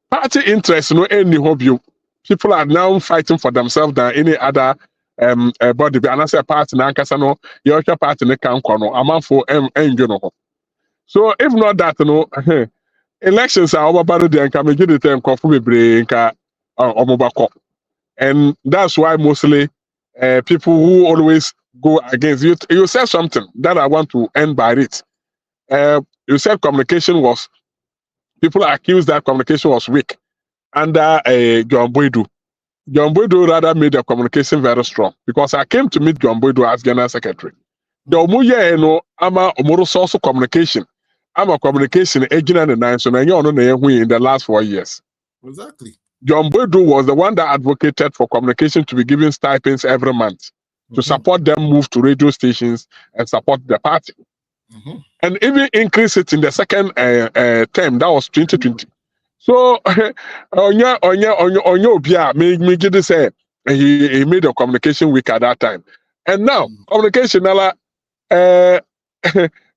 party interest, any hobby. People are now fighting for themselves than any other body. And I say party now, Casano, your party can come on. For so if not that, elections are over by the can make the term coffee break and that's why mostly people who always go against you. You said something that I want to end by it. You said communication was people accused that communication was weak under John Boydu. John Boydu rather made the communication very strong because I came to meet John Boydu as General Secretary. The Omuye ama Omoro source communication. I'm a communication agent and nine, so in the last 4 years. Exactly. John Boydu was the one that advocated for communication to be given stipends every month to support them move to radio stations and support the party. And even increase it in the second term, that was 2020. So, me get say he made the communication weak at that time, and now communication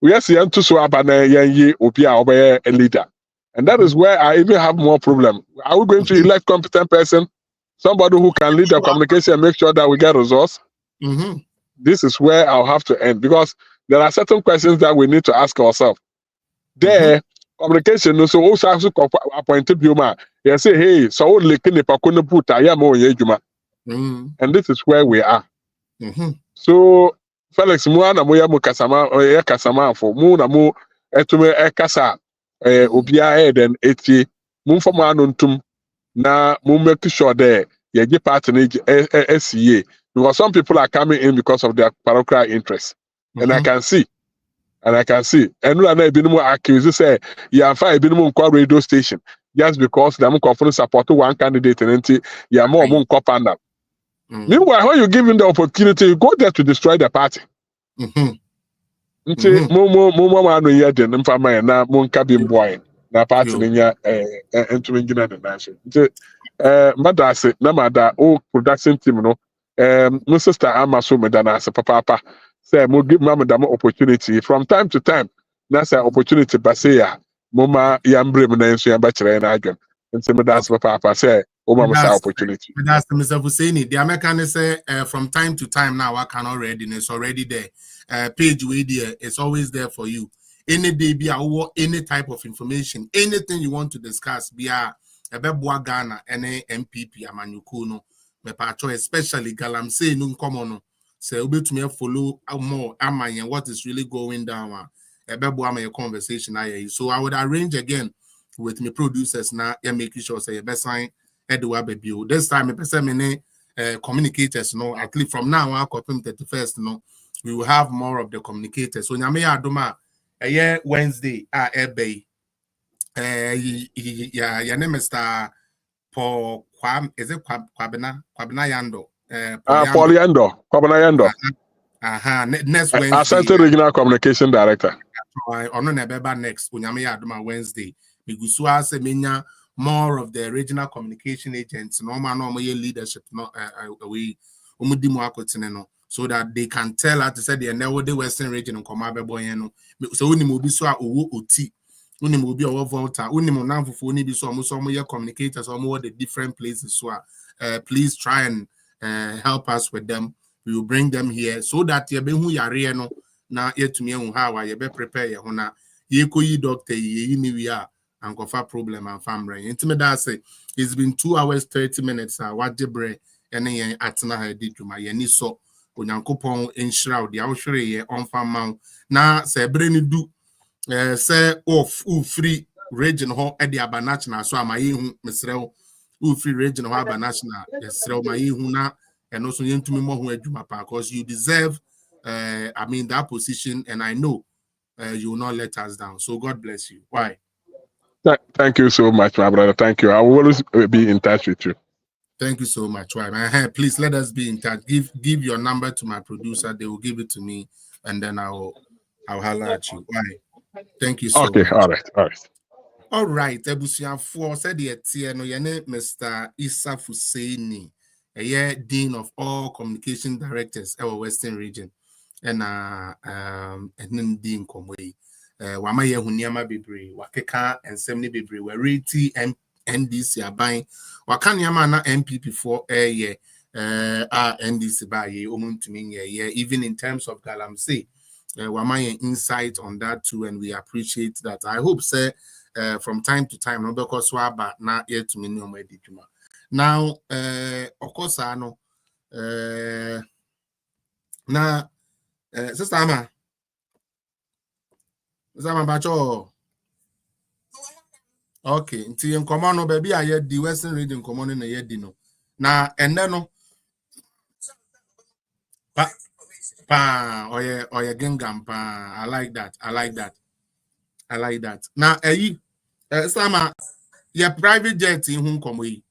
we are seeing to swap and obia a leader, and that is where I even have more problem. Are we going to elect competent person, somebody who can lead the communication and make sure that we get results? This is where I'll have to end because there are certain questions that we need to ask ourselves. there communication no so also appointed you ma you say hey so all like ne pa ko no put I am on adwuma and this is where we are so Felix mu na mo ya mo kasama ya kasama for mu na mo etume ekasa obia then etie mu fam anontum na mu make sure there you get part in SCA because some people are coming in because of their parochial interest and I can see and no na be no accuse say ya fa be no nkwa radio station just because them confidence support one candidate and ya more nkwa panel. Meanwhile, when you give him the opportunity, you go there to destroy the party. Nti mo no ye de mfama na mo nka bi mboy na party nya entumi ngina de na so. Nti madase na mada o production team no my sister ama so me da na se papa say mo give mama da opportunity from time to time na say opportunity ba say ya mo ma yambre me na nso ya ba kire na adwam. Nti me da se papa say o mama say opportunity. That's Mr. Husseini. The American say from time to time now I can already it's already there. Page way there, it's always there for you. Any day be any type of information, anything you want to discuss, be a Beboa Ghana, any MPP, Amanyukuno, Mepacho, especially Galamsey, Nun Common. Say, obe to me follow more Amanya, what is really going down. Beboa my conversation. So I would arrange again with my producers now and making sure say best sign this time communicators at least from now on 31st we will have more of the communicators so nyame adoma Wednesday ebe ya name Mr. Paul is it Kwabena Yando Paul Yando Kwabena Yando next Wednesday Asante Regional Communication Director ono na beba next nyame adoma Wednesday migusu ase menya more of the regional communication agents, normal leadership, so that they can tell her to say they know the Western region and come boy. So when you be so oti, when you be over Volta, when you now for be so communicators or more the different places. So please try and help us with them. We will bring them here so that you be who you are no now yet to me how you be prepare you na ye doctor ye are. And cover problem and family. Intimate say it's been 2 hours 30 minutes. What the bre any atena did to my yeni so onyankopon enshroud the awhwere on farm na say breni do say off free region ho e the aba national so amaye hu mesrew free region ho aba national yesrew maye hu na eno so yentumi mo ho adwuma pa because you deserve I mean that position and I know you will not let us down. So God bless you. Why? Thank you so much, my brother. Thank you. I will always be in touch with you. Thank you so much. Please let us be in touch. Give your number to my producer. They will give it to me, and then I'll holler at you. Why? Thank you so much. Okay. All right. All right. Ebusianfo said Mr. Issa Husseini, Dean of all communication directors our Western region, and then Dean Komwe. Wamaye Huniama Bibri, Wakeka and Semni Bibri, were Jdm&Ndc are buying Wakanyama na MPP for a year, NDC by ye, even in terms of Galamsey. Wamaye insight on that too, and we appreciate that. I hope, sir, from time to time, no because but not yet to me no more. Now, of course, I know. Now, Sister Ama. Okay, nti nkomo no baby aye di Western region nkomo no na ye di no. Na enne no oye gengam pa. I like that. Na sama your private jet in hu nkomo yi.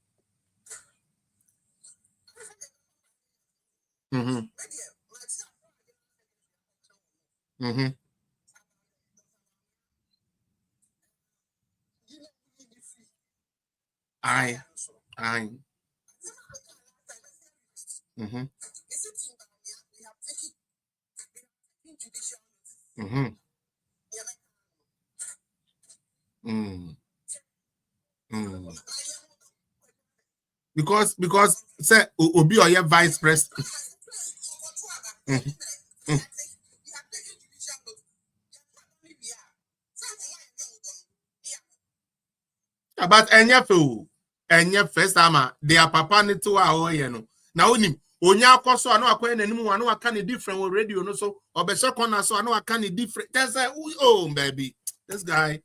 Aye. Because say obi or your vice president. About any first time their papa need to our now only onya kwaso ano akwa nanimu ano aka ne different on radio no so obesha corner so ano aka ne different. That's oh baby, this guy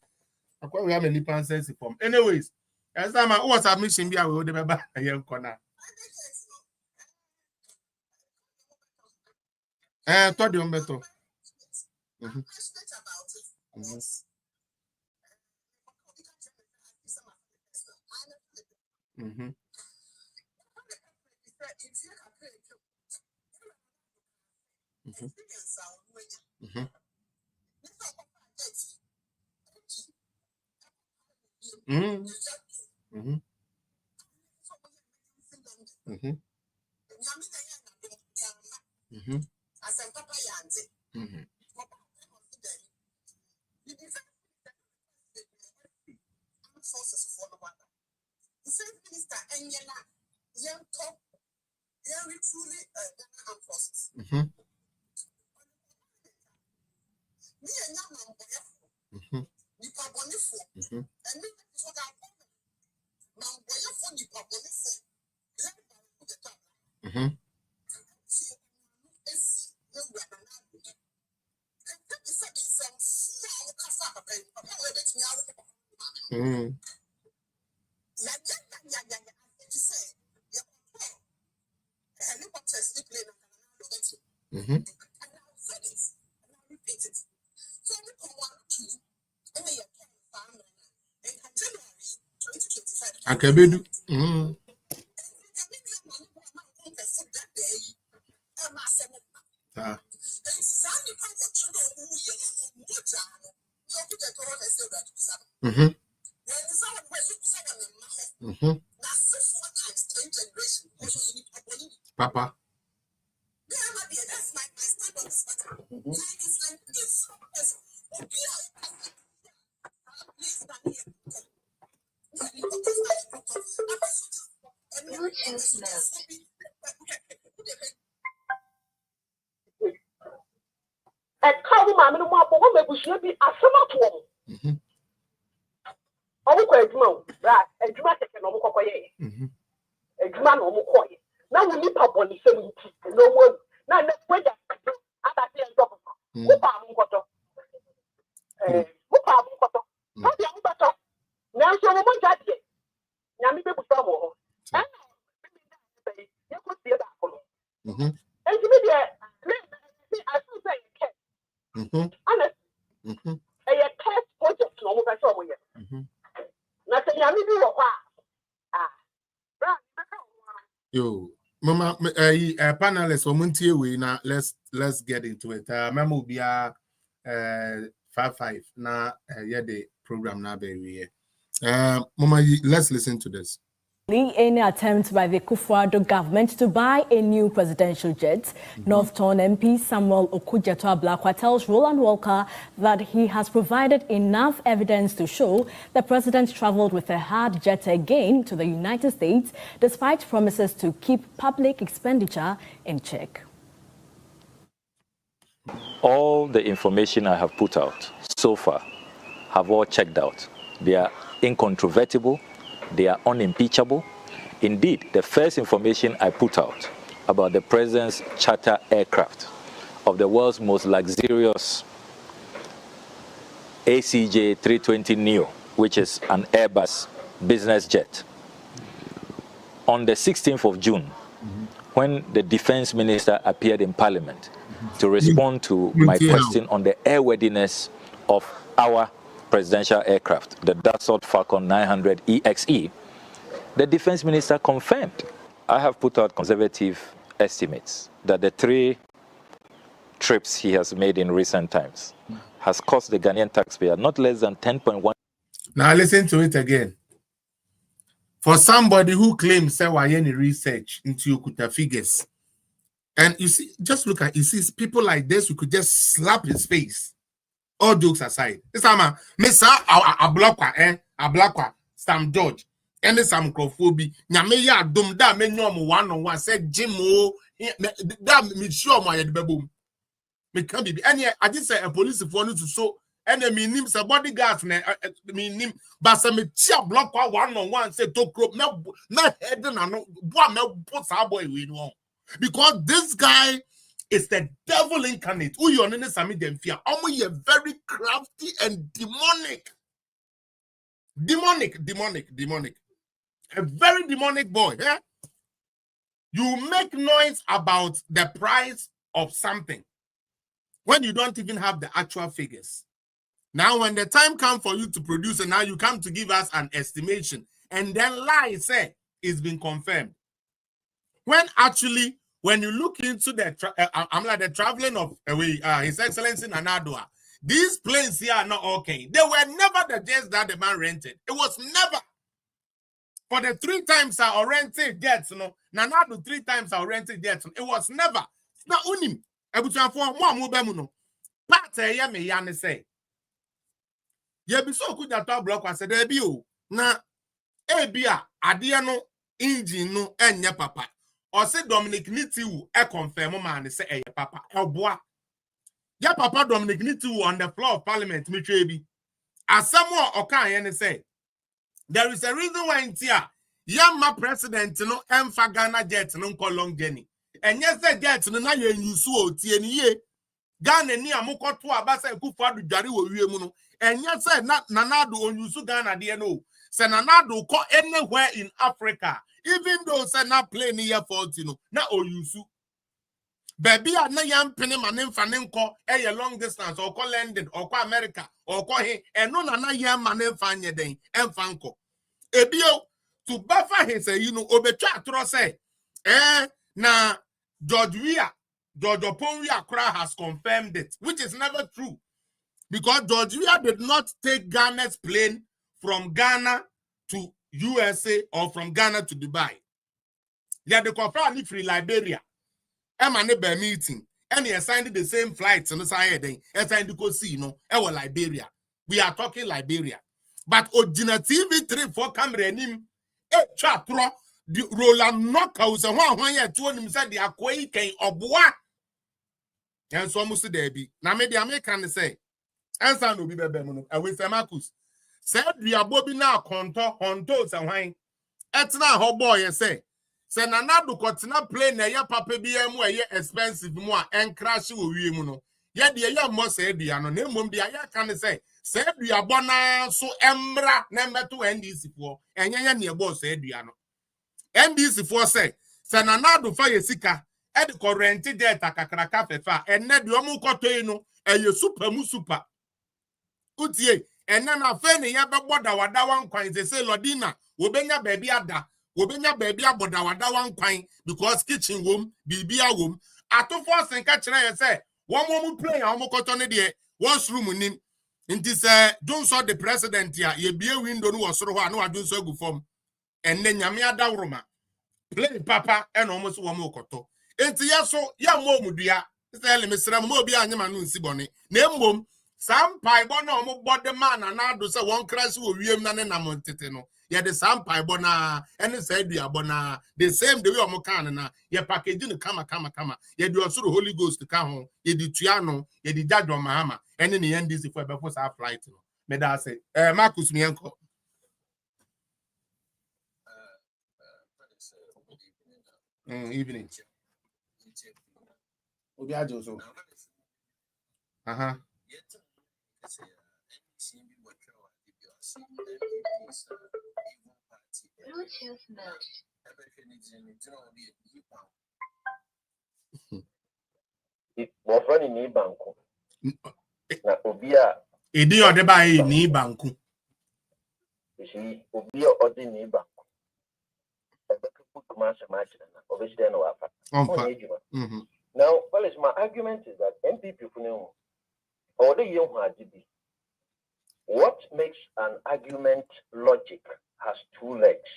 akwa we have many sense from. Anyways, as time what submission be we dey baba here corner. Third one better. Akabedu. Papa. Yo, Mama, panelists, let's get into it. Memo be 5-5 na the program na be Mama, let's listen to this. Any attempt by the Kufuor government to buy a new presidential jet, Northton MP Samuel Okudzeto-Ablakwa tells Roland Walker that he has provided enough evidence to show the president traveled with a hard jet again to the United States, despite promises to keep public expenditure in check. All the information I have put out so far have all checked out. They are incontrovertible. They are unimpeachable. Indeed, the first information I put out about the president's charter aircraft of the world's most luxurious ACJ 320neo, which is an Airbus business jet. On the 16th of June, when the defense minister appeared in Parliament to respond to my question on the airworthiness of our presidential aircraft, the Dassault Falcon 900 EXE, the defense minister confirmed. I have put out conservative estimates that the 3 trips he has made in recent times has cost the Ghanaian taxpayer not less than 10.1. Now listen to it again. For somebody who claims say why any research into Okuta figures, and you see, just look at, you see people like this, you could just slap his face. All jokes aside, this time, Mr. Ablakwa, Sam George, and the Sam Crawford, Nameya Dumda, Menyom 1-on-1, said Jimo, that me sure my baboom. Me can be any, I just say a police if wanted to so and the minim sa bodyguards minim but some chia block one on one say to crop me head na no boy me put our boy we know because this guy is the devil incarnate. Who you on sami dem fear. You very crafty and demonic. Demonic. A very demonic boy. Yeah? You make noise about the price of something when you don't even have the actual figures. Now, when the time comes for you to produce, and now you come to give us an estimation, and then lie say it's been confirmed. When actually, when you look into the, I'm like the traveling of His Excellency Nana Addoah, these planes here are not okay. They were never the jets that the man rented. It was never. For the 3 times I rented jets, Nana Addoah 3 times I rented jets. It was never. It's not unim. Ebutuafo mo amobemu no. Part ya me ya ne say. Ye bi so ku da block wa say there bi o. Na ebia ade no engine no enye papa. Or say Dominic Nitiwu confirm man say eye papa. Elboa. Ya papa Dominic Nitiwu on the floor of parliament me trebi. As someone okan ye say there is a reason why in tia Yama president no emfa Ghana jet no nko long journey. And yes, the jet no na ye nyusu o tie ni ye. Ghana ni amokoto abasa Akufo-Addo dware wo wie mu no. And yes, Nana Addoah onyusu Ghana de no. Say Nana Addoah ko anywhere in Africa. Even though say na plane here fault no na onyusu. Baby na yam pene manem fanenko e long distance or ko London or ko America or ko he and no na yam manem fanye den emfanko. Ebio to buffer his obetwa atro say na George Opon Weah has confirmed it, which is never true because George Weah did not take Ghana's plane from Ghana to USA or from Ghana to Dubai. They had the confirmed free Liberia. Emma meeting and he assigned the same flights on the side assigned to go see Liberia. We are talking Liberia. But Ojina TV 3-4 camera nim chatro the Roland knockouts and one year to him said the Akoi K Obwa. And so almost there be. Now maybe American say answer no be bebemuno and with Marcus. Said we are Bobby now contour hontos and wine. Etna ho boy say. Say Nana Addoah kotina plane na ya papa BM ye expensive mo and crash wo wie mu no. Ye de ya mo say dua no na mom dia ya kan say say dua bona so emra na meto NDC fo enyenye ne ebo say dua no. NDC fo say Nana Addoah fa ye sika e de current data kakraka fefa enne de omu kotoi no eye super mu super. Utie enne na fe ne ya be boda wada wan kwan say Lodina wo benya baby ada. Wobenya baby aboda wada wan kwan because kitchen room bibia room ato force nka kire ye say one more play a omokoto ne de washroom nim nti say don't saw the president ya ye bie window no wosoro ho a no adun so agu form enne nyame adawroma play papa e no omo so wo mokoto enti ye so ya mo omudua say le mesra mo obi anyema no nsi bone na emmom sam pai bo na omo bode man na ado say won crash wo wiem na ne namontete no. Yeah, the same pie bona, and the said we are bona, the same the way of Mokana, your packaging the kama. Yeah, do also the Holy Ghost to come home, ye the Tiano, ye the judge on Mahama, and in the end, this is for before our flight. May I say, Marcus Mianko. Evening. Obiajo. Bofani ni banku. Na obia edi ode ba ni banku. Isi obia odi ni banku. Now, well, my argument is that MPP or the young what makes an argument logic has 2 legs.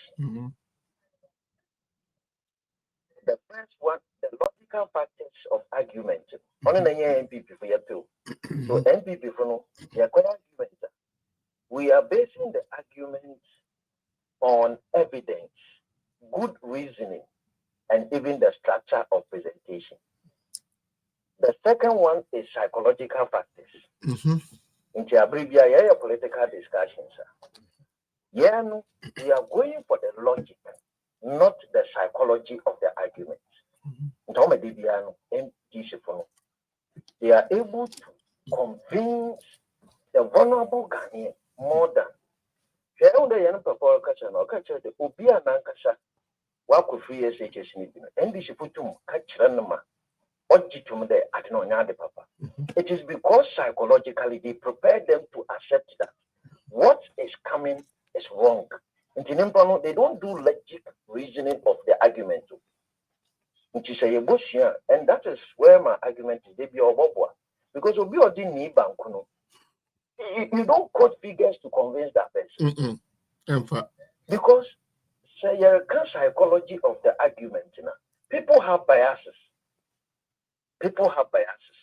The first one, the logical factors of argument. Only the MPP for your two. So MPP for no, argument. We are basing the argument on evidence, good reasoning, and even the structure of presentation. The second one is psychological factors. Into a political discussions. Yeah, no, we are going for the logic, not the psychology of the argument. They are able to convince the vulnerable Ghanaian more than the young people the Ubia Nankasha, Waku 3 years and this put to catch Ranama, Ojitum de Atinonya de Papa. It is because psychologically they prepare them to accept that what is coming is wrong. They don't do logic reasoning of the argument. Which is a bush, and that is where my argument is. They be obobwa. Because Obi didn't need bankuno. You don't quote figures to convince that person. Because say you psychology of the argument. People have biases. People have biases.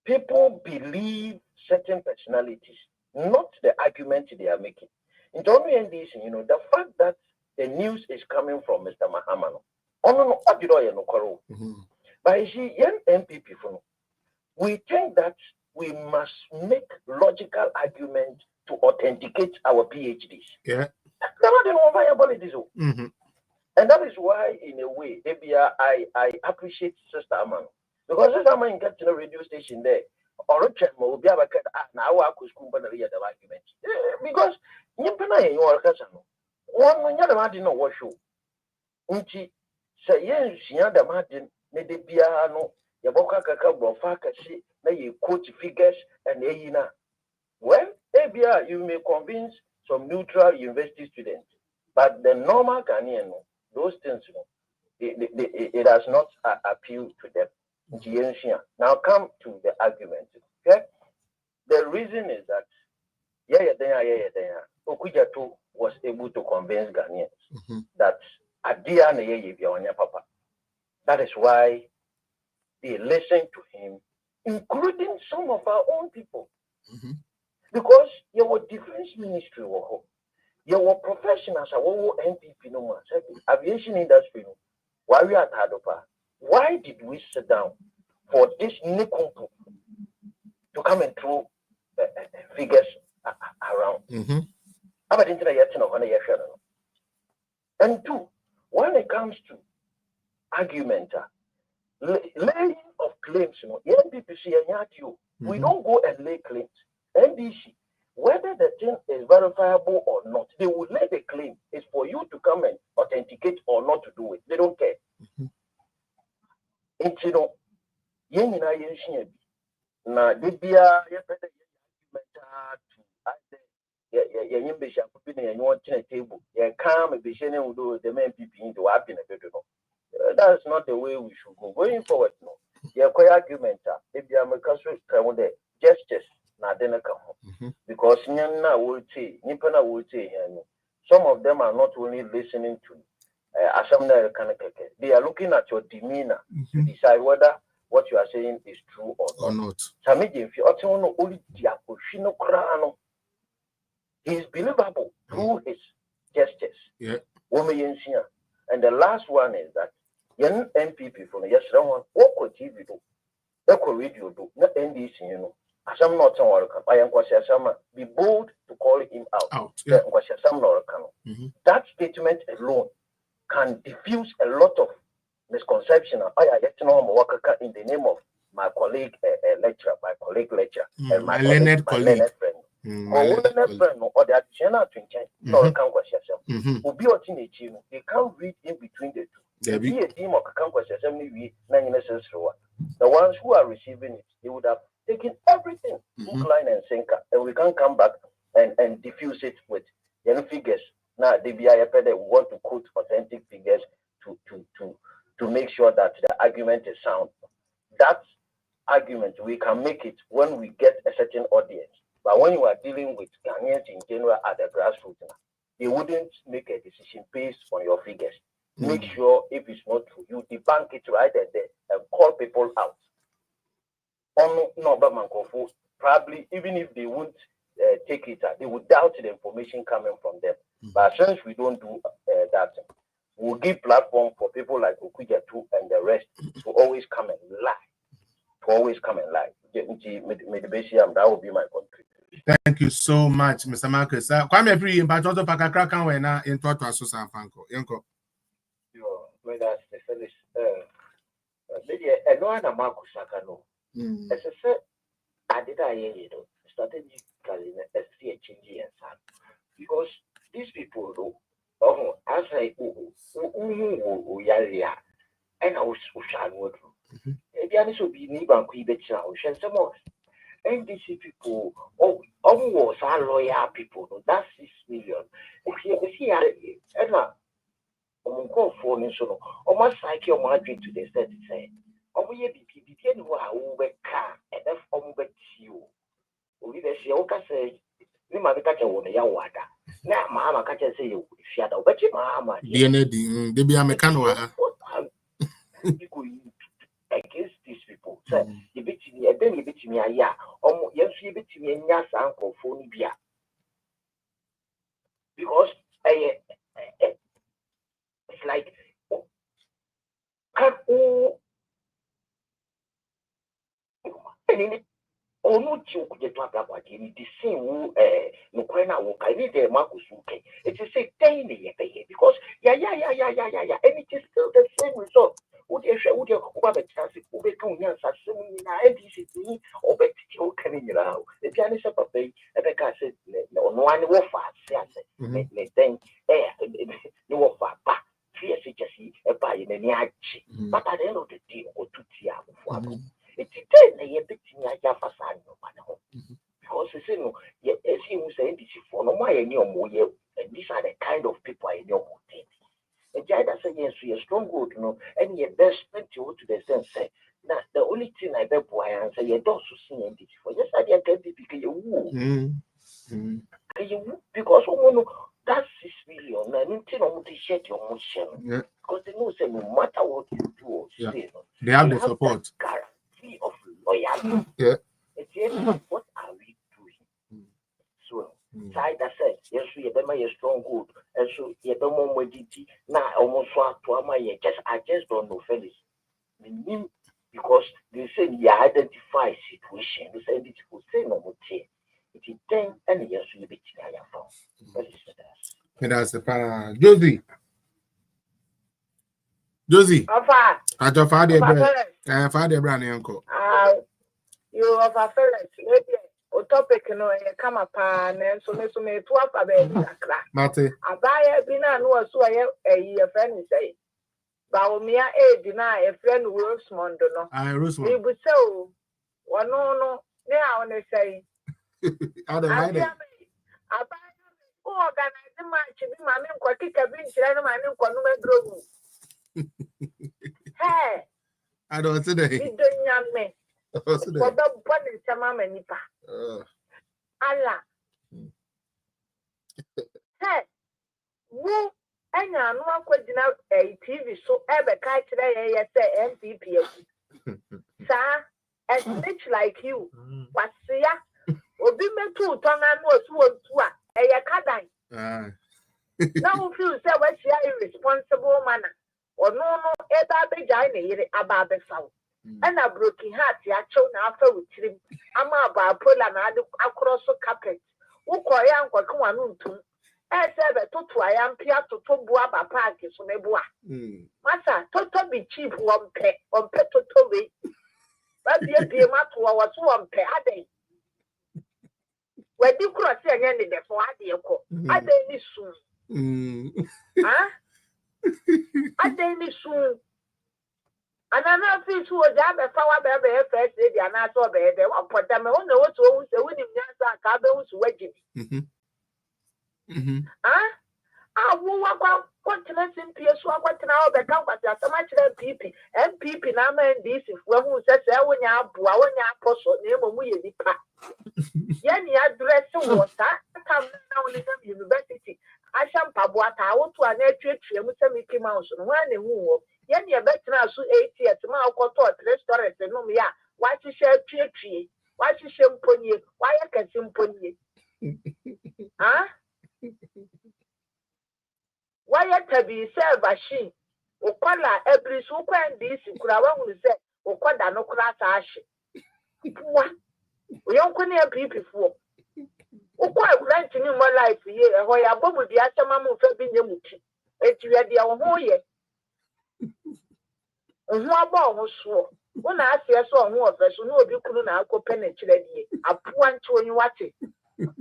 People believe certain personalities, not the argument they are making. In Jdm&Ndc, the fact that the news is coming from Mr. Mahamano. But you see, young MPP, we think that we must make logical arguments to authenticate our PhDs. Yeah. And that is why, in a way, I appreciate Sister Amano. Because Sister Amano gets to the radio station there, or a channel will be able to now I could school the argument. Because you one when you're not in a wash show. Say, yes, the Martin, maybe piano, Yaboka Kaka, Fakasi, may you quote figures and Aina. Well, ABR, you may convince some neutral university students, but the normal Ghanaian, those things, it does not appeal to them. Now come to the argument. Okay? The reason is that Okujato was able to convince Ghanaians that Papa. That is why they listen to him, including some of our own people. Because you were defense ministry, you were professionals, MPP, aviation industry. Why we at Hadopa? Why did we sit down for this Nikumpu to come and throw figures around? And two, when it comes to argument, laying of claims, the NPPC and you, we don't go and lay claims. NDC, whether the thing is verifiable or not, they will lay the claim. It's for you to come and authenticate or not to do it. They don't care. It's now, they be a table. That's not the way we should go. Going forward, no. Argument, maybe I'm a gestures, because some of them are not only listening to they are looking at your demeanor to decide whether what you are saying is true or not. He is believable through his gestures. Yeah. And the last one is that young MPP from yesterday, what TV do, what radio do, not NDC, Asam not on I am Kwasiasama, be bold to call him out. That statement alone can diffuse a lot of misconception. I get to know in the name of my colleague lecturer, and my learned friend. Or the additional to they can't read in between the two. Be a team of the ones who are receiving it, they would have taken everything, hook, line, and sinker, and we can come back and diffuse it with figures. Now, we want to quote authentic figures to make sure that the argument is sound. That argument, we can make it when we get a certain audience. But when you are dealing with Ghanaians in general at the grassroots, they wouldn't make a decision based on your figures. Make sure if it's not true, you debunk it right there and call people out. Probably, even if they won't take it, they would doubt the information coming from them. But since we don't do that, we'll give platform for people like Okujatu and the rest to always come and lie. That would be my contribution. Thank you so much, Mr. Marcus. Kwame free in Pachoto Pakakra when I in Toto Susan Fanko. Yanko. Yo, when that's the finish. And one of Marcus Sakano. As I said, I did strategically see a change in some. Because these people, though, as I Yaria, and I was Ushan Wood. Maybe should be Niban Quebecha, and some more. NDC people, almost are loyal people. That's 6 million. If he had ever call for national, almost like your margin to the set say, we begin who are over car and that's over you. We the Sioka say, you might catch a one yawada. Now, Mamma catch a say, shadow, but your mamma, DNA, they be a mechanic. Against these people. So, you bet me, and then you bet me, yeah, yes, you bet me, and yes, uncle, for Nibia. Because it's like, no joke, you talk about it. The same, no, I need a Marcus. It is a tiny because, yeah, and it is still the same result. Would you have a chance to become young, NDC, or bet you can in your house? The pianist of a bay, and the car said, no one will fast, then, no offer, but fear see a buy in any action. But at the end of the day, or 2 times. It's a bit in your facade, because you know, as you say, this is for no more, and these are the kind of people I know. And Jada said, yes, we are strong good, you know, and your best to the sense. Now, the only thing I bet boy and say, you don't see this for yes, I get it because you woo. Because that's 6 million, and until I'm to share your own share. Because they know, say, no matter what you do or say, they have the support. Guarantee of loyalty. Yeah. It's yes, what are we doing? So, side that said, yes, we have been strong good, and so you have more modity. Now, almost to my I just don't know, Felix. Because they say you identify situation, they say it will say no more. It is 10 and yes, we be I have found. That's the para. Josie. At your father, brand uncle. You have a Felix. O topic no e kama pa na so me to afa ba bi akra mate abaya bi na no so ye e friend say ba o mia e di na e friend Rosemond no Rosemond we bu say o wono no ne a one say abaya o organize match bi ma me nkwa kika bi nchire no ma me nkwa no medro hey I don't say that bi do nyame for the body sama manipa Allah hey wo anya no akwadina TV so ebe ka kire ye say MPP sa and rich like you wasia obi metu tona no osu ontu a eye kadan now feel say we share irresponsible manner or no eba beja na yire aba be saw and a broken heart ya chow na after with him ama ba pola na across carpet wo koya nkwaku anu ntum e se be toto ayampia toto bua ba park so mebua masa toto be cheap wonpe toto we ba bie mato wa so wonpe aden we di cross anya ni de fo ade ko aden ni su aden ni su anana fi tu o ja be fa wa be first lady ana so be de wa pota me o na wo to wo se woni nyansa ka be wo su wagidi awu wa kwa tena simpie so akwatena o be kan kwata sama kire MPP na ma NDC fu hu se se wonya aboa wonya aposo na emo ye nipa ye ni address wo sa kam na woni na university asham paboa ta wo to ana atwetwe mu se Mickey Mouse no wa na hu wo ye ni betra so 8 years ma akoto restaurant no me ya wa hihye atwetwe wa hihye mponye wa ye kase mponye why tabi say bashi okola every so kwan this kura wa hu say okoda no kura sa ahye wa we yonko ne MPP fo Ukwa rent ni mo life ye ho ya bomu bi asema mo fa bi nyamuti. Etu ya dia wo ho ye. Ohu aba ho so. Wo na ase so ho ofe so na obi kunu na akopɛ na kyerɛ die. Apoa nti onyi wate.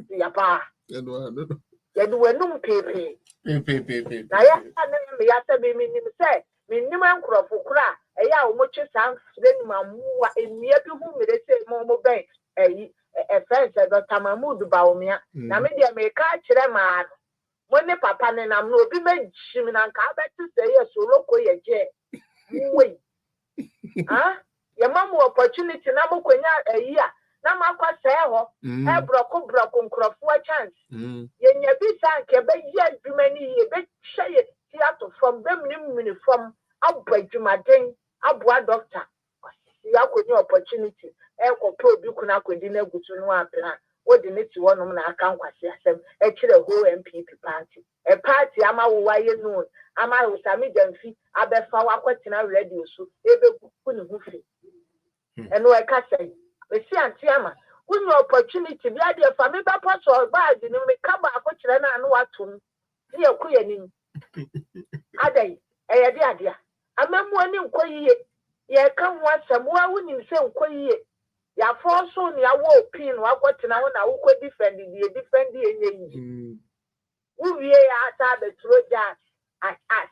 Ya pa. Yedu wenum pepe. Na ya na me ya sabe mi nim say me nim ankrofo kura eya wo mo twe san freni mamuwa emia bi hu mere say mo ben eyi friends Dr. Mahmoud Baumia na me dia me ka kire ma mo ne papa ne nam no obi magim na nka abeti say yes oloko ye je we ye mamu opportunity na mo kwanya eyi a na makwa say ho e broko nkrofo a chance ye nya bi san ke be ye adwumani ye be hye theater from them mini from abadwumaden aboa doctor ya kwanya opportunity e ko pe obi kuna kwedi na gutu no apena wodi ne ti wonom na aka nkwase asem e kire ho MPP party e party ama wo waye no ama wo sami jamfi abefa wakwatina radio so ebe kuku ne hu fi eno e ka say we si antiama woni opportunity bi ade fa me ba paso bag ni me ka ba ko kire na anu watum ni ye ku ye ni adai e ye de ade amemu ani nkoyiye ye ka ho asem wa woni se nkoyiye ya forso ni awo pin wakwatina ho na wo ko defend enye yi wie ya ta be trojan at us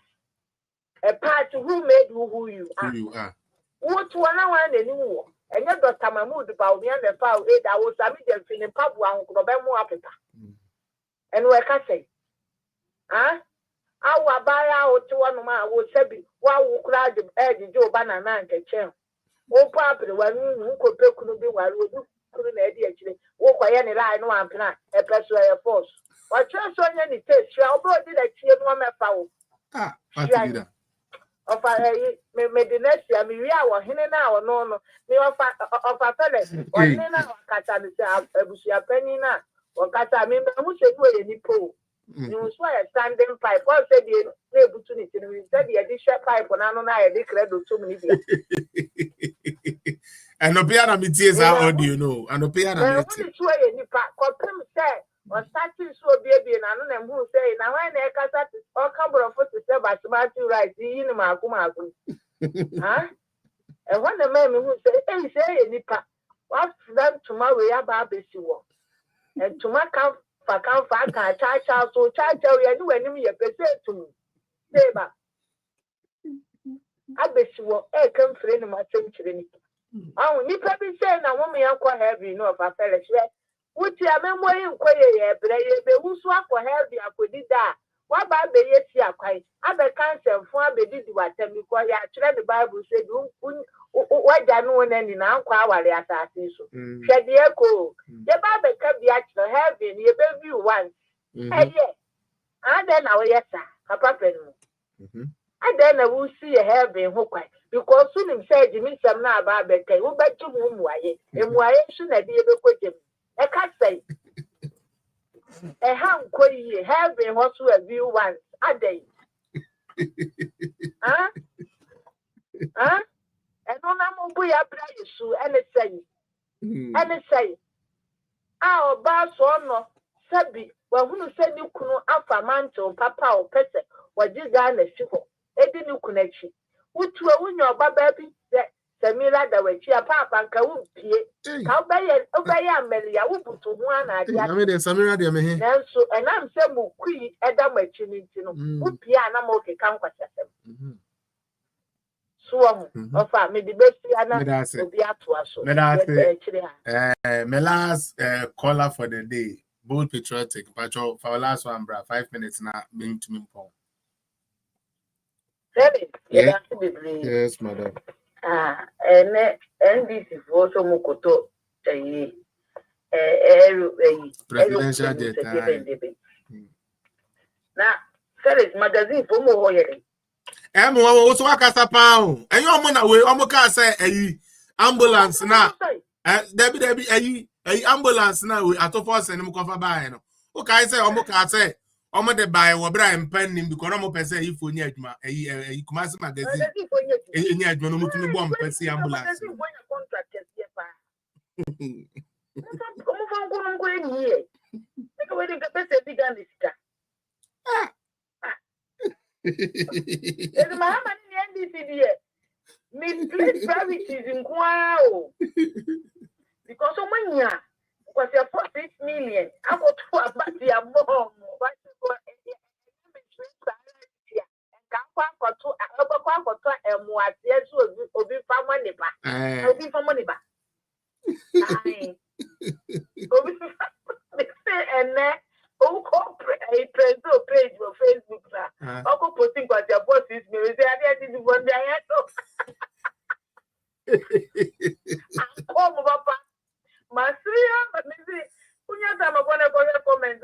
a part who made who you are what one na ni wo enye Dr. Mahmoud Baumia na fa e da wo sami dem fini pabu ahun ko be mu apeta enu e ka say awa bara o ti wonu ma wo sebi wa wo kura de ejije oba na na nkeche o pa apre wa nu ko pe kunu bi wa ro kunu na e di akire wo kwaye ni rai no ampena e peso e force wa treso nya ni test ya obo di da tie no mefa wo fatida ofa me dinesia me wi awo hene na awo no me ofa fele o hene na wakata ni se abusia pani na wakata me hu se du ye ni po ni so ya standing pipe o se di na ebutunity ni se di e di share pipe na no na e di credo to me dia and no pay na me tears audio no and no pay na me tears so ye ni pa ko pem se o starting so bie na no na mhu say na when na e kasa o ka borofo to say basmati rice yi ni maku e when na me mhu say ye ni pa what them tomorrow ya ba besi wo and tomorrow kan fa cha so cha ye ni wanim ye pese tum say ba abesi wo e kan fre ni ma chemchire ni ni pa bi say na wo me yakọ heavy no of afele wuti amemo yi nkoye ye bre ye be wusu akọ healthy akodi da wa ba be ye si akwai abe cancer fun abedi di watami ko ya kire the Bible say du waja no nani na akwa aware asase so hwede eko ye ba be ka bia kire healthy ni ye be view once eye ade na we yesa papa penu ade na wusi ye healthy ho kwai because sunim say jimi sam na ba be kai wo betu mu muaye emuaye su na de ye be kojem I can't say a hand quay having what to a view once a day. And on a boy, I play you and say, our boss or no, Sabi, well, who said you couldn't offer mantle, papa or person, what you done a civil, a didn't connection. Would you win your baby that Samira da we chia papa nka wo pie ka obeye amelia wo butu ho ana ade na me de Samira de me he nanso enam se mu kui eda machi ni ntino wo pie ana mo ke kan kwasasem so ofa me de besi ana obi ato aso me last caller for the day bold patriotic patrol for last one bra 5 minutes na me to me pon yes madam and NDC also mukoto presidential jet na Felix magazine for mo hoyere mo wo so akasa pa o eyi omo na we omo ka say eyi ambulance na debi eyi ambulance na we atofo se nim kofa bae no o kai say omo ka say omo de bae wo bra empan nim because omo pese eyi fo nya adwuma eyi kumasi magazine enya adwuma no mutumi bom pese ambulance where the best big and this. It's my man in the NDC. Me place priorities in Kwao. Because so many because you're 46 million. I got to about the amount. Page on Facebook now. I go posting because your boss is me. Say I didn't one day. Oh, Papa, Masria, but maybe Punya time I'm gonna go comment.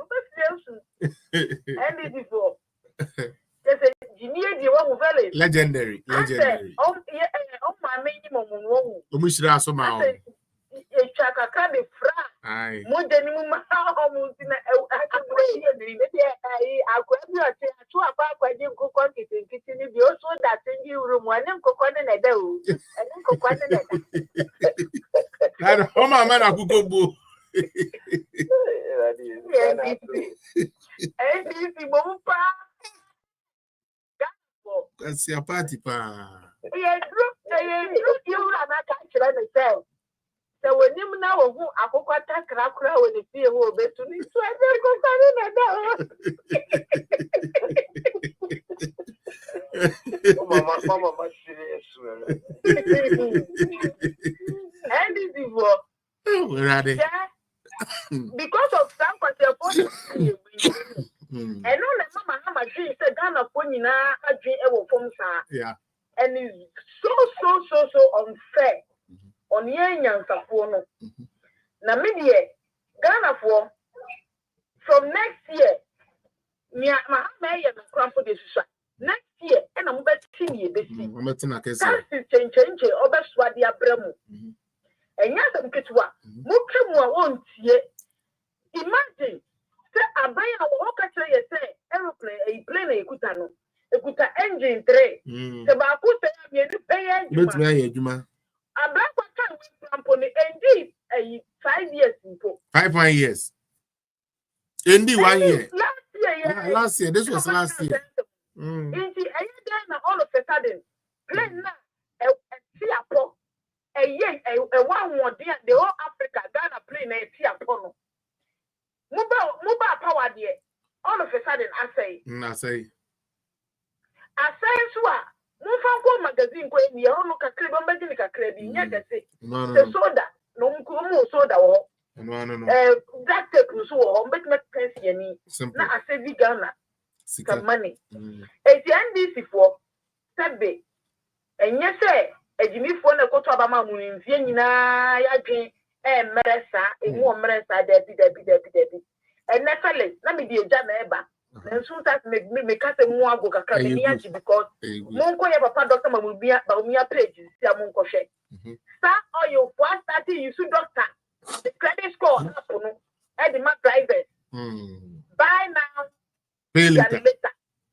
And it is for. There's a genius, the one who fell it. Legendary. Oh, yeah, oh, my minimum. Umushira Soma. A chaka can be frank. More than almost in a to a back when you cook on it in kitchen. If you also that in your room, one and cook on a dough. And then cook on a home man, I could go boo. That's your party, pa. Yeah, you are not actually myself. So when you know who I could attack Rakura with the fear will be to me, so I Mama, serious. And this is what where are they? Because of some question, and all the mama Hama dream said Ghana Ponina, a dream ever from yeah. And it's so unfair. On yen and Safono. Na media Ghana for from next year, near my mayor and crumple this next year, and I'm betting you this year. I'm betting a case. Change over Swadia Bremu. And yes, I'm get what Mukamu won't ye. Imagine, say, I buy a walker say, aeroplane, a plane, a kutano, a kuta engine tray. The Bakuta, you pay. A black company indeed 5 years ago. 5 years. Indeed, 1 year. Last year. This was last year. All of a sudden, plane now a year, a 1 more day, the whole Africa, Ghana plane a Tiapono. Mobile power there. All of a sudden, I say, Mufanko magazine ko ni ya hono kakre ba mbedi kakre bi nya kase the soda no nkumu soda wo no that take so wo mbedi na pence yani na asevi Ghana some money e ti NDC for sabe enye se ejimi fo na koto abama mu nfie nyina ya dwen meresa emu meresa debi and naturally na me di eja na eba. And soon that me cast a more go because Monko ya papa doctor Mamubia Baumia page sia Monko share. Start all your first starting you should doctor. The credit score happen at the mark drivers. Buy now. Pay later.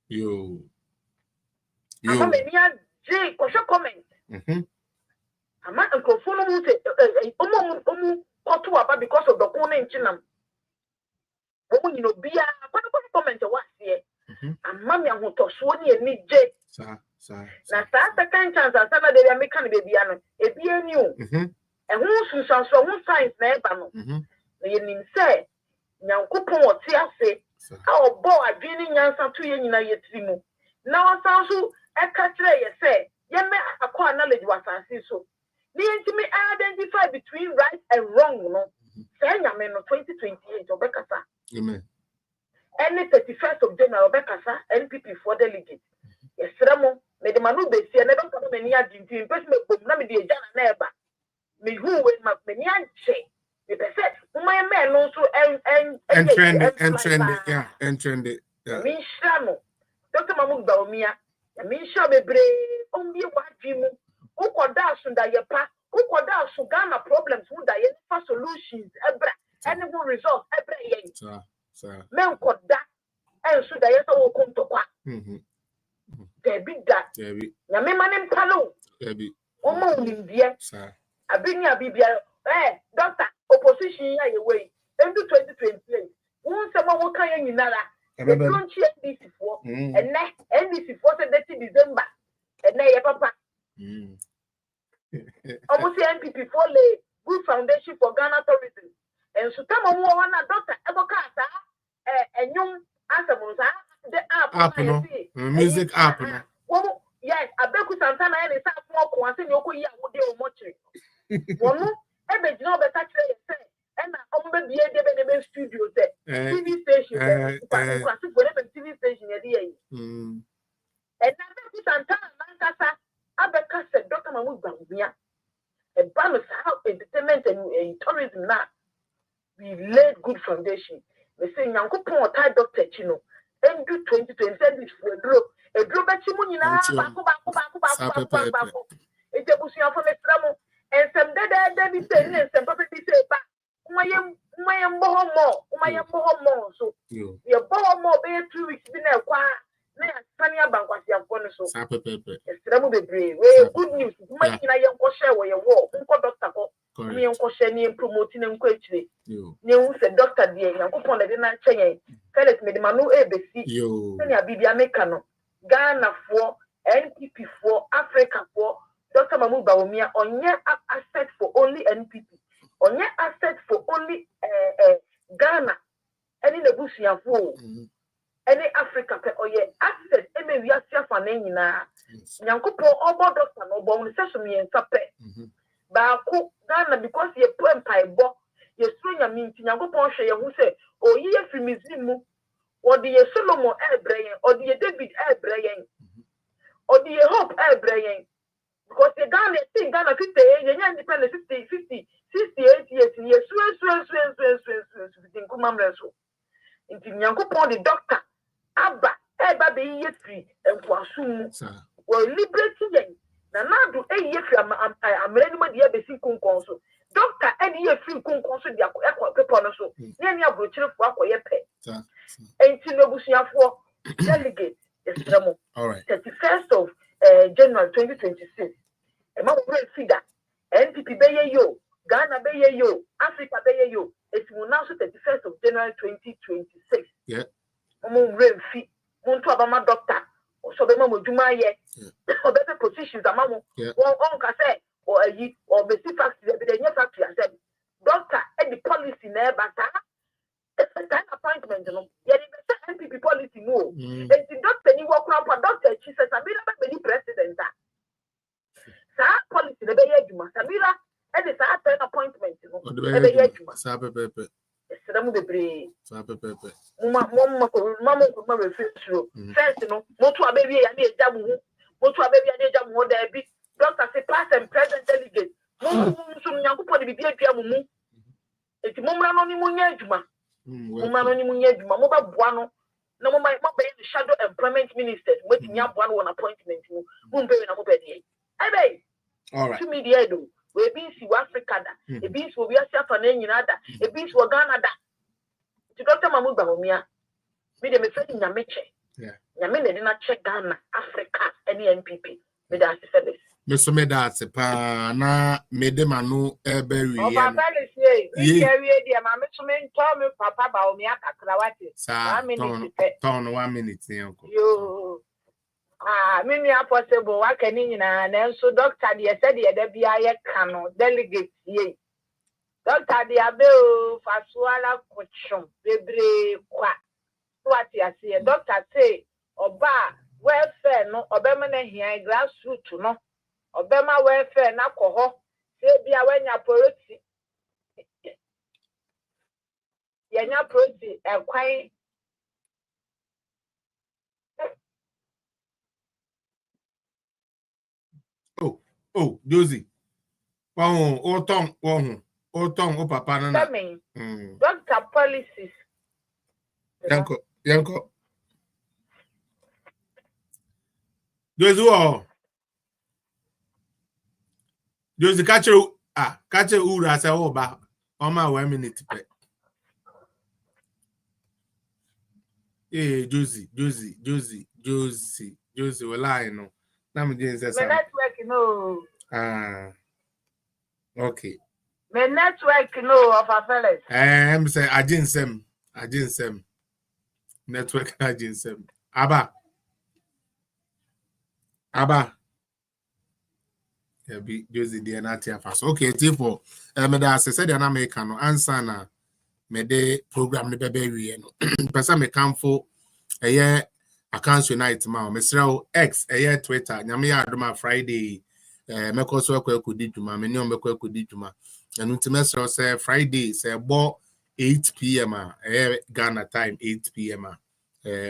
Yo. I'm a J question comment. I'm not a phone because of the corner in Chinam. Oh, you know, be a comment what here. And mammy, I'm going to Swony and need J. Now, second chance, and some of the American baby, a beer new. And who shall show one signs never. The name say, now coupon what say, how boy are dreaming answer to you in a yet. Now, I sound so a catcher, say, you may acquire knowledge what I see so. The intimate identify between right and wrong, you know. Saying I'm in 2028 or Becassa. Amen. Any 31st of January, Becassa, NPP for delegate. Yes, Ramo, made the Manu Bessie, and never come many agents to investment book, Namidi Jana Neba. Me who will make many say. The percent, my man also and trendy. Me Shamo, Dr. Mamu Baumia, and me Shabe Bray, only what Jimu, who could dash under your path, who could dash Ghana problems, who die for solutions, any more results, every year. Men could that, and should I ever come to what? There be that. Yaman and Palo. Omo India. I bring your Bibia. Doctor, opposition away. Then do 2028. Someone who can you nara. The don't check this for and NDC for the December and now papa. Almost MPP for lay good foundation for Ghana tourism. And so come on one doctor Evocata and young Asamosa the app no music app no. Well, yes, I bet you Santana and it's up more once in your year would do much. One every job that say and I'm be a studio TV station TV station and I bet Santana Mancasa I bet said Dr. Mahmoud Bambia a balance how entertainment and tourism now we laid good foundation. We say Yanko Pon tie Dr. Chino and do 2020 for a drop at Chimunina Baku. It's a bush from a tram and some dead Debbie saying and some property say back. My more. So your boho more be 2 weeks been a choir. Tanya Bank was your bonus. Good news. My young share where you walk. Doctor, me uncle Shani promoting and quickly. You said Doctor dear, young upon the dinner chain. Tell it me the Manu ABC. Senior Bibia Mecano. Ghana for NPP for Africa for Dr. Mamu Baumia on your asset for only NPP. On your asset for only Ghana. Any the bush ya fool. Any Africa or ye access any we are for Nina. Yankupo obo doctor no bon sesame and sape. Baku Ghana because ye poem pie bo ye swing a mean Yankupo share who say, oh ye from Mizimu or the Solomon air brain or the David air brain or the Hope air brain because the Ghana thing Ghana 50 years independent 68 years in years swing in Yankupo the doctor. Abba, eba be ye free and kwasum. Well, liberating yen. Na do a ye free am ready with the ABC kunkonso. Doctor, any ye free kunkonso the aqua peponoso. Nany a brochure for aqua ye pay. And Tinobusia for delegate is Ramo. All right. 31st of January 2026. A man will see that NPP Baye yo, Ghana Baye yo, Africa Baye yo. It will now 31st of January 2026. Yeah. Renfi, Monto Abama doctor, or Sobema Jumaye, or better positions among one uncle say, or a ye, or the factory, the factory, I said, doctor, and the policy never, that appointment, yet it's NPP policy no. And the doctor, you walk around for doctor, she says, I'm not any president. Sir, policy, the Bayajuma, Samira, and it's an appointment, Sabe. Seramu bebre. Sabe. Mama refuse to. First, no, motu abebi ya ni ejamu. Motu abebi ya ni ejamu ho da bi. Doctor say past and present delegate. Mumu so nyankupo de bibia dua mumu. Eti mumra no ni munya adwuma. Mumra no ni munya adwuma. Mo ba boa no. Na mo ba the shadow employment minister. Wetimi aboa no on appointment mu. Mumbe na mo be dey. Ebe. All right. To media do. We be si Africa da. E be si we asia fa na nyina da. E be si Ghana da. To Dr. Mahmoud Bawumia. Me de me fe nyame che. Yeah. Nyame na na check Ghana, Africa, any NPP. Me da se fe this. Me so me da se pa na me de manu ebe wi. O papa le sie. We carry dey ma me so me ntọ me papa Bawumia kakra wate. Sa ton 1 minute yanko. Yo. Me ni possible wa kani nyina na nso doctor de said de da bia ye kan no delegate ye. Doctor de abe o fasuala kochon bebre kwa. What you say doctor say oba welfare no obema na hia grassroots no obema welfare na koho say bia wanya politi yanya politi ekwan Oh, Josie. O papa na. Doctor policies. Yanko. Josie catch ura say oba. Oma 1 minute pe. Josie, we lie no. Na me dey say network no. Okay. Me network no of a fellas. I'm say I didn't say Ajinsem. Network Ajinsem. Aba. Be Josie the Natia fast. Okay, Tipo. Meda said an American answer na me de program the baby no. Person me come for a year accounts unite ma. Mesrel X a year Twitter. Nyame ya adoma Friday. Meko so akwa di dwuma. Me nyom meko di dwuma. And ultimately say Friday say about 8 p.m. Ghana time 8 p.m.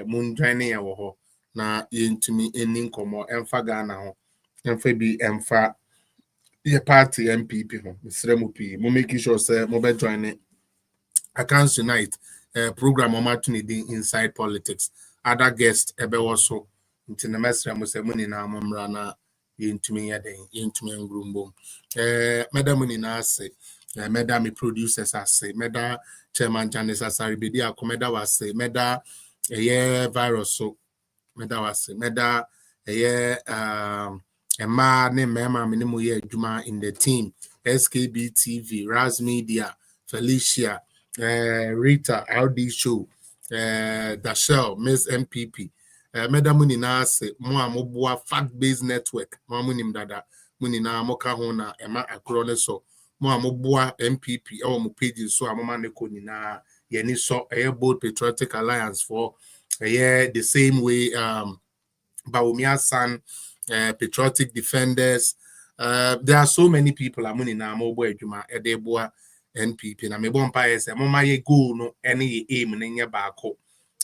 Moon joining ya wo ho na yentumi eni nkomo emfa Ghana ho. Emfa bi emfa your party MPP ho. Mr. Mupi, mo making sure say mo be join accounts tonight program opportunity inside politics. Other guests ebe also nti na mesra mo say mo ni na mo mra na yentumi ya den yentumi ngrumbom. Madam ni na say madam producers say madam chairman Janice Asari bedi akomeda was say madam virus so madam was say madam Emma ne mema minimum year Juma in the team, SKB TV, Raz Media, Felicia, Rita, LD Show, Dashell, Miss MPP, Madam Munina se Moa Mobua Fact Based Network, Mamunim Dada, Munina Moka Hona, Emma Akrone so, Moa Mobua MPP, or mo pages so Amaneko Nina, Yeni so a bold patriotic alliance for a year the same way Baumia San. Patriotic defenders. There are so many people amuni na mobile juma edeboa NPP na me bon pa ese mo ma ye go no ene ye aim na nya baako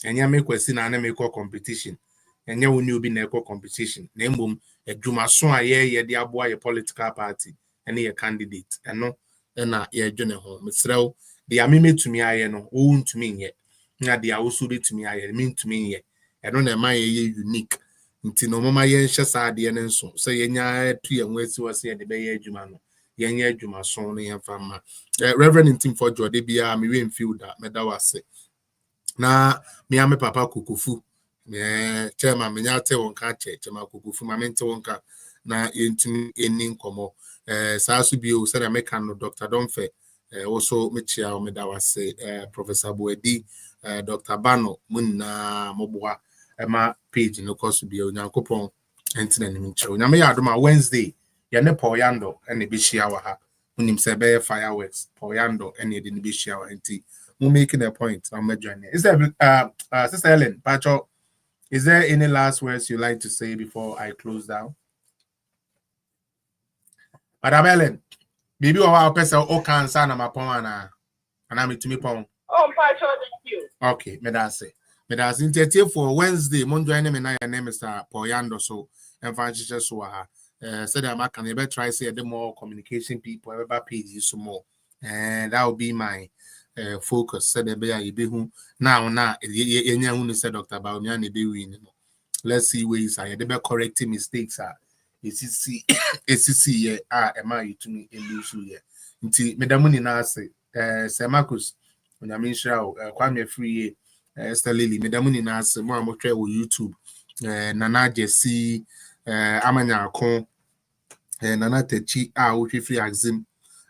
enya me kwesi na na me ko competition enya woni obi na ko competition na mbom adwuma so a ye de aboa ye political party ene ye candidate eno na ye dwene ho mesrew de amemetumi aye no wo ntumi nye na de awoso betumi aye me ntumi nye eno na ma ye unique nti no mama ye hye saade ne nso so yenya tu ye nwasi wase ye de be ye adwuma no yenya adwuma so no ye fama reverend ntim for jode bia me we fielder meda wase na me ame papa kukufu chairman me nya te wonka chairman kukufu ma mente wonka na yentimi eni nkomo saa so bio se na meka no Dr. Domfe also me chia o meda wase Professor Boedi Dr. Bano munna moboa Emma page no course be Nyankopon entina ni nchiro nyame ya adoma Wednesday ya ne Poyando ene be hia wa ha unim se be fireworks Poyando ene de ni be hia wa enti we making a point I'm joining. Is there Sister Ellen Pacho, is there any last words you like to say before I close down? Madam Ellen, bibi wa pesa o kan sa na mapon ana me tumi pon. Oh, Pacho, thank you. Okay, me da say. But as in for Wednesday, Monday, name Mr. Poyando, so and Francis so said I can ever try say the more communication people, ever pages some more, and that will be my focus. Said the be who now, who said Dr. Baumia be win. Let's see ways I the correcting mistakes are. ACC, am I to me in lose here? Until Medamuni na say, Sir Marcus, when I mean, Kwame free. Esther Lily, Medamuni nas mo amotwe wo YouTube Nana Jesse Amanya Akon Nana Techi a wo hwe Axim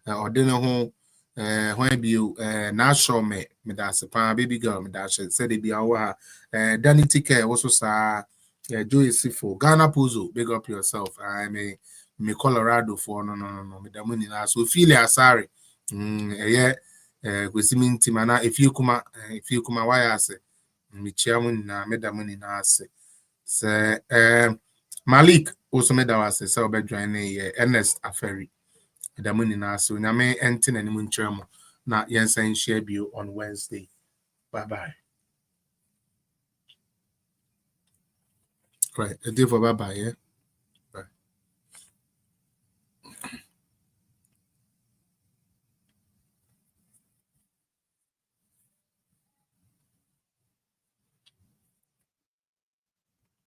odene ho hwan bio na show me medase pa baby girl medase said they be our Danny Tike also sa Joey Sifo Ghana Puzo, big up yourself. I me Colorado for no Medamuni nas so feel asari yeah gwesiminti mana if you kuma why ase michiamu na medamuni na ase se Malik also medawase se obedwan ye Ernest Aferi medamuni na ase nyame enti na nimu nchiramo na yensan share bio on Wednesday. Bye right a day for bye yeah.